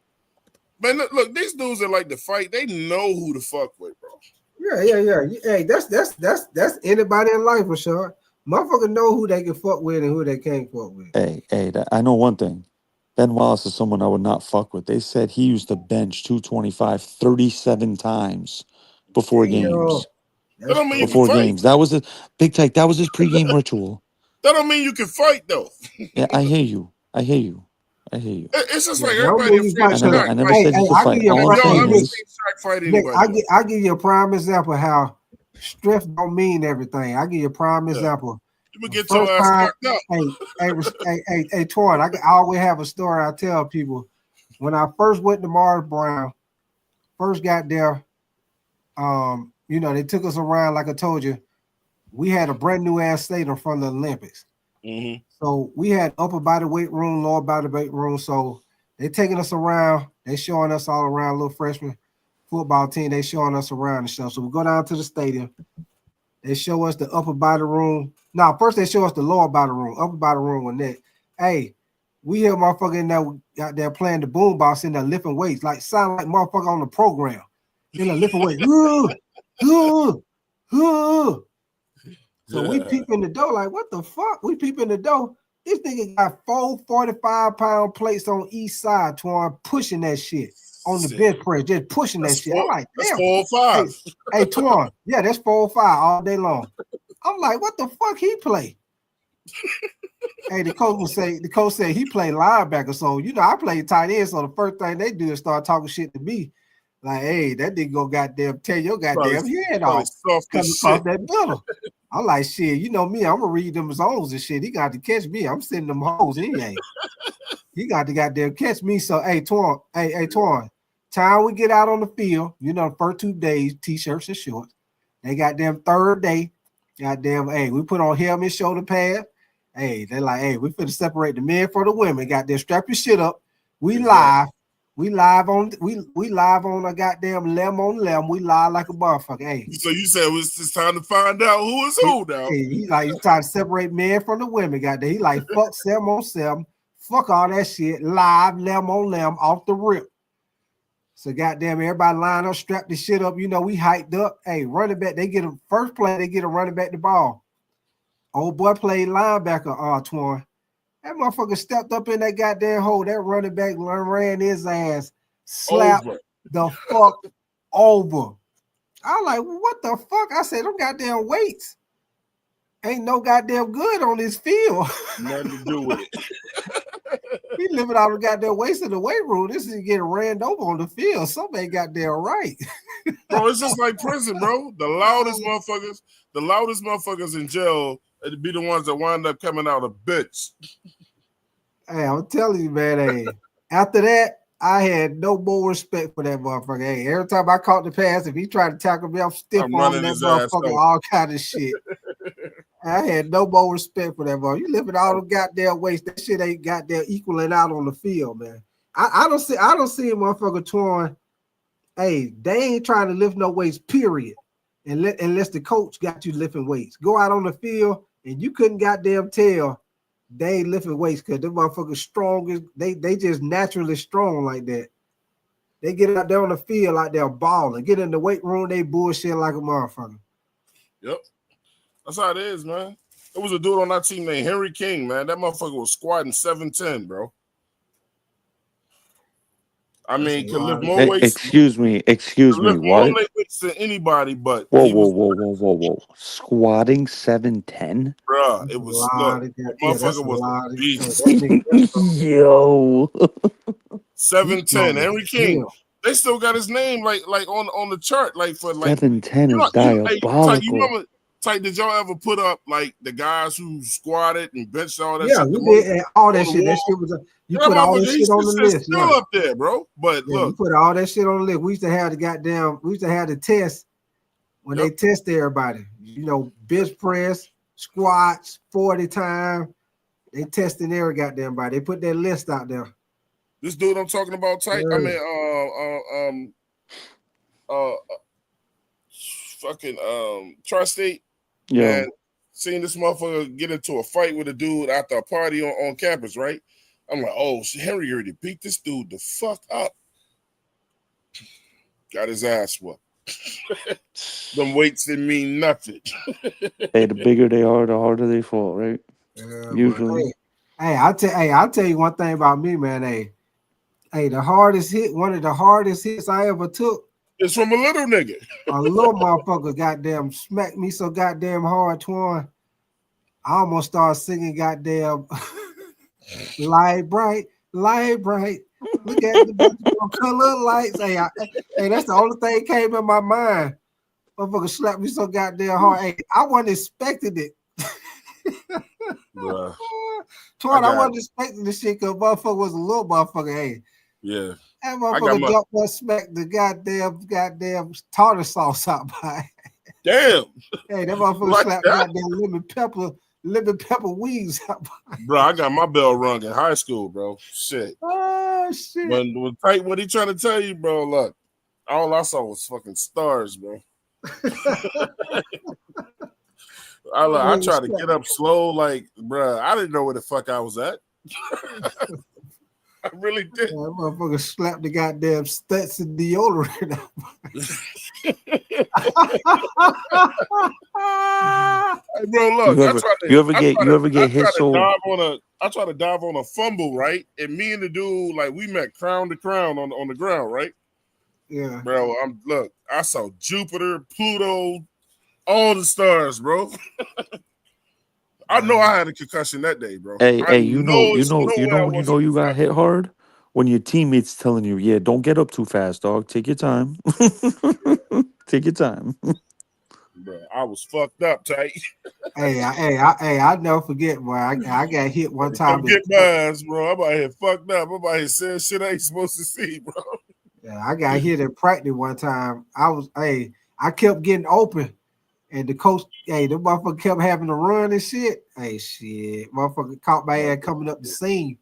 Man, look, these dudes that like to fight, they know who to fuck with, bro. Yeah. Hey, that's anybody in life for sure. Motherfucker know who they can fuck with and who they can't fuck with. Hey, I know one thing. Ben Wallace is someone I would not fuck with. They said he used to bench 225 37 times before games. That don't mean you can Before fight. games. That was a Big Take. That was his pregame ritual. That don't mean you can fight, though. Yeah, I hear you. It's just like Don't everybody mean you afraid of fight. Shaq. I never Like, said you could I fight. give you a All I'm y'all saying ever prime. is, seen Shaq fight Nick, anybody? I give you a prime example how strength don't mean everything. I give you a prime example. You would get First your ass time, knocked out. hey, Twan, I always have a story I tell people. When I first went to Mars Brown, first got there, you know, they took us around like I told you. We had a brand new ass stadium from the Olympics. Mm-hmm. So we had upper body weight room, lower body weight room. So they taking us around, they showing us all around, little freshman football team, they showing us around and stuff. So we go down to the stadium. They show us the upper body room. Now, first they show us the lower body room, upper body room with that. Hey, we hear motherfucker in there out there playing the boombox in there lifting weights, like sound like motherfucker on the program. In there lifting weights. So we peep in the door, like, what the fuck? We peep in the door. This nigga got 4 45-pound plates on each side, Twan, pushing that shit on the bench press, just pushing that shit. I'm like, damn. That's 4 or 5. Hey, Twan, yeah, that's 4 or 5 all day long. I'm like, what the fuck he play? Hey, the coach said he played linebacker. So, you know, I played tight end. So the first thing they do is start talking shit to me. Like, hey, that nigga go goddamn tear your goddamn head off coming across that middle. I'm like, shit, you know me, I'm gonna read them zones and shit. He got to catch me. I'm sending them hoes. He got to goddamn catch me. So, hey, Twan, time we get out on the field, you know, the first 2 days, t-shirts and shorts. They goddamn third day, goddamn, hey, we put on helmet, shoulder pad. Hey, they're like, hey, we finna separate the men from the women. Goddamn, strap your shit up. We live. We live on a goddamn limb on limb. We live like a motherfucker. Hey. So you said it's time to find out who is who now. Hey, he's trying to separate men from the women. Goddamn. He like fuck 7 on 7. Fuck all that shit. Live, limb on limb, off the rip. So goddamn, everybody line up, strap the shit up. You know, we hyped up. Hey, running back, they get a first play, they get a running back the ball. Old boy played linebacker, Twan. That motherfucker stepped up in that goddamn hole. That running back ran his ass, slapped the fuck over. I was like, what the fuck? I said, them goddamn weights ain't no goddamn good on this field. Nothing to do with it. He living out of goddamn waste in the weight room. This is getting ran over on the field. Somebody goddamn right. Bro, it's just like prison, bro. The loudest motherfuckers in jail be the ones that wind up coming out a bitch. Hey, I'm telling you, man. Hey, after that, I had no more respect for that motherfucker. Hey, every time I caught the pass, if he tried to tackle me, I'm stiff on that motherfucker, all kind of shit. I had no more respect for that motherfucker. You living all the goddamn waste. That shit ain't goddamn equaling out on the field, man. I don't see a motherfucker torn. Hey, they ain't trying to lift no weights, period. Unless the coach got you lifting weights. Go out on the field and you couldn't goddamn tell they ain't lifting weights because them motherfuckers strong. They just naturally strong like that. They get out there on the field like they're balling. Get in the weight room, they bullshit like a motherfucker. Yep. That's how it is, man. There was a dude on that team named Henry King, man. That motherfucker was squatting 7'10", bro. I mean, can lift more weights. Excuse me. What? More weights than anybody, but Whoa. Squatting 7'10"? Bruh, it was motherfucker was a beast. Yo. 7'10", Henry King. They still got his name like on the chart, like for like 7'10" is diabolical. Type, did y'all ever put up like the guys who squatted and benched all that shit? Yeah, we did all that shit. That shit was you put all that shit on the list. Still up there, bro. But look, you put all that shit on the list. We used to have the test when they test everybody. You know, bench press, squats, 40 times. They testing every goddamn body. They put that list out there. This dude I'm talking about, tight. Yeah. I mean, fucking Tri-State. Yeah. Man, seeing this motherfucker get into a fight with a dude after a party on campus, right? I'm like, oh, Henry already beat this dude the fuck up. Got his ass whooped. Them weights didn't mean nothing. Hey, the bigger they are, the harder they fall, right? Yeah, usually. I'll tell you one thing about me, man. Hey, the hardest hit, one of the hardest hits I ever took. It's from a little nigga. A little motherfucker goddamn smacked me so goddamn hard, Twan. I almost started singing goddamn light bright. Look at the color lights. Hey, that's the only thing came in my mind. Motherfucker slapped me so goddamn hard. Hey, I wasn't expecting it. Bruh. Twan, I wasn't expecting this shit because motherfucker was a little motherfucker. Hey. Yeah. That motherfucker jumped up, smacked the goddamn tartar sauce out by. Damn. Hey, that motherfucker Like slapped that? goddamn lemon pepper wings out by. Bro, I got my bell rung in high school, bro. Shit. Oh shit. When tight, what he trying to tell you, bro? Look, all I saw was fucking stars, bro. I tried to get up slow, like, bro. I didn't know where the fuck I was at. I really did. That motherfucker slapped the goddamn Stetson deodorant out. Hey, bro, look, You ever get hit so I try to dive on a fumble, right? And me and the dude, like, we met crown to crown on the ground, right? Yeah. Bro, I saw Jupiter, Pluto, all the stars, bro. I know I had a concussion that day, bro. Hey, you know when you know you got hit hard? When your teammates telling you, yeah, don't get up too fast, dog. Take your time. Take your time. Bro, I was fucked up, tight. I never forget, boy. I got hit one time. Get my ass, bro. I'm out here fucked up. I'm out here saying shit I ain't supposed to see, bro. Yeah, I got hit in practice one time. I kept getting open. And the coach, the motherfucker kept having to run and shit. Hey, shit. Motherfucker caught my ass coming up the seam.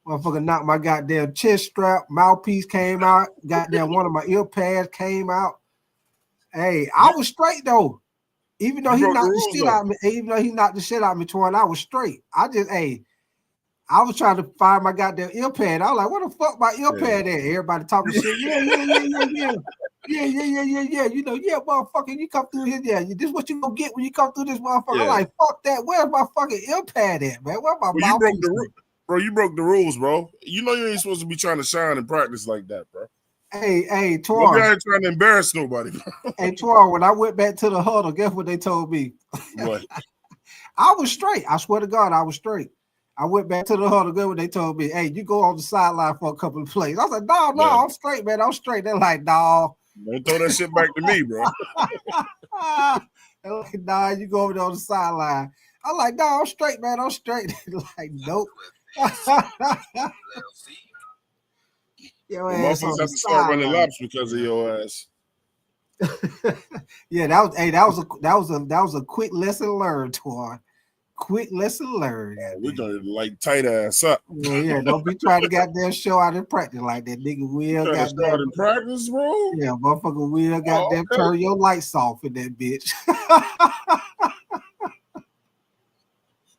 Motherfucker knocked my goddamn chest strap. Mouthpiece came out. Goddamn one of my ear pads came out. Hey, I was straight, though. Even though he knocked the shit out of me, Twan, I was straight. I was trying to find my goddamn ear pad. I was like, what the fuck my ear pad at? Everybody talking shit. Yeah. Yeah. You know, yeah, motherfucker, you come through here. Yeah, this is what you gonna get when you come through this motherfucker. I'm like, fuck that. Where's my fucking iPad at, man? Where's my Well, mouthpiece? bro, you broke the rules, bro. You know you ain't supposed to be trying to shine in practice like that, bro. Hey, Don't be Twan. out here trying to embarrass nobody, bro. Hey, Twan, when I went back to the huddle, guess what they told me? What? I was straight. I swear to God, I was straight. I went back to the huddle. Guess what they told me? Hey, you go on the sideline for a couple of plays. I was like, no, Yeah. I'm straight, man. I'm straight. They're like, no. Don't throw that shit back to me, bro. They're like, nah, you go over there on the sideline. I'm like, no, I'm straight, man. I'm straight. They're like, nope. Your Well, ass on motherfuckers the have to start running sideline. laps because of your ass. Yeah, that was a quick lesson learned, Twan. Quick lesson learned. We're gonna like tight ass up. Well, yeah, don't be trying to goddamn show out in practice like that. Nigga will Trying to start goddamn in practice, bro. yeah, motherfucker will goddamn okay. turn your lights off in that bitch.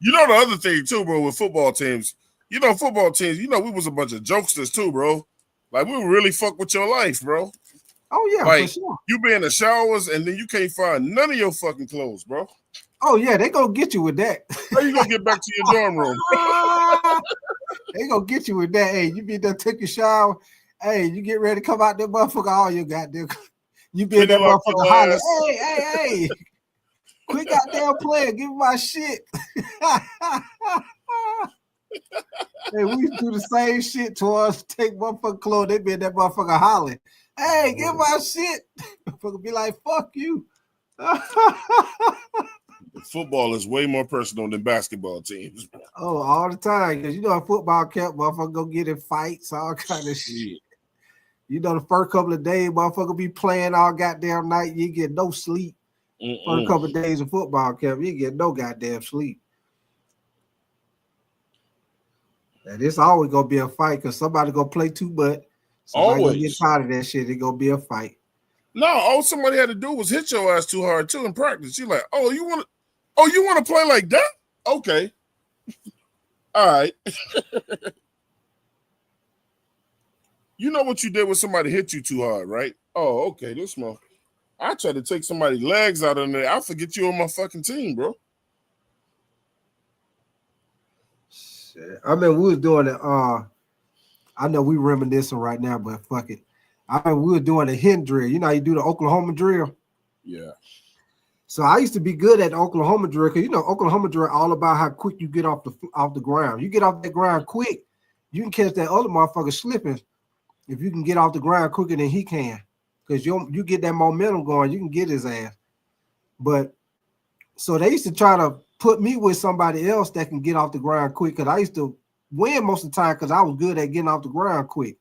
You know the other thing too, bro, with football teams. You know, football teams, you know, we was a bunch of jokesters too, bro. Like, we would really fuck with your life, bro. Oh, yeah, like, for sure. You be in the showers and then you can't find none of your fucking clothes, bro. Oh, yeah, they gonna get you with that. How you gonna get back to your dorm room? They gonna get you with that. Hey, you be there, take a shower. Hey, you get ready to come out that motherfucker, all you goddamn. You be in that motherfucker holler. Hey. Quit goddamn playing. Give me my shit. Hey, we used to do the same shit to us. Take motherfucking clothes. They be in that motherfucker hollering. Hey, give my shit. Motherfucker be like, fuck you. Football is way more personal than basketball teams. Oh, all the time. Because you know, a football camp, motherfucker go get in fights, all kind of shit. You know, the first couple of days, motherfucker be playing all goddamn night. You get no sleep. For a couple of days of football camp, you get no goddamn sleep. And it's always gonna be a fight because somebody gonna play too much. Somebody gonna get tired of that shit. It's gonna be a fight. No, all somebody had to do was hit your ass too hard too in practice. You're like, you want to play like that? Okay. All right. You know what you did when somebody hit you too hard, right? Oh, okay. This month, I try to take somebody's legs out of there. I'll forget you on my fucking team, bro. Shit. I mean, we was doing it. I know we reminiscing right now, but fuck it. I mean, we were doing a hit drill. You know how you do the Oklahoma drill? Yeah. So I used to be good at the Oklahoma drill because you know Oklahoma drill all about how quick you get off the ground. You get off that ground quick, you can catch that other motherfucker slipping. If you can get off the ground quicker than he can, because you get that momentum going, you can get his ass. But so they used to try to put me with somebody else that can get off the ground quick because I used to win most of the time because I was good at getting off the ground quick.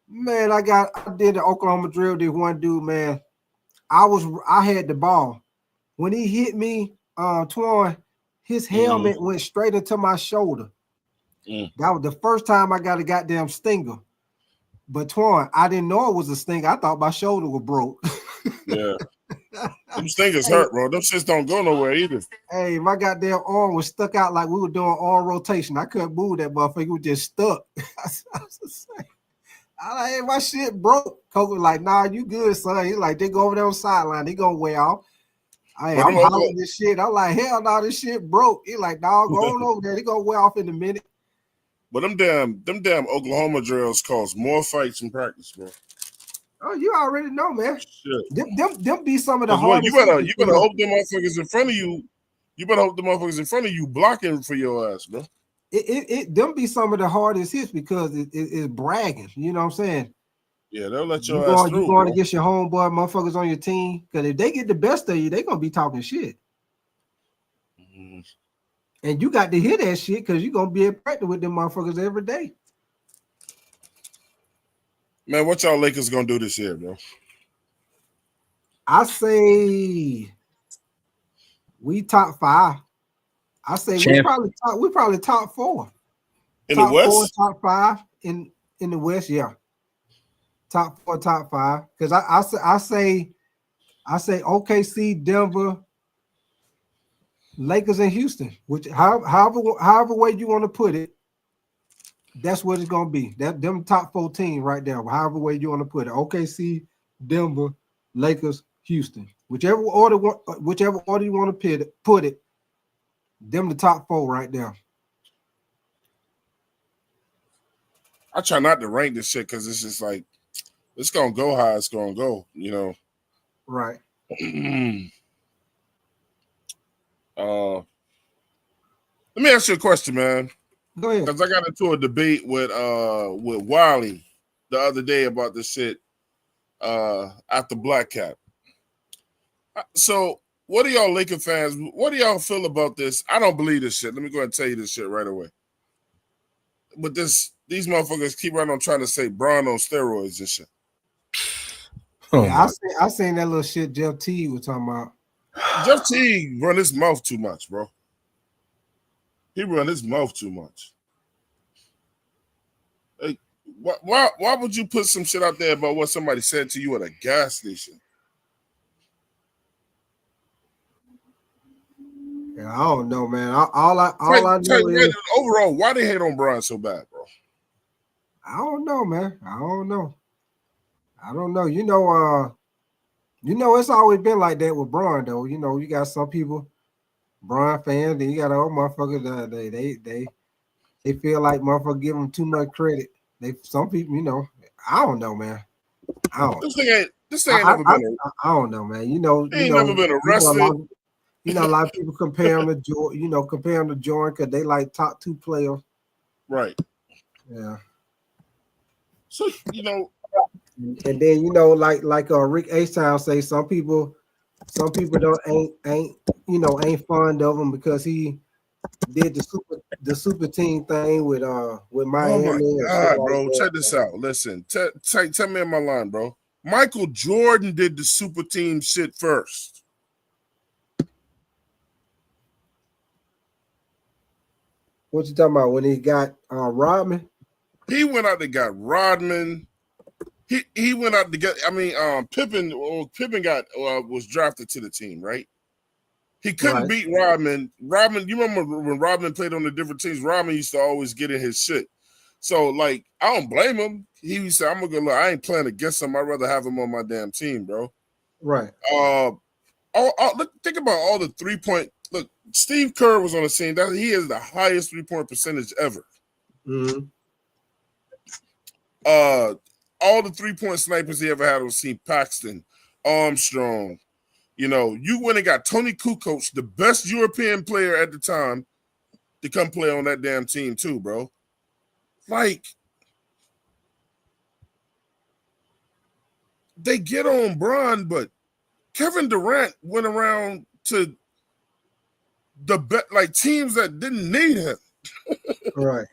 Man, I did the Oklahoma drill. This one dude, man, I had the ball. When he hit me, Twan, his helmet went straight into my shoulder. That was the first time I got a goddamn stinger. But Twan, I didn't know it was a stinger. I thought my shoulder was broke. Yeah. Them stingers hurt, bro. Them shits don't go nowhere either. Hey, my goddamn arm was stuck out like we were doing arm rotation. I couldn't move that motherfucker. It was just stuck. I like, hey, my shit broke. Coach was like, nah, you good, son. He's like, they go over there on the sideline. They gonna wear off. Hey, I'm hollering this shit. I'm like, hell no, this shit broke. He like, dog, go on over there. They gonna wear off in a minute. But them damn Oklahoma drills cause more fights in practice, bro. Oh, you already know, man. Shit. Them be some of the Well, hardest. you better hope them motherfuckers in front of you. You better hope the motherfuckers in front of you blocking for your ass, bro. Them be some of the hardest hits because it's bragging. You know what I'm saying? Yeah, they'll let your ass through. You going against your homeboy motherfuckers on your team because if they get the best of you, they gonna be talking shit. And you got to hear that shit because you're gonna be in practice with them motherfuckers every day. Man, what y'all Lakers gonna do this year, bro? I say we top 5. I say we probably top 4. In top the West? 4, top 5 in the West, yeah. Top 4, top 5. Because I say OKC, Denver, Lakers, and Houston. Which however way you want to put it, that's what it's gonna be. Them top 4 teams right there. However way you want to put it. OKC, Denver, Lakers, Houston. Whichever order you want to put it, them the top 4 right there. I try not to rank this shit because it's just like it's gonna go how it's gonna go, you know. Right. Let me ask you a question, man. Go ahead. Because I got into a debate with Wiley the other day about this shit after Black Cap. So, what do y'all Laker fans? What do y'all feel about this? I don't believe this shit. Let me go ahead and tell you this shit right away. But these motherfuckers keep right on trying to say Bron on steroids and shit. Yeah, I seen that little shit Jeff Teague was talking about. Jeff Teague run his mouth too much, bro. He run his mouth too much. Like, why would you put some shit out there about what somebody said to you at a gas station? Yeah, I don't know, man. All I know is overall, why they hate on Bron so bad, bro? I don't know, man. I don't know. You know, it's always been like that with Bron, though. You know, you got some people, Bron fans, then you got old motherfuckers that they feel like motherfuckers give them too much credit. Some people, you know, I don't know, man. I don't. This thing ain't never been. I don't know, man. You know, He ain't never been arrested. A lot of people compare him to Jordan because they like top 2 players. Right. Yeah. So, you know, and then you know, like Rick H-Town say, some people ain't fond of him because he did the super team thing with Miami. Oh my God, bro! Check this out. Listen, tell me on my line, bro. Michael Jordan did the super team shit first. What you talking about when he got Rodman? He went out and got Rodman. He went out to get. I mean, Pippen. Well, Pippen was drafted to the team, right? He couldn't beat Rodman. Rodman, you remember when Rodman played on the different teams? Rodman used to always get in his shit. So, like, I don't blame him. He said, "I'm gonna look. I ain't playing against him. I'd rather have him on my damn team, bro." Right. Think about all the 3-point. Look, Steve Kerr was on the scene. That he has the highest 3-point percentage ever. Mm-hmm. All the 3-point snipers he ever had was seen Paxton, Armstrong. You know, you went and got Tony Kukoc, the best European player at the time, to come play on that damn team too, bro. Like, they get on Bron, but Kevin Durant went around to the teams that didn't need him. Right.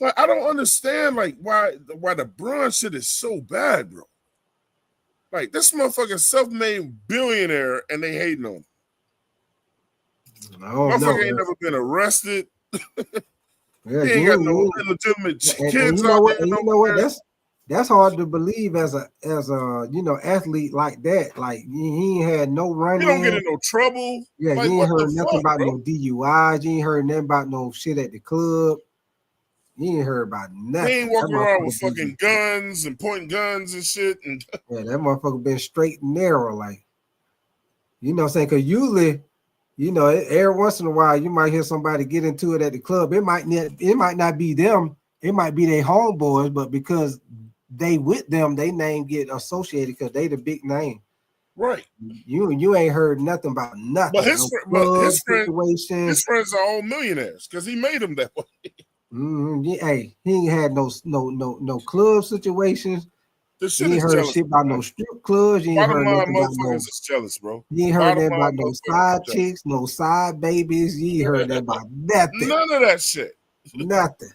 Like, I don't understand why the Bron shit is so bad, bro. Like, this motherfucker self-made billionaire and they hating on him. Motherfucker ain't never been arrested. Yeah, he ain't got no illegitimate kids out there. You know what? That's hard to believe as a athlete like that. Like he ain't had no running. He don't get in no trouble. Yeah, like, you ain't heard nothing about bro? no DUIs. You ain't heard nothing about no shit at the club. You ain't heard about nothing. He ain't walking around with fucking guns and pointing guns and shit. And yeah, that motherfucker been straight and narrow, like, you know what I'm saying? Because usually, you know, every once in a while, you might hear somebody get into it at the club. It might not be them. It might be their homeboys, but because they with them, they name get associated because they the big name. Right. You ain't heard nothing about nothing. But his friends are all millionaires because he made them that way. Hey, he ain't had no club situations. This You shit ain't is heard jealous, shit about no strip clubs. You ain't heard nothing about no. Is jealous, bro. You ain't heard nothing about no side chicks, no side babies. You ain't heard that about nothing. None of that shit. Nothing.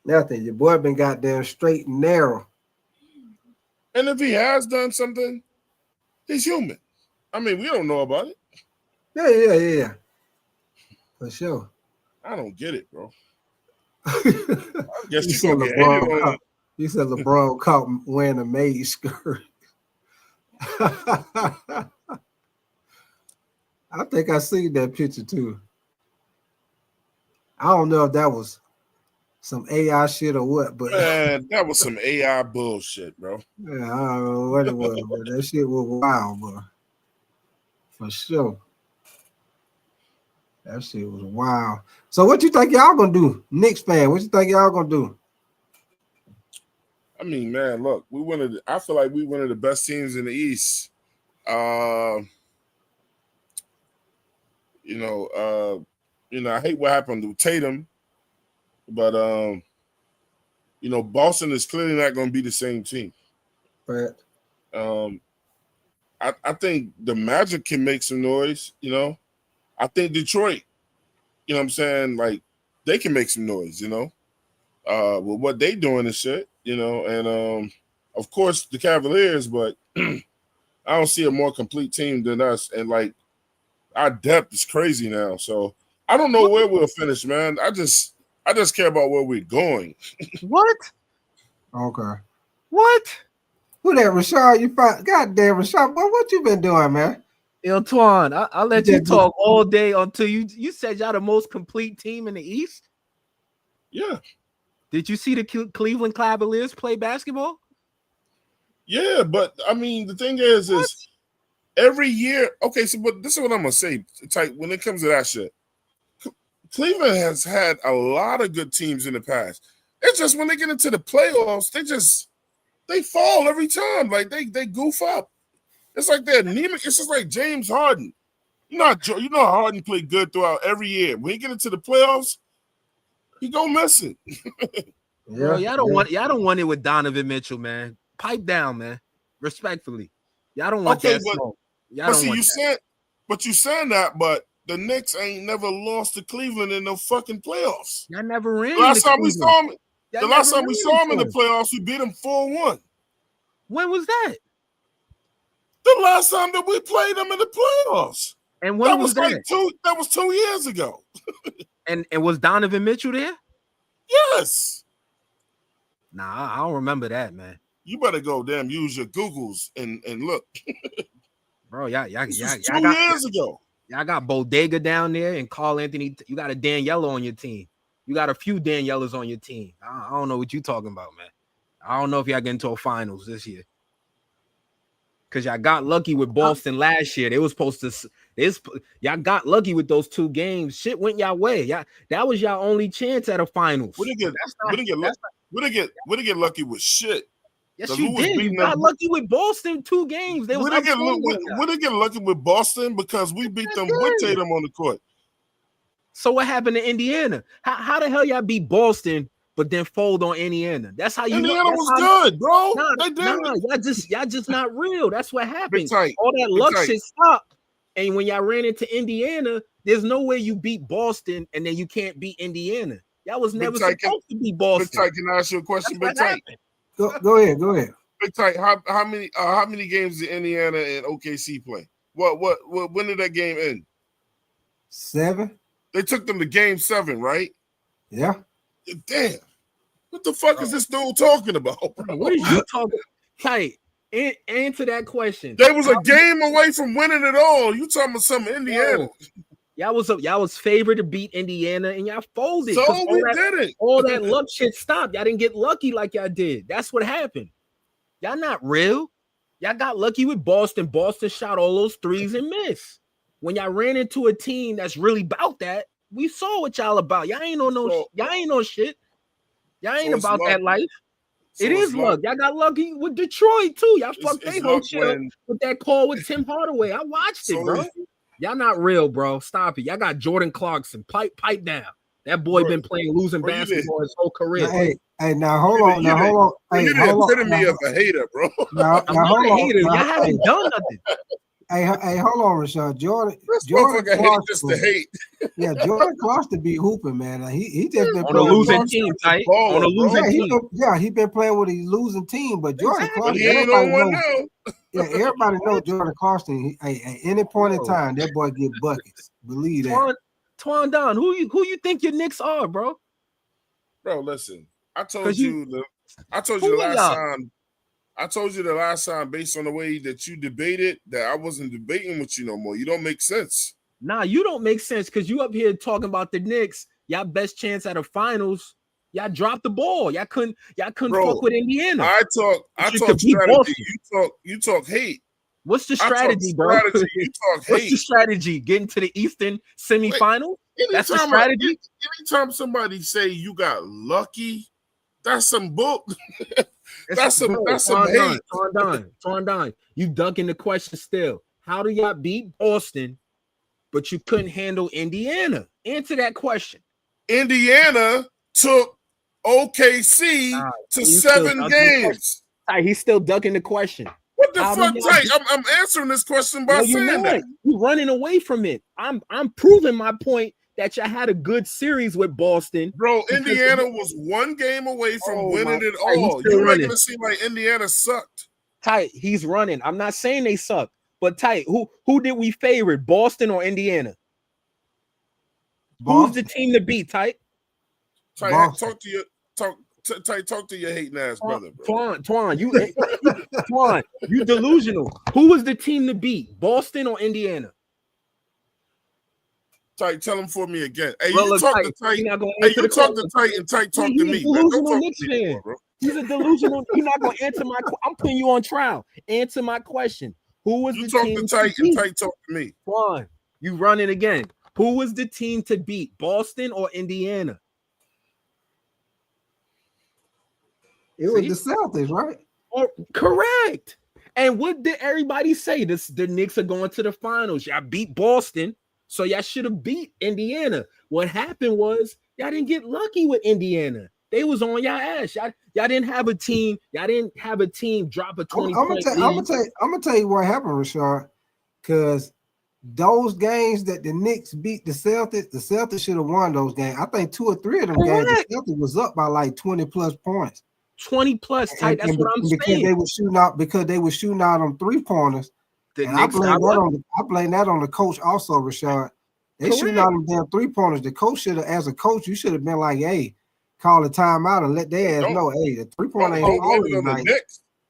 Nothing. Your boy been goddamn straight and narrow. And if he has done something, he's human. I mean, we don't know about it. Yeah. For sure. I don't get it, bro. You said LeBron caught wearing a maid skirt. I think I seen that picture too. I don't know if that was some AI shit or what, but Man, that was some AI bullshit, bro. yeah, I don't know what it was, but that shit was wild, bro. For sure. That shit was wild. So what you think y'all gonna do? Knicks fan, what you think y'all gonna do? I mean, man, look, I feel like we one of the best teams in the East. I hate what happened to Tatum, but Boston is clearly not going to be the same team. Right. I think the Magic can make some noise. I think Detroit, you know what I'm saying, like they can make some noise. With what they doing and shit. And of course the Cavaliers, but I don't see a more complete team than us. And like our depth is crazy now. So I don't know where we'll finish, man. I just care about where we're going. What? Okay. What? Who that, Rashad? You find goddamn Rashad, boy, what you been doing, man? Antoine, I'll let You you just talk all day until you said y'all the most complete team in the East. Yeah. Did you see the Cleveland Cavaliers play basketball? Yeah, but I mean, the thing is every year. Okay, so but this is what I'm gonna say. Like when it comes to that shit, Cleveland has had a lot of good teams in the past. It's just when they get into the playoffs, they fall every time. Like they goof up. It's like they're anemic. It's just like James Harden. You know how Harden played good throughout every year. When he get into the playoffs, he go missing. Bro, y'all don't want it with Donovan Mitchell, man. Pipe down, man. Respectfully. Y'all don't want that smoke. Y'all don't want that. You saying that, but the Knicks ain't never lost to Cleveland in no fucking playoffs. Y'all never ran. The last time we saw him in the them. playoffs, we beat them 4-1. When was that? The last time that we played them in the playoffs. And when was that? That was 2 years ago. And was Donovan Mitchell there? Yes. Nah, I don't remember that, man. You better go use your Googles and look. Bro, y'all 2 years ago. Y'all got Bodega down there and Carl Anthony. You got a Daniela on your team. You got a few Danielas on your team. I don't know what you talking about, man. I don't know if y'all get into a finals this year. Because y'all got lucky with Boston last year. They was supposed to. Y'all got lucky with those 2 games. Shit went y'all way. That was y'all only chance at a finals. We didn't get lucky with shit. Yes, you did. You got lucky with Boston 2 games. They was we didn't get lucky with Boston because we beat them with Tatum on the court. So what happened to Indiana? How the hell y'all beat Boston but then fold on Indiana? That's how you. Indiana was good, bro. Y'all just not real. That's what happened. Tight. All that luck shit stopped. And when y'all ran into Indiana, there's no way you beat Boston and then you can't beat Indiana. Y'all was never supposed to beat Boston. Big Tight, can I ask you a question? Big Tight. Go ahead. Big Tight, how many games did Indiana and OKC play? When did that game end? 7. They took them to game 7, right? Yeah. Damn. What the fuck is this dude talking about, bro? What are you talking? Tight. Answer that question. They was a game away from winning it all. You talking about some Indiana? Y'all was favored to beat Indiana and y'all folded. So we did it. All that luck shit stopped. Y'all didn't get lucky like y'all did. That's what happened. Y'all not real. Y'all got lucky with Boston. Boston shot all those threes and missed. When y'all ran into a team that's really about that, we saw what y'all about. Y'all ain't on no shit. Y'all ain't about that life. It is luck. Y'all got lucky with Detroit too. Y'all fucked their whole shit up with that call with Tim Hardaway. I watched it, bro. Y'all not real, bro. Stop it. Y'all got Jordan Clarkson. Pipe down. That boy been playing losing basketball his whole career. Hey, now hold on. Hey, you the epitome of a hater, bro. Now I'm not a hater. Y'all haven't done nothing. Hey, hold on, Rashad. Jordan Clarkson hate just to hate. Yeah, Jordan Clarkson be hooping, man. He just been on a losing team, tight. On a losing team. He been playing with a losing team, but Jordan Clarkson, he ain't on one now. Yeah, everybody knows Jordan Clarkson. At any point in time, that boy get buckets. Believe that. Twan Don, who you think your Knicks are, bro? Bro, listen. I told you the last time. I told you the last time, based on the way that you debated, that I wasn't debating with you no more. You don't make sense. Nah, you don't make sense because you up here talking about the Knicks. Y'all best chance at a finals Y'all dropped the ball. Y'all couldn't Bro, fuck with Indiana. I talk beat strategy. Boston. You talk hate. What's the I talk strategy, bro? strategy. You talk What's the hate. strategy? Getting to the Eastern semifinal? That's the Anytime, strategy. anytime somebody say you got lucky, that's some book. That's some hate. Tondon. You dunking the question still. How do y'all beat Boston, but you couldn't handle Indiana? Answer that question. Indiana took OKC to 7 games. He's still ducking the question. What the fuck, Ty? I'm answering this question by saying that. You're running away from it. I'm proving my point that y'all had a good series with Boston. Bro, Indiana was 1 game away from winning it all. You're making it seem like Indiana sucked. Tight, he's running. I'm not saying they suck, but tight, who did we favor? Boston or Indiana? Who's the team to beat, tight? Ty, talk to your hating ass brother, bro. Twan, you delusional. Who was the team to beat? Boston or Indiana? Ty, tell him for me again. Hey, Well, you look, talk Ty, to Ty. you're not gonna Hey, answer you the talk to question. Ty and Ty talk He's to a me, man. Don't delusional talk Knicks to me, fan. bro. He's a delusional. You're not gonna answer my. I'm putting you on trial. Answer my question. Who was You the talk team to Ty to beat? and Ty talk to me. Twan, you running again. Who was the team to beat? Boston or Indiana? It was the Celtics, right? Oh, correct. And what did everybody say? The Knicks are going to the finals. Y'all beat Boston, so y'all should have beat Indiana. What happened was y'all didn't get lucky with Indiana. They was on y'all ass. Y'all didn't have a team. Y'all didn't have a team drop a 20-point lead. I'm gonna tell you what happened, Rashard. Because those games that the Knicks beat the Celtics should have won those games. I think 2 or 3 of them games, the Celtics was up by like 20 plus points. 20 plus, tight. That's what I'm because saying. they were shooting out on 3-pointers. And I blame that on the coach also, Rashard. They shooting out them damn 3-pointers. The coach should have, as a coach, you should have been like, hey, call a timeout and let their ass know, hey, the 3-pointer ain't falling tonight.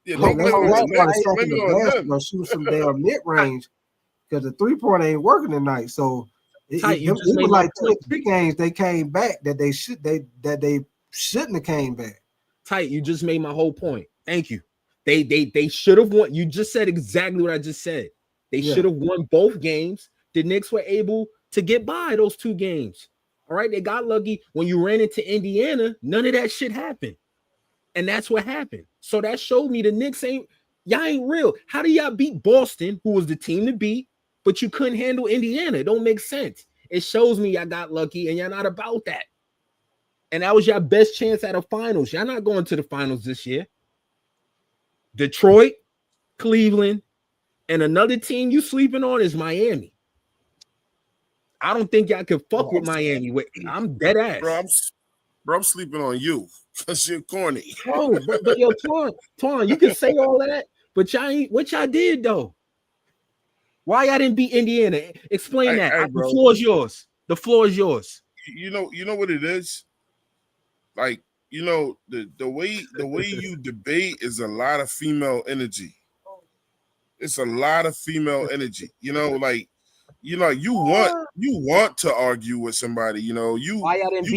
Yeah, don't blame it on the Knicks. Shoot some damn mid-range because the 3-pointer ain't working tonight. So it was like 2 or 3 games they came back that they shouldn't have came back. Tight, you just made my whole point. Thank you. They should have won. You just said exactly what I just said. They should have won both games. The Knicks were able to get by those 2 games. All right, they got lucky. When you ran into Indiana, none of that shit happened. And that's what happened. So that showed me the Knicks y'all ain't real. How do y'all beat Boston, who was the team to beat, but you couldn't handle Indiana? It don't make sense. It shows me y'all got lucky and y'all not about that. And that was your best chance at a finals. Y'all not going to the finals this year. Detroit, Cleveland, and another team you sleeping on is Miami. I don't think y'all can fuck with Miami. I'm dead ass. Bro, I'm sleeping on you because you're corny. Oh, but yo, Twan, you can say all that, but y'all ain't what y'all did though. Why y'all didn't beat Indiana? Explain that. The floor is yours. The floor is yours. You know what it is? Like, the way you debate is a lot of female energy. It's a lot of female energy. You want to argue with somebody. You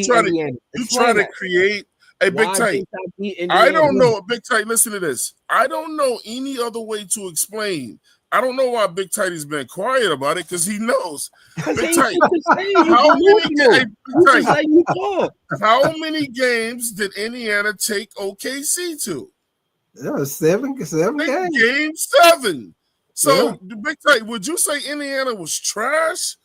try to create a Big Tight. I don't know, Big Tight. Listen to this. I don't know any other way to explain. I don't know why Big Tight has been quiet about it because he knows. Big Tight, how many games did Indiana take OKC to? There was 7 games. Game 7. So, Big Tight, would you say Indiana was trash?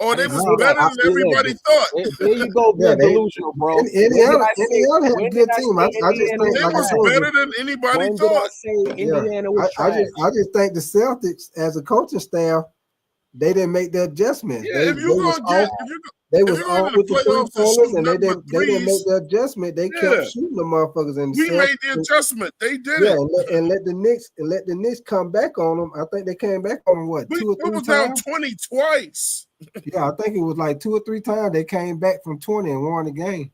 Or they was better than everybody thought? There you go, delusional, bro. Indiana had a good team. I just think it was better than anybody thought. Indiana was trash. I just think the Celtics, as a coaching staff, they didn't make the adjustments. Yeah, They was on with the 3-pointers and they didn't make the adjustment. They kept shooting the motherfuckers in the We made the adjustment. They did it. And let the Knicks come back on them. I think they came back on them, what, 2 or 3 times? down 20 twice. Yeah, I think it was like 2 or 3 times they came back from 20 and won the game.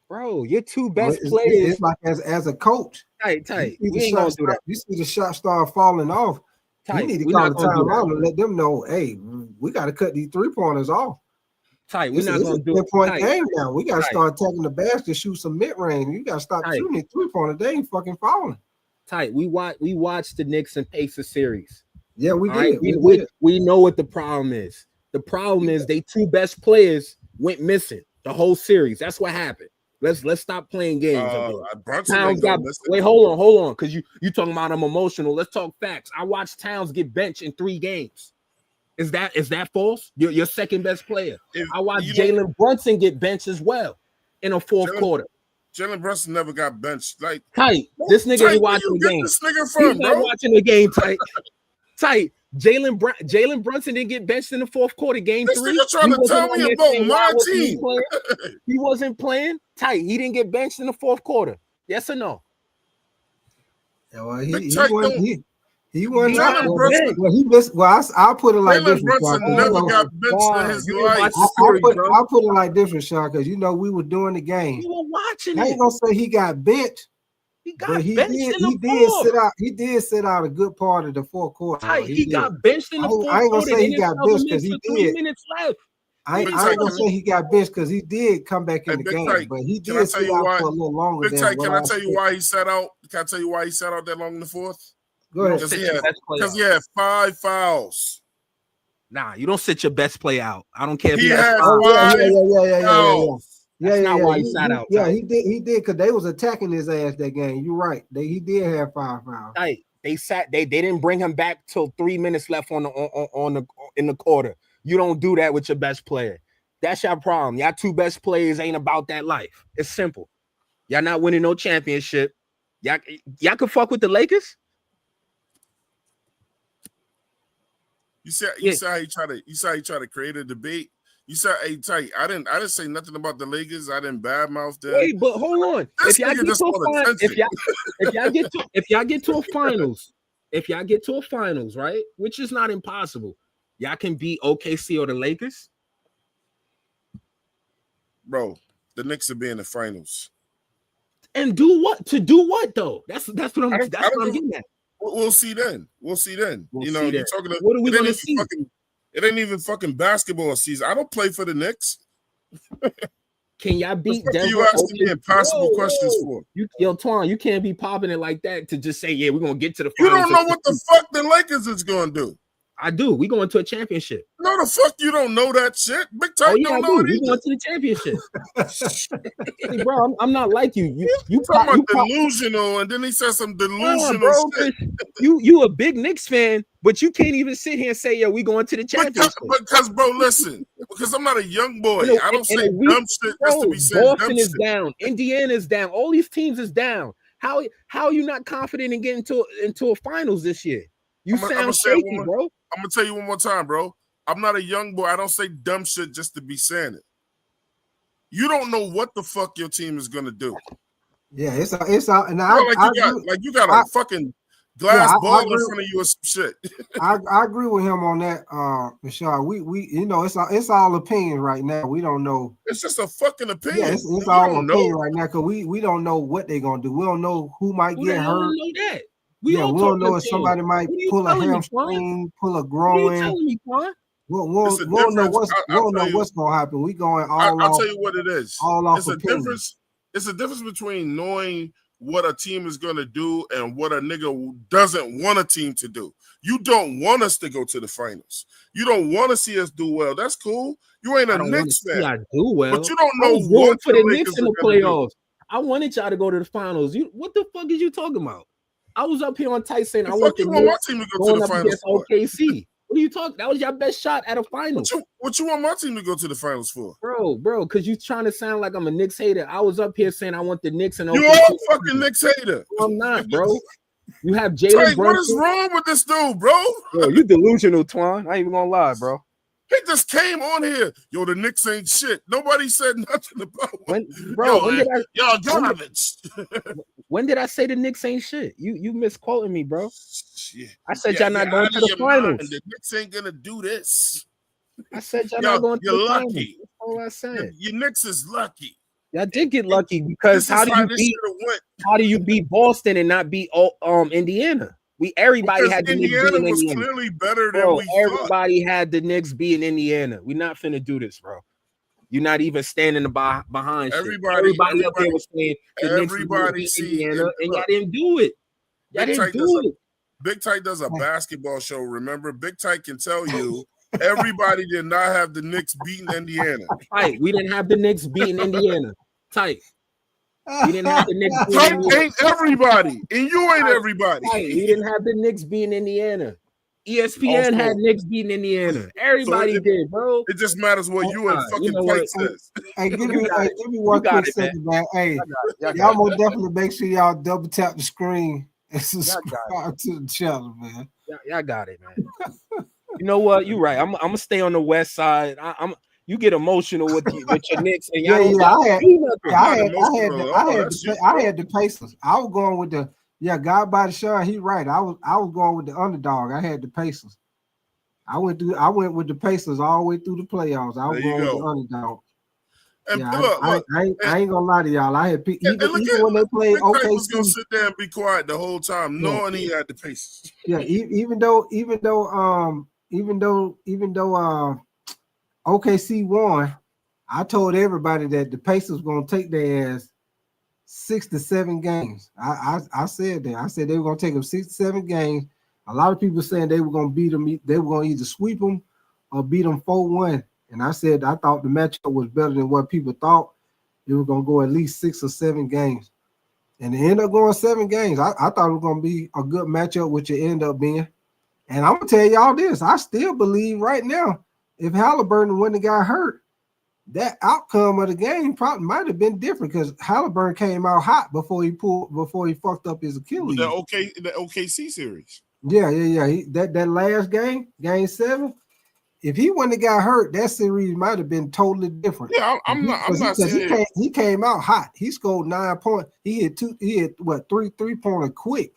Bro, your 2 best players. It's like as a coach. Tight. We ain't gonna do that. You see the shot start falling off. You need to call the timeout and let them know, hey, we got to cut these 3-pointers off. Tight. We're It's, not it's a gonna do it. 10-point Tight. game now. We got to Tight. start attacking the basket, shoot some mid range. You got to stop Tight. shooting at 3-pointer. They ain't fucking falling. Tight. We watched the Knicks and Pacers series. Yeah, we All did. right? We know what the problem is. The problem is they two best players went missing the whole series. That's what happened. Let's stop playing games. Towns got wait, hold on, because you talking about I'm emotional. Let's talk facts. I watched Towns get benched in 3 games. Is that false? Your second best player. I watched Jalen Brunson get benched as well in a fourth quarter. Jalen Brunson never got benched. Like Tight. This nigga ain't watching the game. This nigga from, He's not watching the game. Tight. Tight. Jalen Brunson didn't get benched in the fourth quarter. Game 3. This nigga trying to tell me about my team. He wasn't playing. Tight. He didn't get benched in the fourth quarter. Yes or no? Yeah, well, he wasn't out. Well, he missed. Well, I'll put it like this. Brunson never got benched in his life. I'll put it like this, Sean, because we were doing the game. You were watching I ain't gonna say he got benched. He got benched in the fourth. He did sit out a good part of the fourth quarter. He got benched in the fourth quarter. I ain't gonna say he got benched because he did. 3 minutes left. I ain't gonna say he got benched because he did come back in the game, but he did sit out for a little longer. Big Tight, can I tell you why he sat out? Can I tell you why he sat out that long in the fourth? Go ahead. Because he had 5 fouls. Nah, you don't sit your best play out. I don't care if he had 5 fouls. That's not why he sat out. Yeah, he did because they was attacking his ass that game. You're right. He did have 5 fouls. Hey, they didn't bring him back till 3 minutes left in the quarter. You don't do that with your best player. That's your problem. Y'all 2 best players ain't about that life. It's simple. Y'all not winning no championship. Y'all can fuck with the Lakers. You saw how he tried to create a debate. You said, "Hey, Tight, I didn't say nothing about the Lakers. I didn't badmouth them." Wait, but hold on. If y'all get to a finals, right? Which is not impossible. Y'all can beat OKC or the Lakers. Bro, the Knicks will be in the finals. And do what? To do what though? That's what I'm getting at. We'll see then. You're talking about what are we gonna see? It ain't even fucking basketball season. I don't play for the Knicks. Can y'all beat Denver? You asking me impossible questions for? Twan, you can't be popping it like that to just say, yeah, we're gonna get to the finals. finals. You don't know what the fuck the Lakers is gonna do. I do. We going to a championship. No, the fuck you don't know that shit. Big Tight don't know it. We going to the championship. Hey, bro, I'm not like you. You talking about delusional, and then he said some delusional shit. You a big Knicks fan, but you can't even sit here and say, "Yo, we going to the championship." Because bro, listen, because I'm not a young boy. I don't say dumb shit just to be saying Boston dumb is shit. down. Indiana's down. All these teams is down. How are you not confident in getting into a finals this year? You sound shaky, bro. I'm gonna tell you one more time, bro. I'm not a young boy. I don't say dumb shit just to be saying it. You don't know what the fuck your team is gonna do. Yeah, it's and you got a fucking glass ball in front of you or some shit. I agree with him on that, Michelle. We it's all opinion right now. We don't know. It's just a fucking opinion. Yeah, it's all opinion right now because we don't know what they're gonna do. We don't know who might get hurt. Know that. We don't know if somebody might pull a hamstring, pull a groin. What are you telling me, Quan? We don't know what's going to happen. We going all I'll off. tell you what it is. All off it's a difference. It's a difference between knowing what a team is going to do and what a nigga doesn't want a team to do. You don't want us to go to the finals. You don't want to see us do well. That's cool. You ain't a Knicks fan. I do well, but you don't know what for the Knicks in the playoffs. I wanted y'all to go to the finals. What the fuck is you talking about? I was up here on Tight saying I want the Knicks team to go to the finals for. OKC. What are you talking? That was your best shot at a final. What you want my team to go to the finals for, bro? Because you trying to sound like I'm a Knicks hater. I was up here saying I want the Knicks and OKC. You are fucking Knicks hater. No, I'm not, bro. You have Jalen Brunson. What is wrong with this dude, bro? Bro, you delusional, Twan. I ain't even gonna lie, bro. He just came on here. Yo, the Knicks ain't shit. Nobody said nothing about y'all garbage. When did I say the Knicks ain't shit? You misquoting me, bro. I said y'all not going to the finals. The Knicks ain't gonna do this. I said y'all not going to the finals. Lucky. That's all I said. Your Knicks is lucky. Y'all did get lucky because how do you beat Boston and not beat Indiana? Everybody had the Knicks beating Indiana. Clearly better than we everybody had the Knicks beating Indiana. We're not finna do this, bro. You're not even standing behind shit. Everybody up there was saying the Knicks was gonna beat Indiana, and y'all didn't do it. Y'all didn't do it. Big Tight does a basketball show. Remember, Big Tight can tell you everybody did not have the Knicks beating Indiana. Tight. We didn't have the Knicks beating Indiana. Tight. We didn't have the Knicks beating Tight Indiana. ain't everybody, and you ain't everybody. Tight. We didn't have the Knicks beating Indiana. ESPN had Knicks beating Indiana. Everybody did, bro. It just matters what you and fucking Tight says. Hey, give me one quick second, man. Hey, y'all most definitely make sure y'all double tap the screen and subscribe to the channel, man. Y'all got it, man. You know what? You're right. I'm gonna stay on the west side. You get emotional with your Knicks, and y'all I had the Pacers. I was going with the God by the Shine. He right. I was going with the underdog. I had the Pacers. I went with the Pacers all the way through the playoffs. I was going with the underdog. And I ain't gonna lie to y'all. I had even when they played OKC, was OKC, gonna sit there and be quiet the whole time, knowing he had the Pacers. Yeah, even though OKC won, I told everybody that the Pacers were gonna take their ass 6 to 7 games. I said that. I said they were gonna take them 6 to 7 games. A lot of people saying they were gonna beat them. They were gonna either sweep them or beat them 4-1. And I said I thought the matchup was better than what people thought. It was gonna go at least 6 or 7 games. And it ended up going 7 games. I thought it was gonna be a good matchup, which it ended up being. And I'm gonna tell y'all this: I still believe right now, if Halliburton wouldn't have got hurt, that outcome of the game probably might have been different because Halliburton came out hot before he fucked up his Achilles. The OKC series. Yeah. That last game, game 7. If he wouldn't have got hurt, that series might have been totally different. Yeah, I'm not saying he came out hot. He scored 9 points. He hit 3-pointer quick.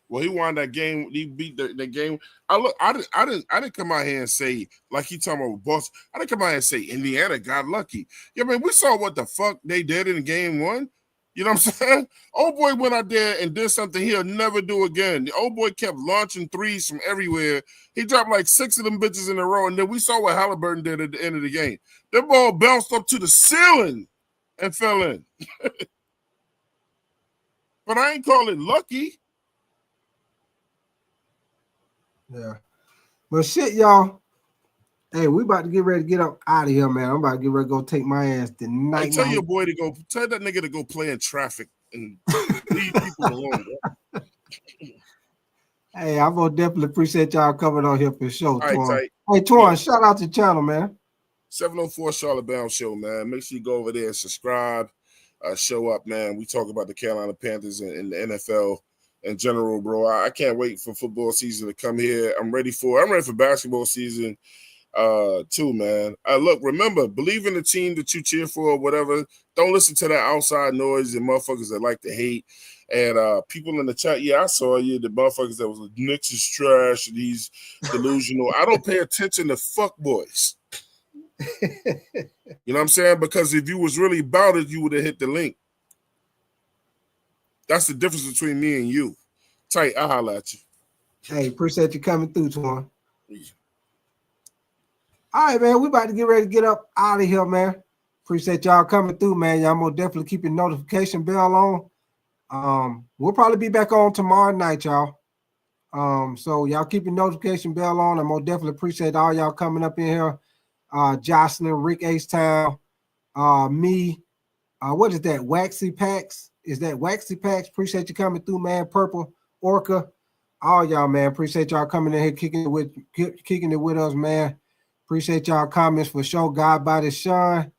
Well, he won that game. He beat the game. I didn't come out here and say, like he talking about Boston. I didn't come out here and say Indiana got lucky. Yeah, man, we saw what the fuck they did in game 1. You know what I'm saying? Old boy went out there and did something he'll never do again. The old boy kept launching threes from everywhere. He dropped like 6 of them bitches in a row, and then we saw what Halliburton did at the end of the game. That ball bounced up to the ceiling and fell in. But I ain't call it lucky. Yeah. But shit, y'all. Hey, we about to get ready to get up out of here, man. I'm about to get ready to go take my ass to night. Tell your boy to go. Tell that nigga to go play in traffic and leave people alone. Bro. Hey, I will definitely appreciate y'all coming on here for sure. All right, hey, Twan, shout out to the channel, man. 704 Charlotte Bound Show, man. Make sure you go over there and subscribe. Show up, man. We talk about the Carolina Panthers and the NFL in general, bro. I can't wait for football season to come here. I'm ready for basketball season. Too, man. Look, remember, believe in the team that you cheer for or whatever. Don't listen to that outside noise and motherfuckers that like to hate. And people in the chat, yeah, I saw you, the motherfuckers that was like, Knicks is trash and he's delusional. I don't pay attention to fuck boys. You know what I'm saying? Because if you was really about it, you would have hit the link. That's the difference between me and you. Tight, I'll holler at you. Hey, appreciate you coming through, Twan. Yeah. All right, man. We about to get ready to get up out of here, man. Appreciate y'all coming through, man. Y'all more definitely keep your notification bell on. We'll probably be back on tomorrow night, y'all. So y'all keep your notification bell on. I more definitely appreciate all y'all coming up in here. Jocelyn, Rick H-Town, me. What is that? Waxy Packs? Is that Waxy Packs? Appreciate you coming through, man. Purple, Orca, all y'all, man. Appreciate y'all coming in here, kicking it with us, man. Appreciate y'all comments for sure. God by the Shine.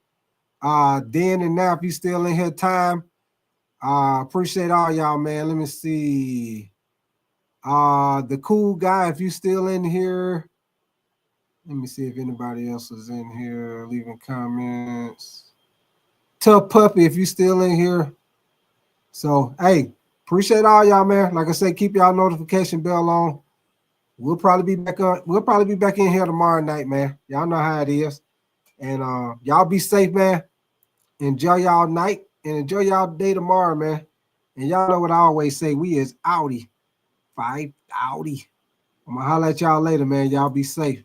Then and now, if you still in here, time. Appreciate all y'all, man. Let me see. The cool guy, if you still in here. Let me see if anybody else is in here leaving comments. Tough Puppy, if you still in here. So, hey, appreciate all y'all, man. Like I said, keep y'all notification bell on. We'll probably be back on. We'll probably be back in here tomorrow night, man. Y'all know how it is. And y'all be safe, man. Enjoy y'all night and enjoy y'all day tomorrow, man. And y'all know what I always say. We is outie. 5 outie. I'm gonna holler at y'all later, man. Y'all be safe.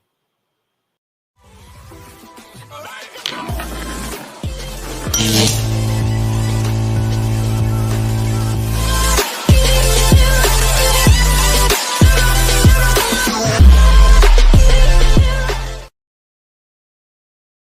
Bye.